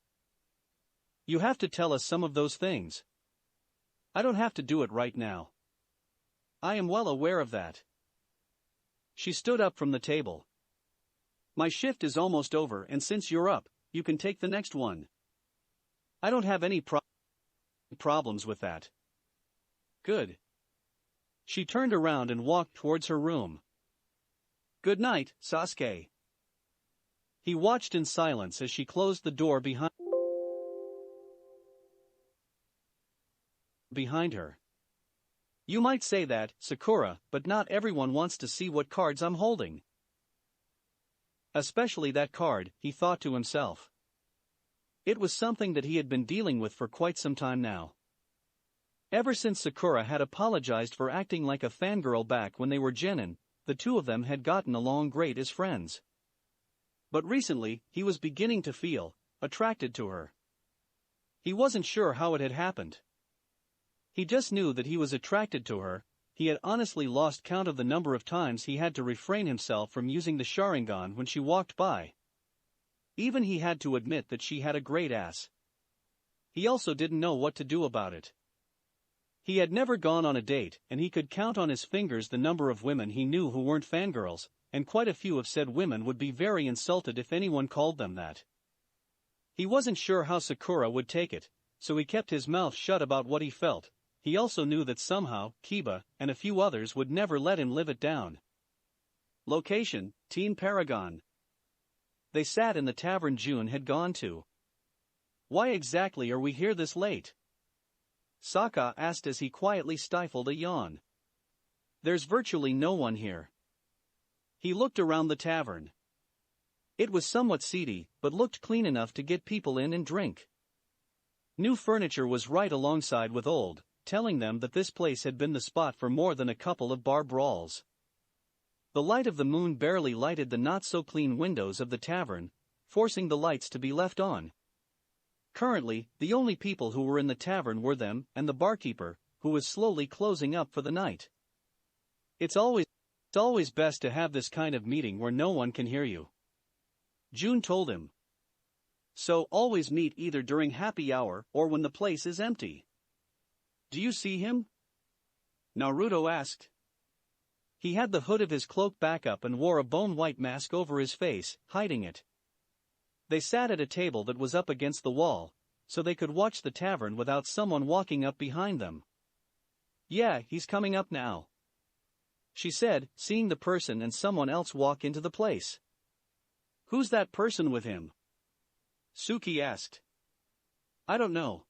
You have to tell us some of those things. I don't have to do it right now. I am well aware of that. She stood up from the table. My shift is almost over, and since you're up, you can take the next one. I don't have any problems with that. Good. She turned around and walked towards her room. Good night, Sasuke. He watched in silence as she closed the door behind her. You might say that, Sakura, but not everyone wants to see what cards I'm holding. Especially that card, he thought to himself. It was something that he had been dealing with for quite some time now. Ever since Sakura had apologized for acting like a fangirl back when they were genin, the two of them had gotten along great as friends. But recently, he was beginning to feel attracted to her. He wasn't sure how it had happened. He just knew that he was attracted to her. He had honestly lost count of the number of times he had to refrain himself from using the Sharingan when she walked by. Even he had to admit that she had a great ass. He also didn't know what to do about it. He had never gone on a date, and he could count on his fingers the number of women he knew who weren't fangirls, and quite a few of said women would be very insulted if anyone called them that. He wasn't sure how Sakura would take it, so he kept his mouth shut about what he felt. He also knew that somehow, Kiba, and a few others would never let him live it down. Location, Teen Paragon. They sat in the tavern June had gone to. Why exactly are we here this late? Sokka asked as he quietly stifled a yawn. There's virtually no one here. He looked around the tavern. It was somewhat seedy, but looked clean enough to get people in and drink. New furniture was right alongside with old, telling them that this place had been the spot for more than a couple of bar brawls. The light of the moon barely lighted the not-so-clean windows of the tavern, forcing the lights to be left on. Currently, the only people who were in the tavern were them and the barkeeper, who was slowly closing up for the night. It's always best to have this kind of meeting where no one can hear you, June told him. So always meet either during happy hour or when the place is empty. Do you see him? Naruto asked. He had the hood of his cloak back up and wore a bone-white mask over his face, hiding it. They sat at a table that was up against the wall, so they could watch the tavern without someone walking up behind them. Yeah, he's coming up now, she said, seeing the person and someone else walk into the place. Who's that person with him? Suki asked. I don't know.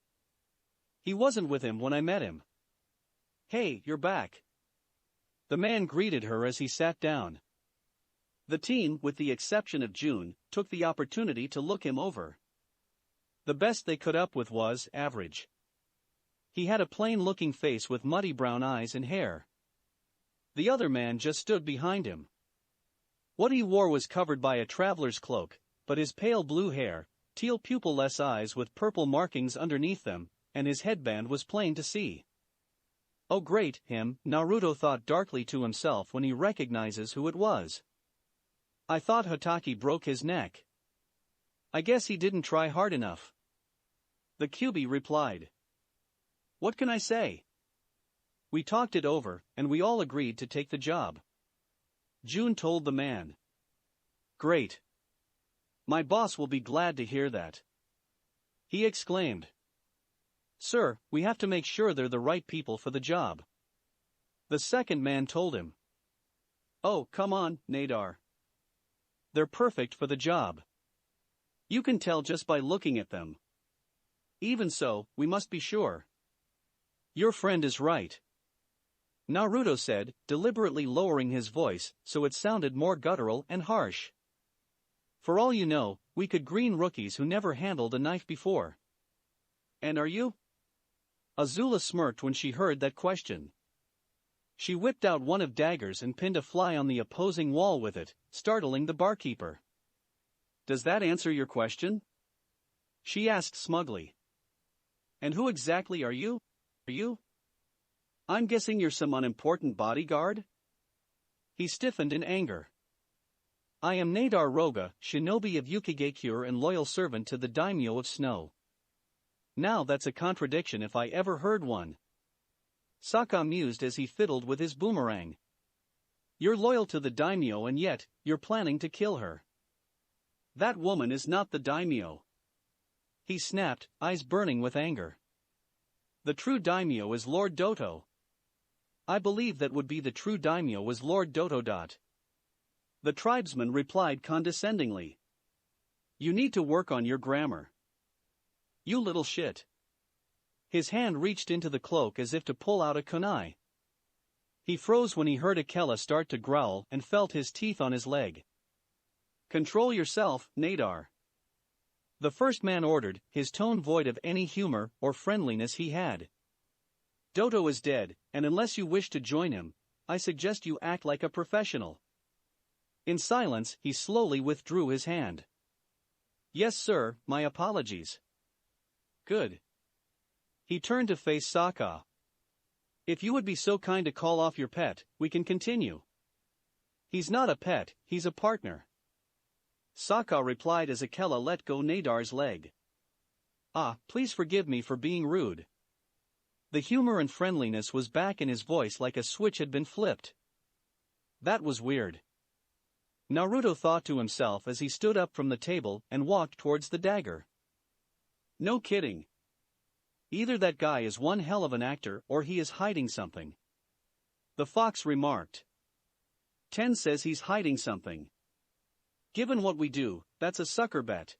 He wasn't with him when I met him. Hey, you're back. The man greeted her as he sat down. The team, with the exception of June, took the opportunity to look him over. The best they could up with was average. He had a plain-looking face with muddy brown eyes and hair. The other man just stood behind him. What he wore was covered by a traveler's cloak, but his pale blue hair, teal pupil-less eyes with purple markings underneath them, and his headband was plain to see. Oh great, him, Naruto thought darkly to himself when he recognizes who it was. I thought Hatake broke his neck. I guess he didn't try hard enough. The Kyuubi replied. What can I say? We talked it over, and we all agreed to take the job. June told the man. Great. My boss will be glad to hear that. He exclaimed. Sir, we have to make sure they're the right people for the job. The second man told him. Oh, come on, Nadar. They're perfect for the job. You can tell just by looking at them. Even so, we must be sure. Your friend is right, Naruto said, deliberately lowering his voice so it sounded more guttural and harsh. For all you know, we could green rookies who never handled a knife before. And are you? Azula smirked when she heard that question. She whipped out one of daggers and pinned a fly on the opposing wall with it, startling the barkeeper. Does that answer your question? She asked smugly. And who exactly are you? I'm guessing you're some unimportant bodyguard? He stiffened in anger. I am Nadar Roga, shinobi of Yukigakure and loyal servant to the daimyo of Snow. Now that's a contradiction if I ever heard one. Sokka mused as he fiddled with his boomerang. You're loyal to the daimyo and yet, you're planning to kill her. That woman is not the daimyo. He snapped, eyes burning with anger. The true daimyo is Lord Doto. I believe that would be the true daimyo was Lord Doto. The tribesman replied condescendingly. You need to work on your grammar. You little shit. His hand reached into the cloak as if to pull out a kunai. He froze when he heard Akela start to growl and felt his teeth on his leg. Control yourself, Nadar. The first man ordered, his tone void of any humor or friendliness he had. Doto is dead, and unless you wish to join him, I suggest you act like a professional. In silence, he slowly withdrew his hand. Yes, sir, my apologies. Good. He turned to face Sokka. If you would be so kind to call off your pet, we can continue. He's not a pet, he's a partner. Sokka replied as Akela let go Nadar's leg. Ah, please forgive me for being rude. The humor and friendliness was back in his voice like a switch had been flipped. That was weird. Naruto thought to himself as he stood up from the table and walked towards the dagger. No kidding. Either that guy is one hell of an actor or he is hiding something. The fox remarked. Ten says he's hiding something. Given what we do, that's a sucker bet.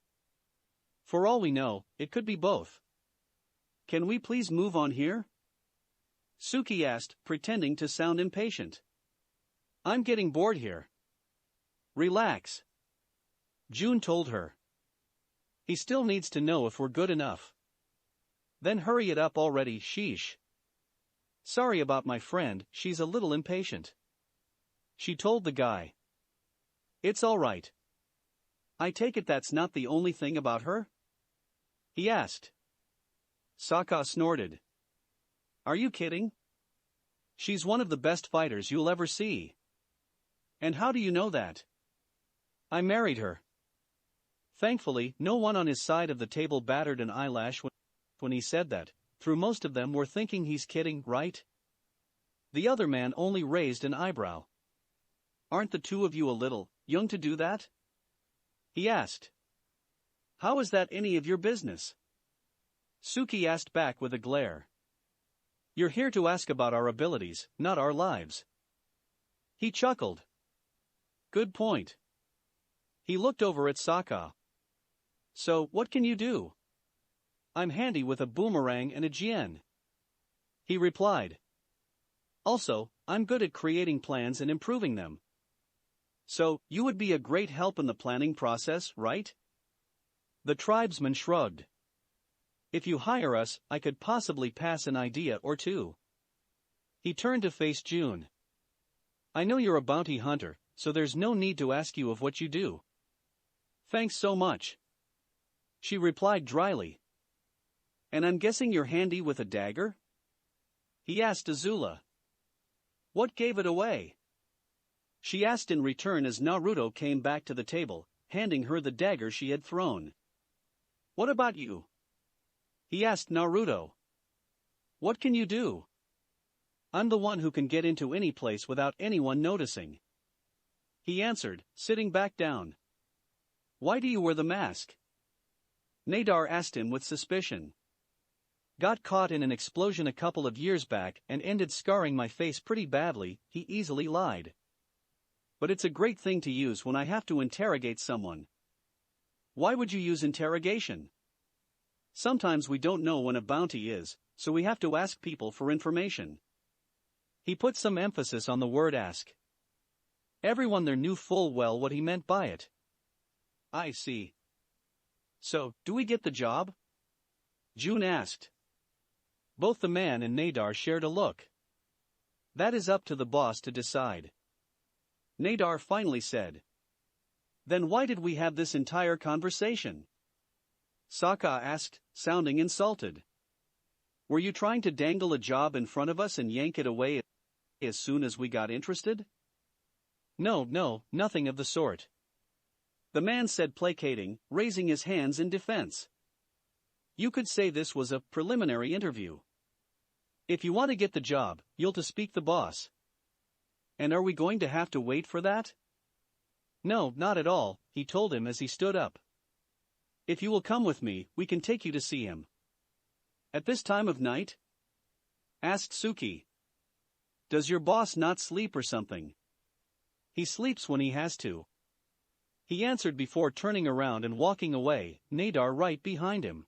For all we know, it could be both. Can we please move on here? Suki asked, pretending to sound impatient. I'm getting bored here. Relax. June told her. He still needs to know if we're good enough. Then hurry it up already, sheesh. Sorry about my friend, she's a little impatient. She told the guy. It's all right. I take it that's not the only thing about her? He asked. Sokka snorted. Are you kidding? She's one of the best fighters you'll ever see. And how do you know that? I married her. Thankfully, no one on his side of the table batted an eyelash when he said that. Through most of them were thinking he's kidding, right? The other man only raised an eyebrow. Aren't the two of you a little young to do that? He asked. How is that any of your business? Suki asked back with a glare. You're here to ask about our abilities, not our lives. He chuckled. Good point. He looked over at Sokka. So, what can you do? I'm handy with a boomerang and a jian. He replied. Also, I'm good at creating plans and improving them. So, you would be a great help in the planning process, right? The tribesman shrugged. If you hire us, I could possibly pass an idea or two. He turned to face June. I know you're a bounty hunter, so there's no need to ask you of what you do. Thanks so much. She replied dryly. And I'm guessing you're handy with a dagger? He asked Azula. What gave it away? She asked in return as Naruto came back to the table, handing her the dagger she had thrown. What about you? He asked Naruto. What can you do? I'm the one who can get into any place without anyone noticing. He answered, sitting back down. Why do you wear the mask? Nadar asked him with suspicion. Got caught in an explosion a couple of years back and ended scarring my face pretty badly, he easily lied. But it's a great thing to use when I have to interrogate someone. Why would you use interrogation? Sometimes we don't know when a bounty is, so we have to ask people for information. He put some emphasis on the word ask. Everyone there knew full well what he meant by it. I see. So, do we get the job? June asked. Both the man and Nadar shared a look. That is up to the boss to decide. Nadar finally said. Then why did we have this entire conversation? Sokka asked, sounding insulted. Were you trying to dangle a job in front of us and yank it away as soon as we got interested? No, nothing of the sort. the man said, placating, raising his hands in defense. You could say this was a preliminary interview. If you want to get the job, you'll to speak the boss. And are we going to have to wait for that? No, not at all, he told him as he stood up. If you will come with me, we can take you to see him. At this time of night? Asked Suki. Does your boss not sleep or something? He sleeps when he has to. He answered before turning around and walking away, Nadar right behind him.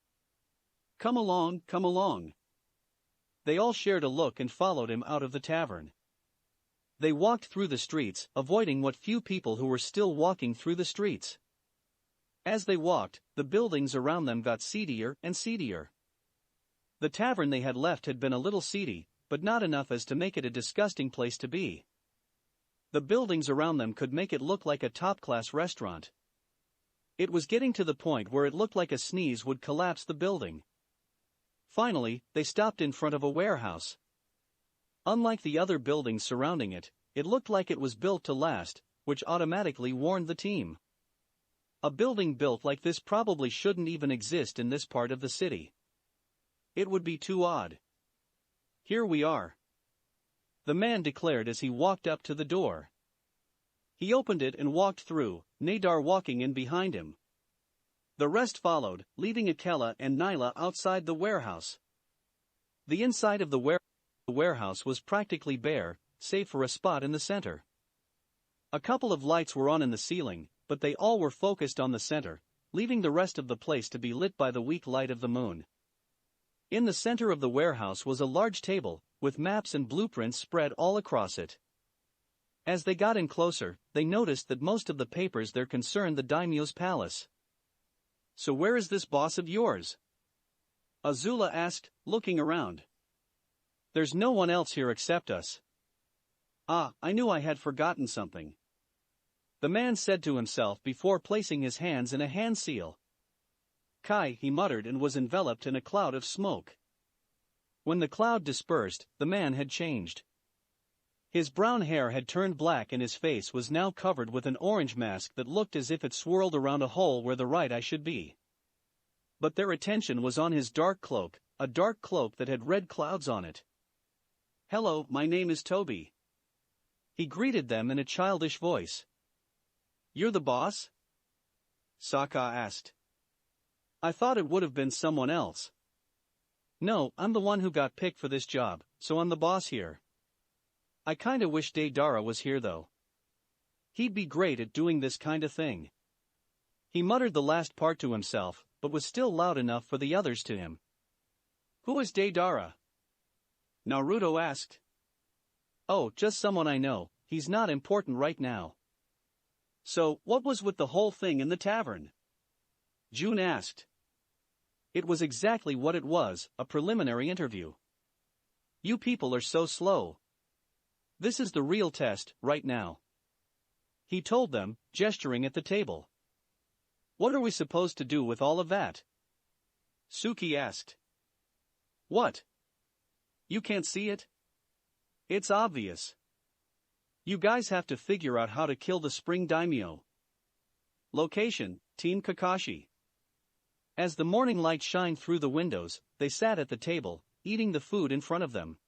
Come along, come along. They all shared a look and followed him out of the tavern. They walked through the streets, avoiding what few people who were still walking through the streets. As they walked, the buildings around them got seedier and seedier. The tavern they had left had been a little seedy, but not enough as to make it a disgusting place to be. The buildings around them could make it look like a top-class restaurant. It was getting to the point where it looked like a sneeze would collapse the building. Finally, they stopped in front of a warehouse. Unlike the other buildings surrounding it, it looked like it was built to last, which automatically warned the team. A building built like this probably shouldn't even exist in this part of the city. It would be too odd. Here we are, the man declared as he walked up to the door. He opened it and walked through, Nadar walking in behind him. The rest followed, leaving Akela and Nyla outside the warehouse. The inside of the warehouse was practically bare, save for a spot in the center. A couple of lights were on in the ceiling, but they all were focused on the center, leaving the rest of the place to be lit by the weak light of the moon. In the center of the warehouse was a large table, with maps and blueprints spread all across it. As they got in closer, they noticed that most of the papers there concerned the daimyo's palace. So where is this boss of yours? Azula asked, looking around. There's no one else here except us. Ah, I knew I had forgotten something. The man said to himself before placing his hands in a hand seal. Kai, he muttered, and was enveloped in a cloud of smoke. When the cloud dispersed, the man had changed. His brown hair had turned black and his face was now covered with an orange mask that looked as if it swirled around a hole where the right eye should be. But their attention was on his dark cloak, a dark cloak that had red clouds on it. Hello, my name is Toby. He greeted them in a childish voice. You're the boss? Sokka asked. I thought it would have been someone else. No, I'm the one who got picked for this job, so I'm the boss here. I kinda wish Deidara was here though. He'd be great at doing this kind of thing. He muttered the last part to himself, but was still loud enough for the others to him. Who is Deidara? Naruto asked. Oh, just someone I know, he's not important right now. So, what was with the whole thing in the tavern? June asked. It was exactly what it was, a preliminary interview. You people are so slow. This is the real test, right now. He told them, gesturing at the table. What are we supposed to do with all of that? Suki asked. What? You can't see it? It's obvious. You guys have to figure out how to kill the Spring Daimyo. Location, Team Kakashi. As the morning light shined through the windows, they sat at the table, eating the food in front of them.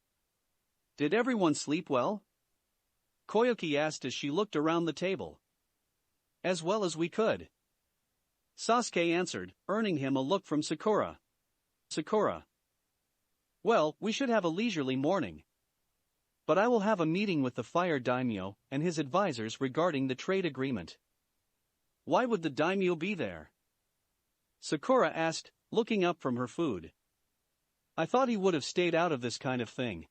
Did everyone sleep well? Koyuki asked as she looked around the table. As well as we could. Sasuke answered, earning him a look from Sakura. Sakura. Well, we should have a leisurely morning. But I will have a meeting with the Fire Daimyo and his advisors regarding the trade agreement. Why would the Daimyo be there? Sakura asked, looking up from her food. I thought he would have stayed out of this kind of thing.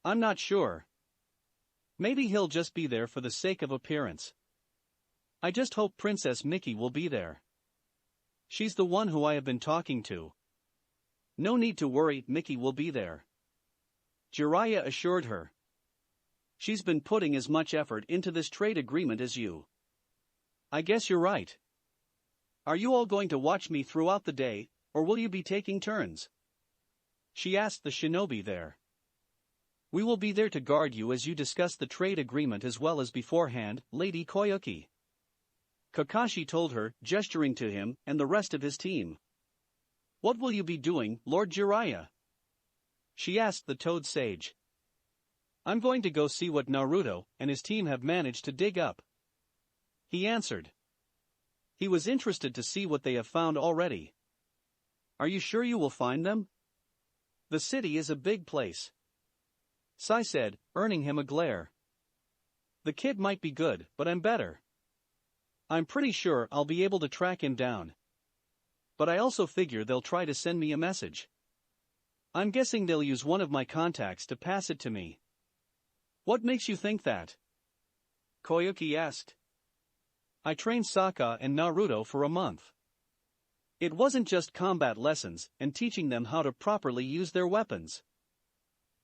I'm not sure. Maybe he'll just be there for the sake of appearance. I just hope Princess Miki will be there. She's the one who I have been talking to. No need to worry, Miki will be there. Jiraiya assured her. She's been putting as much effort into this trade agreement as you. I guess you're right. Are you all going to watch me throughout the day, or will you be taking turns? She asked the shinobi there. We will be there to guard you as you discuss the trade agreement as well as beforehand, Lady Koyuki. Kakashi told her, gesturing to him and the rest of his team. "What will you be doing, Lord Jiraiya?" she asked the Toad Sage. "I'm going to go see what Naruto and his team have managed to dig up," he answered. He was interested to see what they have found already. "Are you sure you will find them? The city is a big place," Sai said, earning him a glare. "The kid might be good, but I'm better. I'm pretty sure I'll be able to track him down. But I also figure they'll try to send me a message. I'm guessing they'll use one of my contacts to pass it to me." "What makes you think that?" Koyuki asked. "I trained Sokka and Naruto for a month. It wasn't just combat lessons and teaching them how to properly use their weapons.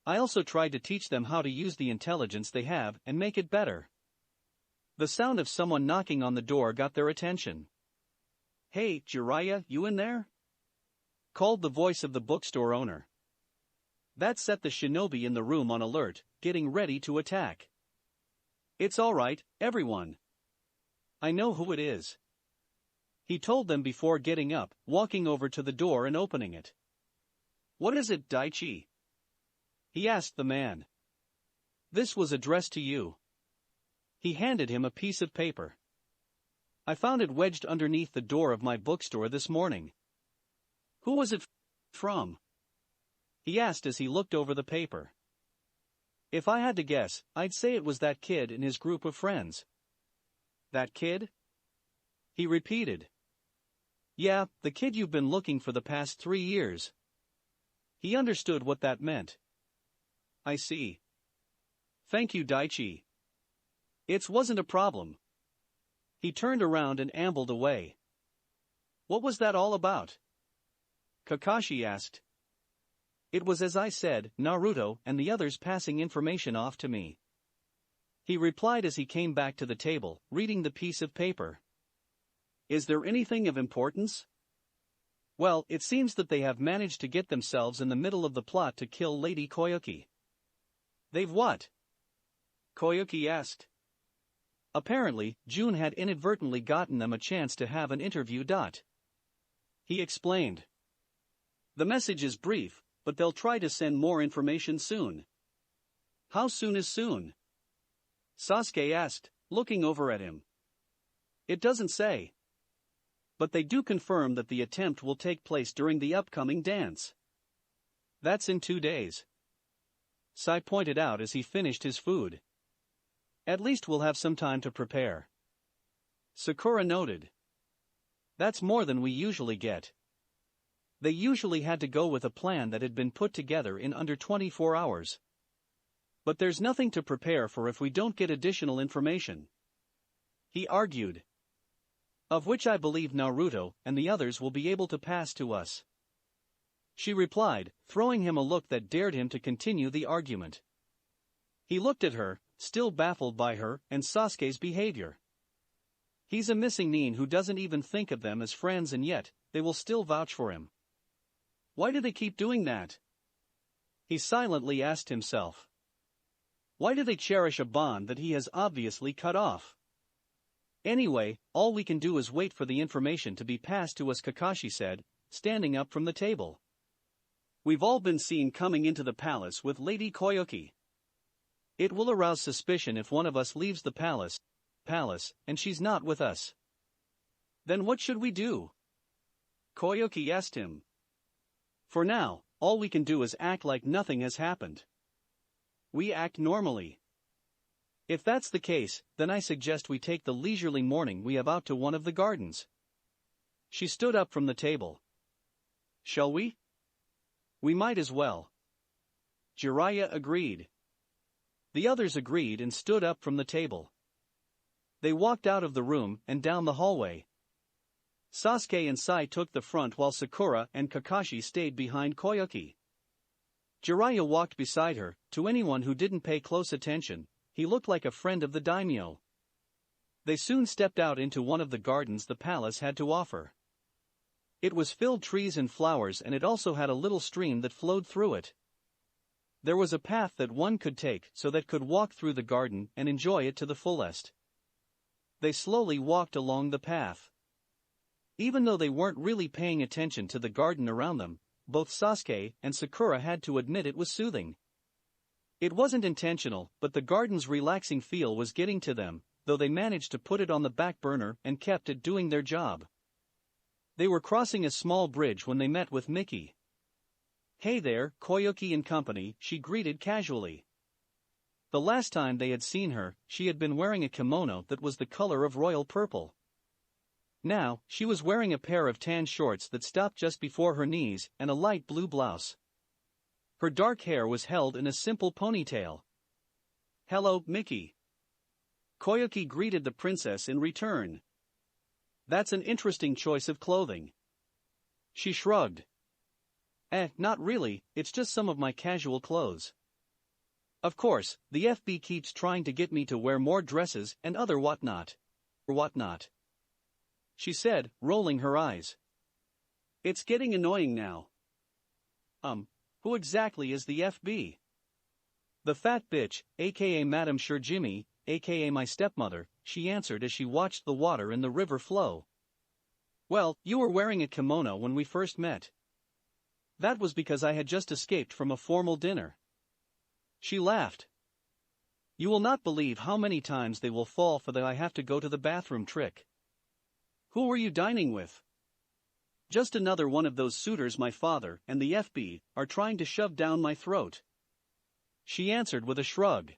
I also tried to teach them how to use the intelligence they have and make it better." The sound of someone knocking on the door got their attention. "Hey, Jiraiya, you in there?" called the voice of the bookstore owner. That set the shinobi in the room on alert, getting ready to attack. "It's all right, everyone. I know who it is," he told them before getting up, walking over to the door and opening it. "What is it, Daichi?" he asked the man. "This was addressed to you." He handed him a piece of paper. "I found it wedged underneath the door of my bookstore this morning." "Who was it from?" he asked as he looked over the paper. "If I had to guess, I'd say it was that kid and his group of friends." "That kid?" he repeated. "Yeah, the kid you've been looking for the past 3 years." He understood what that meant. "I see. Thank you, Daichi. It wasn't a problem." He turned around and ambled away. "What was that all about?" Kakashi asked. "It was as I said, Naruto and the others passing information off to me," he replied as he came back to the table, reading the piece of paper. "Is there anything of importance?" "Well, it seems that they have managed to get themselves in the middle of the plot to kill Lady Koyuki." "They've what?" Koyuki asked. "Apparently, June had inadvertently gotten them a chance to have an interview. He explained. "The message is brief, but they'll try to send more information soon." "How soon is soon?" Sasuke asked, looking over at him. "It doesn't say. But they do confirm that the attempt will take place during the upcoming dance." "That's in 2 days," Sai pointed out as he finished his food. "At least we'll have some time to prepare." Sakura noted. "That's more than we usually get." They usually had to go with a plan that had been put together in under 24 hours. "But there's nothing to prepare for if we don't get additional information," he argued. "Of which I believe Naruto and the others will be able to pass to us," she replied, throwing him a look that dared him to continue the argument. He looked at her, still baffled by her and Sasuke's behavior. He's a missing Nin who doesn't even think of them as friends, and yet they will still vouch for him. Why do they keep doing that? He silently asked himself. Why do they cherish a bond that he has obviously cut off? Anyway, all we can do is wait for the information to be passed to us, Kakashi said, standing up from the table. We've all been seen coming into the palace with Lady Koyuki. It will arouse suspicion if one of us leaves the palace, and she's not with us. Then what should we do? Koyuki asked him. For now, all we can do is act like nothing has happened. We act normally. If that's the case, then I suggest we take the leisurely morning we have out to one of the gardens. She stood up from the table. Shall we? We might as well. Jiraiya agreed. The others agreed and stood up from the table. They walked out of the room and down the hallway. Sasuke and Sai took the front while Sakura and Kakashi stayed behind Koyuki. Jiraiya walked beside her. To anyone who didn't pay close attention, he looked like a friend of the daimyo. They soon stepped out into one of the gardens the palace had to offer. It was filled with trees and flowers, and it also had a little stream that flowed through it. There was a path that one could take so that could walk through the garden and enjoy it to the fullest. They slowly walked along the path. Even though they weren't really paying attention to the garden around them, both Sasuke and Sakura had to admit it was soothing. It wasn't intentional, but the garden's relaxing feel was getting to them, though they managed to put it on the back burner and kept it doing their job. They were crossing a small bridge when they met with Miki. "Hey there, Koyuki and company," she greeted casually. The last time they had seen her, she had been wearing a kimono that was the color of royal purple. Now, she was wearing a pair of tan shorts that stopped just before her knees and a light blue blouse. Her dark hair was held in a simple ponytail. "Hello, Miki." Koyuki greeted the princess in return. "That's an interesting choice of clothing." She shrugged. Not really, it's just some of my casual clothes. Of course, the FB keeps trying to get me to wear more dresses and other whatnot. She said, rolling her eyes. "It's getting annoying now." Who exactly is the FB? "The fat bitch, aka Madame Shurjimi, aka my stepmother," she answered as she watched the water in the river flow. "Well, you were wearing a kimono when we first met." "That was because I had just escaped from a formal dinner." She laughed. "You will not believe how many times they will fall for the I have to go to the bathroom trick." "Who were you dining with?" "Just another one of those suitors my father and the FB are trying to shove down my throat." She answered with a shrug.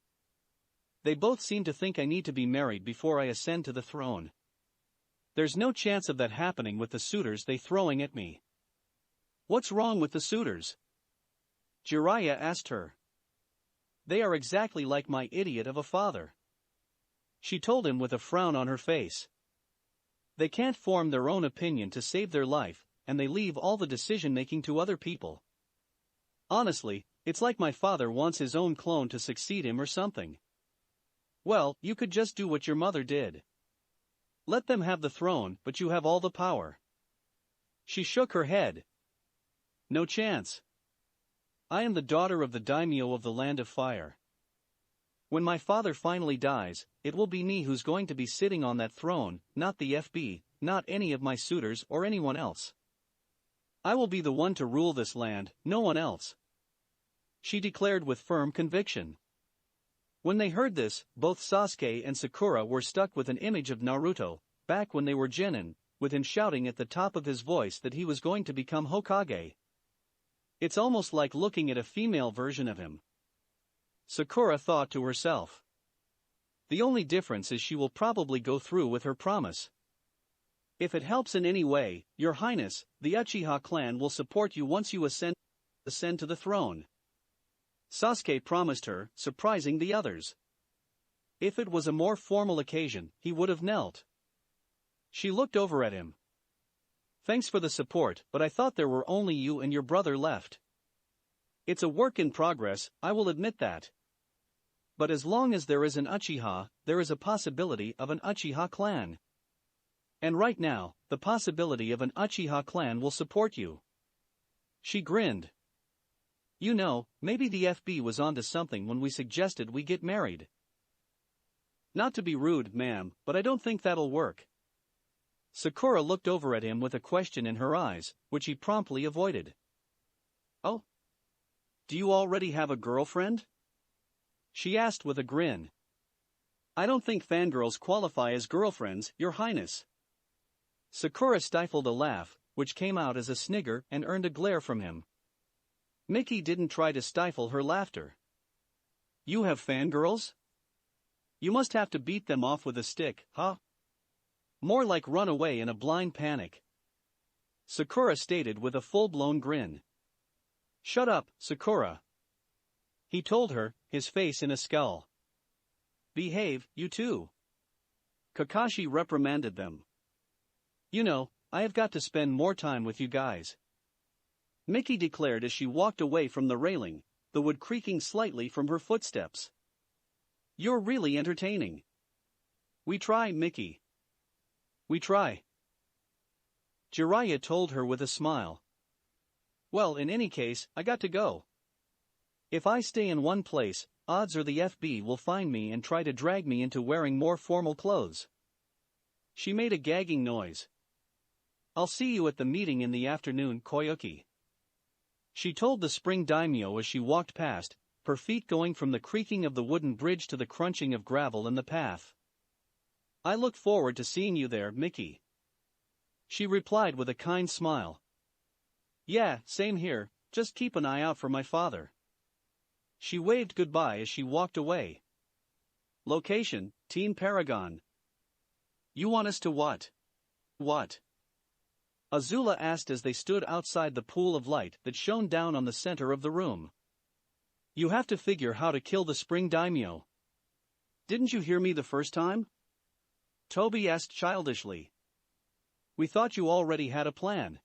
"They both seem to think I need to be married before I ascend to the throne. There's no chance of that happening with the suitors they throwing at me." "What's wrong with the suitors?" Jiraiya asked her. "They are exactly like my idiot of a father," she told him with a frown on her face. "They can't form their own opinion to save their life, and they leave all the decision-making to other people. Honestly, it's like my father wants his own clone to succeed him or something." "Well, you could just do what your mother did. Let them have the throne, but you have all the power." She shook her head. "No chance. I am the daughter of the daimyo of the Land of Fire. When my father finally dies, it will be me who's going to be sitting on that throne, not the FB, not any of my suitors or anyone else. I will be the one to rule this land, no one else," she declared with firm conviction. When they heard this, both Sasuke and Sakura were stuck with an image of Naruto, back when they were genin, with him shouting at the top of his voice that he was going to become Hokage. It's almost like looking at a female version of him. Sakura thought to herself. The only difference is she will probably go through with her promise. "If it helps in any way, Your Highness, the Uchiha clan will support you once you ascend to the throne," Sasuke promised her, surprising the others. If it was a more formal occasion, he would have knelt. She looked over at him. "Thanks for the support, but I thought there were only you and your brother left." "It's a work in progress, I will admit that. But as long as there is an Uchiha, there is a possibility of an Uchiha clan. And right now, the possibility of an Uchiha clan will support you." She grinned. "You know, maybe the FB was onto something when we suggested we get married." "Not to be rude, ma'am, but I don't think that'll work." Sakura looked over at him with a question in her eyes, which he promptly avoided. "Oh? Do you already have a girlfriend?" she asked with a grin. "I don't think fangirls qualify as girlfriends, Your Highness." Sakura stifled a laugh, which came out as a snigger and earned a glare from him. Miki didn't try to stifle her laughter. "You have fangirls? You must have to beat them off with a stick, huh?" "More like run away in a blind panic," Sakura stated with a full-blown grin. "Shut up, Sakura," he told her, his face in a scowl. "Behave, you two." Kakashi reprimanded them. "You know, I have got to spend more time with you guys," Miki declared as she walked away from the railing, the wood creaking slightly from her footsteps. "You're really entertaining." "We try, Miki. We try," Jiraiya told her with a smile. "Well, in any case, I got to go. If I stay in one place, odds are the FB will find me and try to drag me into wearing more formal clothes." She made a gagging noise. I'll see you at the meeting in the afternoon, Koyuki. She told the spring daimyo as she walked past, her feet going from the creaking of the wooden bridge to the crunching of gravel in the path. I look forward to seeing you there, Mickey. She replied with a kind smile. Yeah, same here, just keep an eye out for my father. She waved goodbye as she walked away. Location, Team Paragon. You want us to what? What? Azula asked as they stood outside the pool of light that shone down on the center of the room. You have to figure how to kill the spring daimyo. Didn't you hear me the first time? Toby asked childishly. We thought you already had a plan.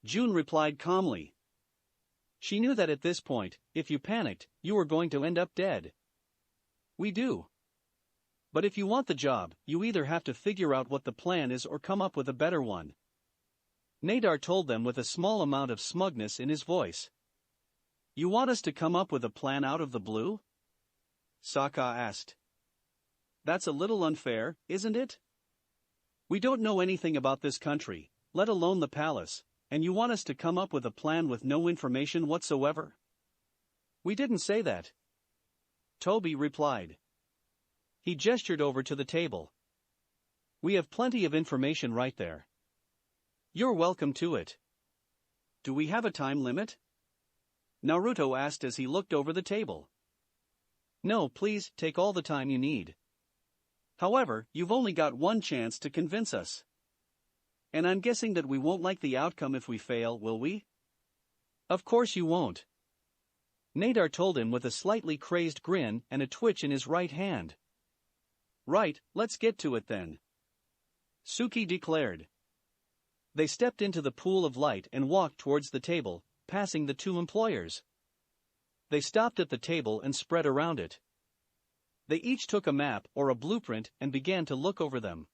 June replied calmly. She knew that at this point, if you panicked, you were going to end up dead. We do. But if you want the job, you either have to figure out what the plan is or come up with a better one. Nadar told them with a small amount of smugness in his voice. You want us to come up with a plan out of the blue? Sokka asked. That's a little unfair, isn't it? We don't know anything about this country, let alone the palace, and you want us to come up with a plan with no information whatsoever? We didn't say that. Toby replied. He gestured over to the table. We have plenty of information right there. You're welcome to it. Do we have a time limit? Naruto asked as he looked over the table. No, please, take all the time you need. However, you've only got one chance to convince us. And I'm guessing that we won't like the outcome if we fail, will we? Of course you won't. Nadar told him with a slightly crazed grin and a twitch in his right hand. Right, let's get to it then. Suki declared. They stepped into the pool of light and walked towards the table, passing the two employers. They stopped at the table and spread around it. They each took a map or a blueprint and began to look over them.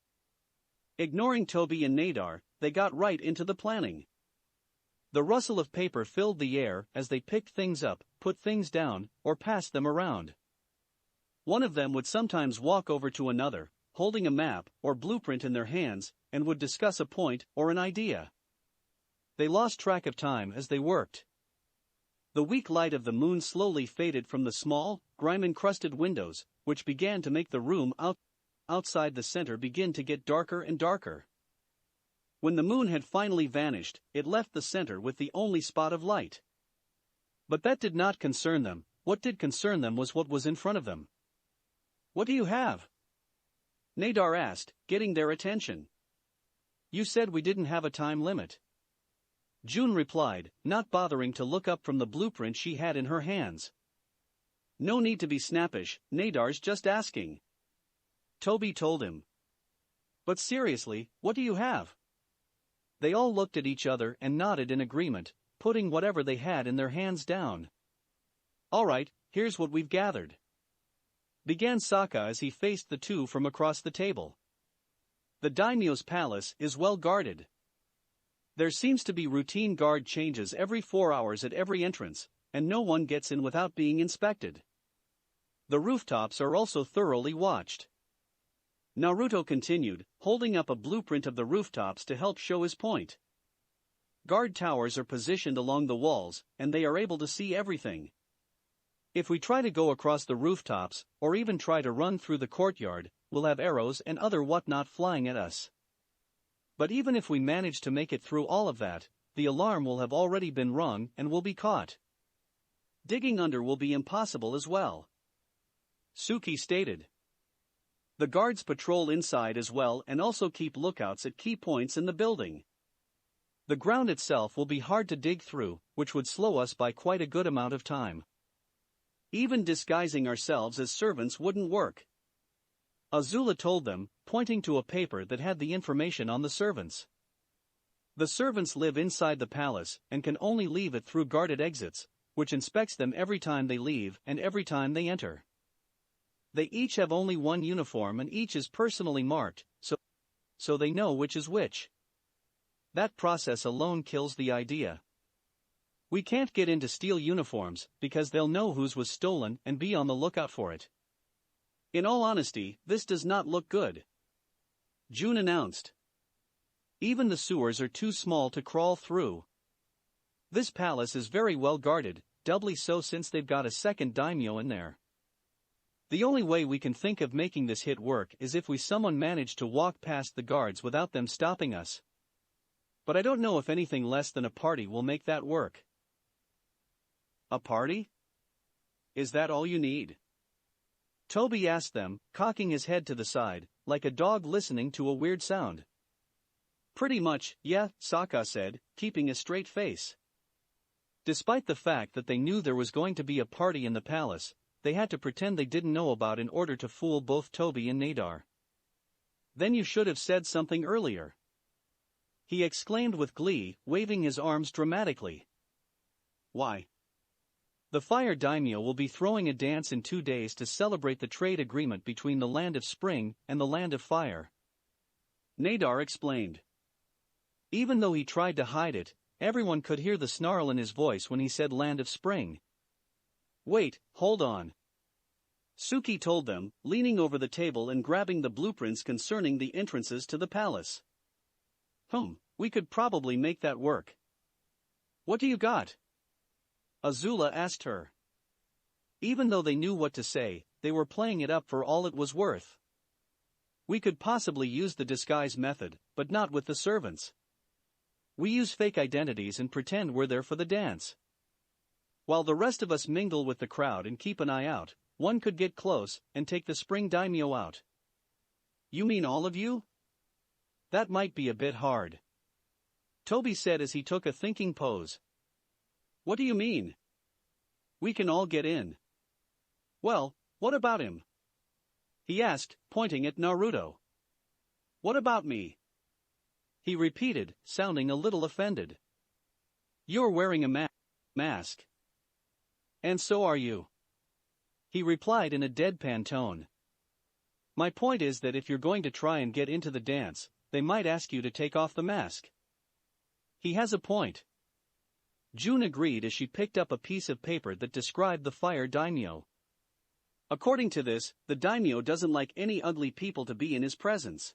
Ignoring Toby and Nadar, they got right into the planning. The rustle of paper filled the air as they picked things up, put things down, or passed them around. One of them would sometimes walk over to another, holding a map or blueprint in their hands, and would discuss a point or an idea. They lost track of time as they worked. The weak light of the moon slowly faded from the small, grime-encrusted windows, which began to make the room outside the center begin to get darker and darker. When the moon had finally vanished, it left the center with the only spot of light. But that did not concern them. What did concern them was what was in front of them. What do you have? Nadar asked, getting their attention. You said we didn't have a time limit. June replied, not bothering to look up from the blueprint she had in her hands. No need to be snappish, Nadar's just asking. Toby told him. But seriously, what do you have? They all looked at each other and nodded in agreement, putting whatever they had in their hands down. All right, here's what we've gathered. Began Sokka as he faced the two from across the table. The daimyo's palace is well guarded. There seems to be routine guard changes every 4 hours at every entrance, and no one gets in without being inspected. The rooftops are also thoroughly watched. Naruto continued, holding up a blueprint of the rooftops to help show his point. Guard towers are positioned along the walls, and they are able to see everything. If we try to go across the rooftops, or even try to run through the courtyard, we'll have arrows and other whatnot flying at us. But even if we manage to make it through all of that, the alarm will have already been rung and we'll be caught. Digging under will be impossible as well. Suki stated. The guards patrol inside as well and also keep lookouts at key points in the building. The ground itself will be hard to dig through, which would slow us by quite a good amount of time. Even disguising ourselves as servants wouldn't work. Azula told them, pointing to a paper that had the information on the servants. The servants live inside the palace and can only leave it through guarded exits, which inspects them every time they leave and every time they enter. They each have only one uniform and each is personally marked, so they know which is which. That process alone kills the idea. We can't get in to steal uniforms because they'll know whose was stolen and be on the lookout for it. In all honesty, this does not look good. June announced. Even the sewers are too small to crawl through. This palace is very well guarded, doubly so since they've got a second daimyo in there. The only way we can think of making this hit work is if someone managed to walk past the guards without them stopping us. But I don't know if anything less than a party will make that work. A party? Is that all you need? Toby asked them, cocking his head to the side, like a dog listening to a weird sound. Pretty much, yeah, Sokka said, keeping a straight face. Despite the fact that they knew there was going to be a party in the palace, they had to pretend they didn't know about in order to fool both Toby and Nadar. Then you should have said something earlier, he exclaimed with glee, waving his arms dramatically. Why? The Fire Daimyo will be throwing a dance in 2 days to celebrate the trade agreement between the Land of Spring and the Land of Fire. Nadar explained. Even though he tried to hide it, everyone could hear the snarl in his voice when he said Land of Spring. Wait, hold on. Suki told them, leaning over the table and grabbing the blueprints concerning the entrances to the palace. We could probably make that work. What do you got? Azula asked her. Even though they knew what to say, they were playing it up for all it was worth. We could possibly use the disguise method, but not with the servants. We use fake identities and pretend we're there for the dance. While the rest of us mingle with the crowd and keep an eye out, one could get close and take the Spring Daimyo out. You mean all of you? That might be a bit hard, Toby said as he took a thinking pose. What do you mean? We can all get in. Well, what about him? He asked, pointing at Naruto. What about me? He repeated, sounding a little offended. You're wearing a mask. And so are you. He replied in a deadpan tone. My point is that if you're going to try and get into the dance, they might ask you to take off the mask. He has a point. June agreed as she picked up a piece of paper that described the Fire Daimyo. According to this, the daimyo doesn't like any ugly people to be in his presence.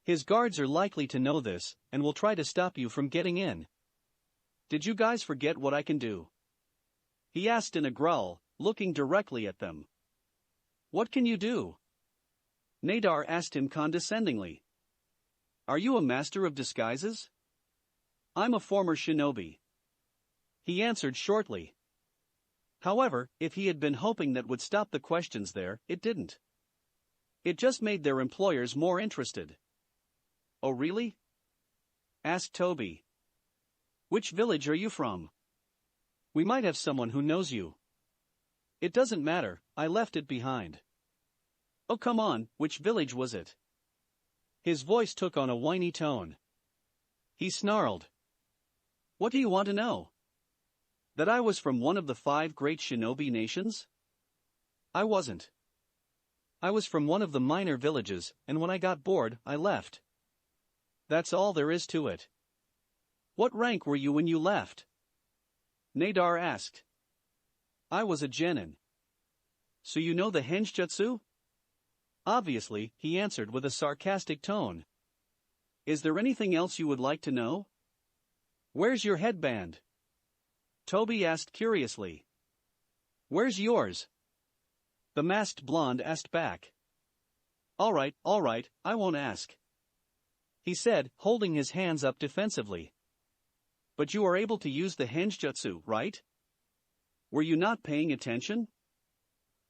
His guards are likely to know this, and will try to stop you from getting in. Did you guys forget what I can do? He asked in a growl, looking directly at them. What can you do? Nadar asked him condescendingly. Are you a master of disguises? I'm a former shinobi, he answered shortly. However, if he had been hoping that would stop the questions there, it didn't. It just made their employers more interested. Oh really? Asked Toby. Which village are you from? We might have someone who knows you. It doesn't matter, I left it behind. Oh come on, which village was it? His voice took on a whiny tone. He snarled. What do you want to know? That I was from one of the 5 great shinobi nations? I wasn't. I was from one of the minor villages, and when I got bored, I left. That's all there is to it. What rank were you when you left? Nadar asked. I was a genin. So you know the henjutsu? Obviously, he answered with a sarcastic tone. Is there anything else you would like to know? Where's your headband? Toby asked curiously. Where's yours? The masked blonde asked back. All right, I won't ask, he said, holding his hands up defensively. But you are able to use the henjutsu, right? Were you not paying attention?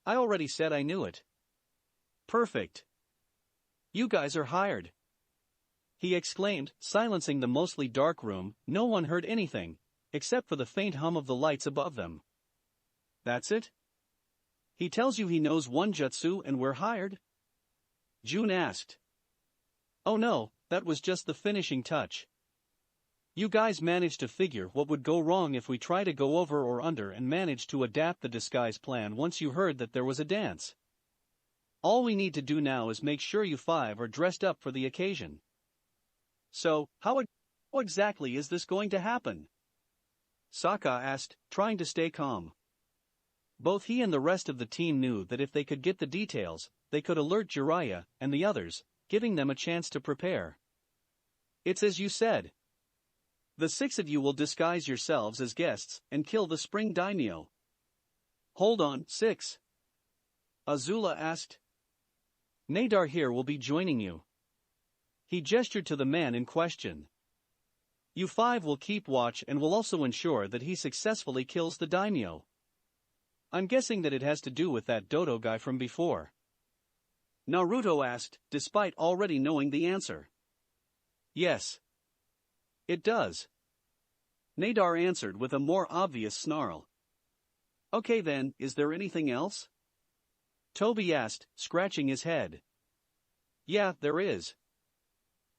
I already said I knew it. Perfect. You guys are hired, he exclaimed, silencing the mostly dark room. No one heard anything, except for the faint hum of the lights above them. That's it? He tells you he knows one jutsu and we're hired? June asked. Oh no, that was just the finishing touch. You guys managed to figure what would go wrong if we try to go over or under and managed to adapt the disguise plan once you heard that there was a dance. All we need to do now is make sure you 5 are dressed up for the occasion. So, how exactly is this going to happen? Sokka asked, trying to stay calm. Both he and the rest of the team knew that if they could get the details, they could alert Jiraiya and the others, giving them a chance to prepare. It's as you said. The 6 of you will disguise yourselves as guests and kill the spring daimyo. Hold on, 6. Azula asked. Nadar here will be joining you. He gestured to the man in question. You 5 will keep watch and will also ensure that he successfully kills the daimyo. I'm guessing that it has to do with that dodo guy from before. Naruto asked, despite already knowing the answer. Yes. It does. Nadar answered with a more obvious snarl. Okay then, is there anything else? Toby asked, scratching his head. Yeah, there is.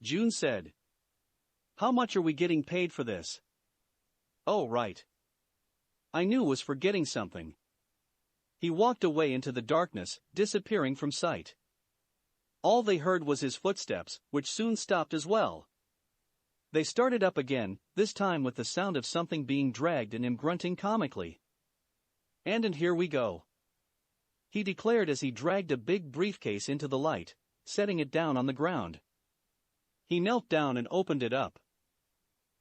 June said. How much are we getting paid for this? Oh, right. I knew was forgetting something. He walked away into the darkness, disappearing from sight. All they heard was his footsteps, which soon stopped as well. They started up again, this time with the sound of something being dragged and him grunting comically. And here we go. He declared as he dragged a big briefcase into the light, setting it down on the ground. He knelt down and opened it up.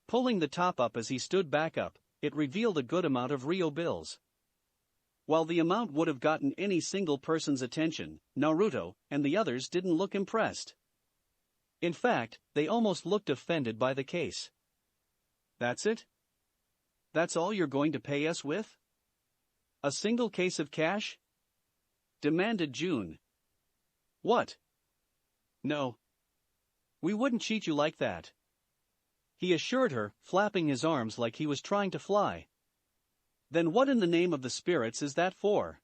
Pulling the top up as he stood back up, it revealed a good amount of Rio bills. While the amount would have gotten any single person's attention, Naruto and the others didn't look impressed. In fact, they almost looked offended by the case. That's it? That's all you're going to pay us with? A single case of cash? Demanded June. What? No. We wouldn't cheat you like that. He assured her, flapping his arms like he was trying to fly. Then what in the name of the spirits is that for?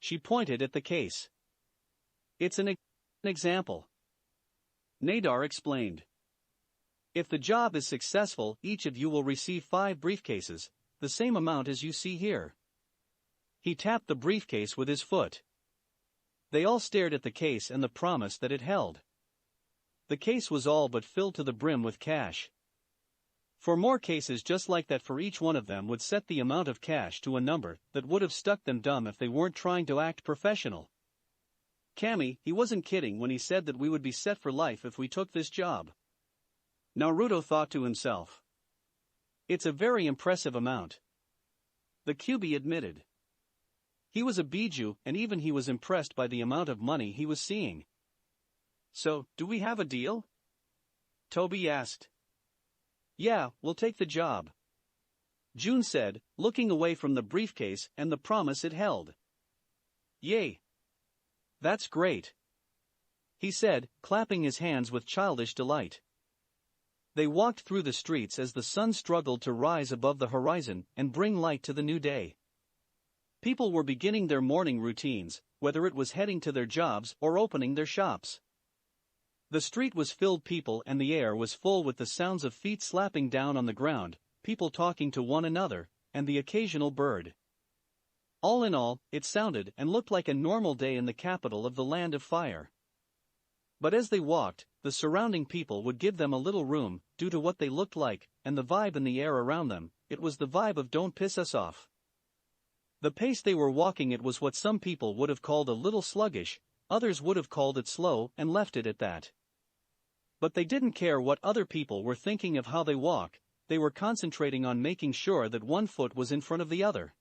She pointed at the case. It's an example. Nadar explained. If the job is successful, each of you will receive 5 briefcases, the same amount as you see here. He tapped the briefcase with his foot. They all stared at the case and the promise that it held. The case was all but filled to the brim with cash. 4 more cases just like that for each one of them would set the amount of cash to a number that would have stuck them dumb if they weren't trying to act professional. Kami, he wasn't kidding when he said that we would be set for life if we took this job. Naruto thought to himself. It's a very impressive amount. The Kyuubi admitted. He was a Biju and even he was impressed by the amount of money he was seeing. So, do we have a deal? Toby asked. Yeah, we'll take the job. June said, looking away from the briefcase and the promise it held. Yay! That's great. He said, clapping his hands with childish delight. They walked through the streets as the sun struggled to rise above the horizon and bring light to the new day. People were beginning their morning routines, whether it was heading to their jobs or opening their shops. The street was filled with people and the air was full with the sounds of feet slapping down on the ground, people talking to one another, and the occasional bird. All in all, it sounded and looked like a normal day in the capital of the Land of Fire. But as they walked, the surrounding people would give them a little room, due to what they looked like, and the vibe in the air around them. It was the vibe of don't piss us off. The pace they were walking it was what some people would have called a little sluggish, others would have called it slow and left it at that. But they didn't care what other people were thinking of how they walk, they were concentrating on making sure that one foot was in front of the other.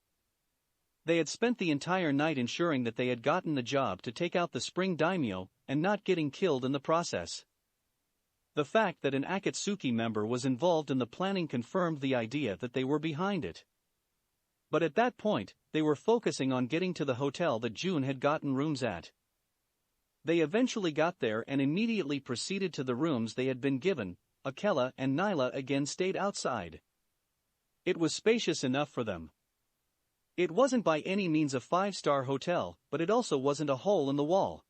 They had spent the entire night ensuring that they had gotten the job to take out the spring daimyo, and not getting killed in the process. The fact that an Akatsuki member was involved in the planning confirmed the idea that they were behind it. But at that point, they were focusing on getting to the hotel that June had gotten rooms at. They eventually got there and immediately proceeded to the rooms they had been given. Akela and Nyla again stayed outside. It was spacious enough for them. It wasn't by any means a 5-star hotel, but it also wasn't a hole in the wall.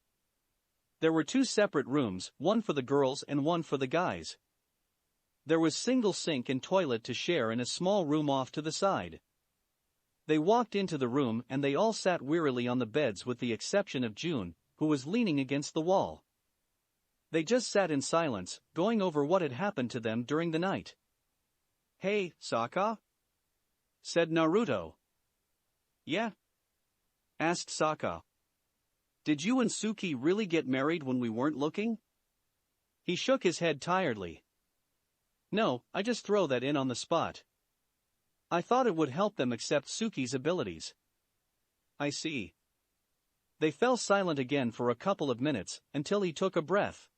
There were 2 separate rooms, one for the girls and one for the guys. There was single sink and toilet to share in a small room off to the side. They walked into the room and they all sat wearily on the beds with the exception of June, who was leaning against the wall. They just sat in silence, going over what had happened to them during the night. Hey, Sokka? Said Naruto. Yeah? Asked Sokka. Did you and Suki really get married when we weren't looking? He shook his head tiredly. No, I just throw that in on the spot. I thought it would help them accept Suki's abilities. I see. They fell silent again for a couple of minutes, until he took a breath.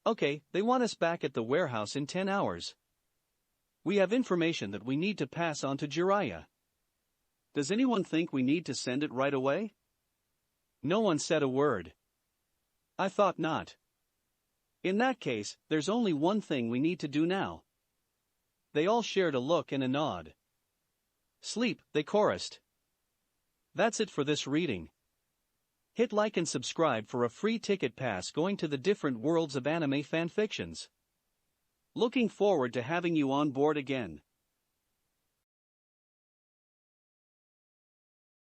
Okay, they want us back at the warehouse in 10 hours. We have information that we need to pass on to Jiraiya. Does anyone think we need to send it right away? No one said a word. I thought not. In that case, there's only one thing we need to do now. They all shared a look and a nod. Sleep, they chorused. That's it for this reading. Hit like and subscribe for a free ticket pass going to the different worlds of anime fanfictions. Looking forward to having you on board again.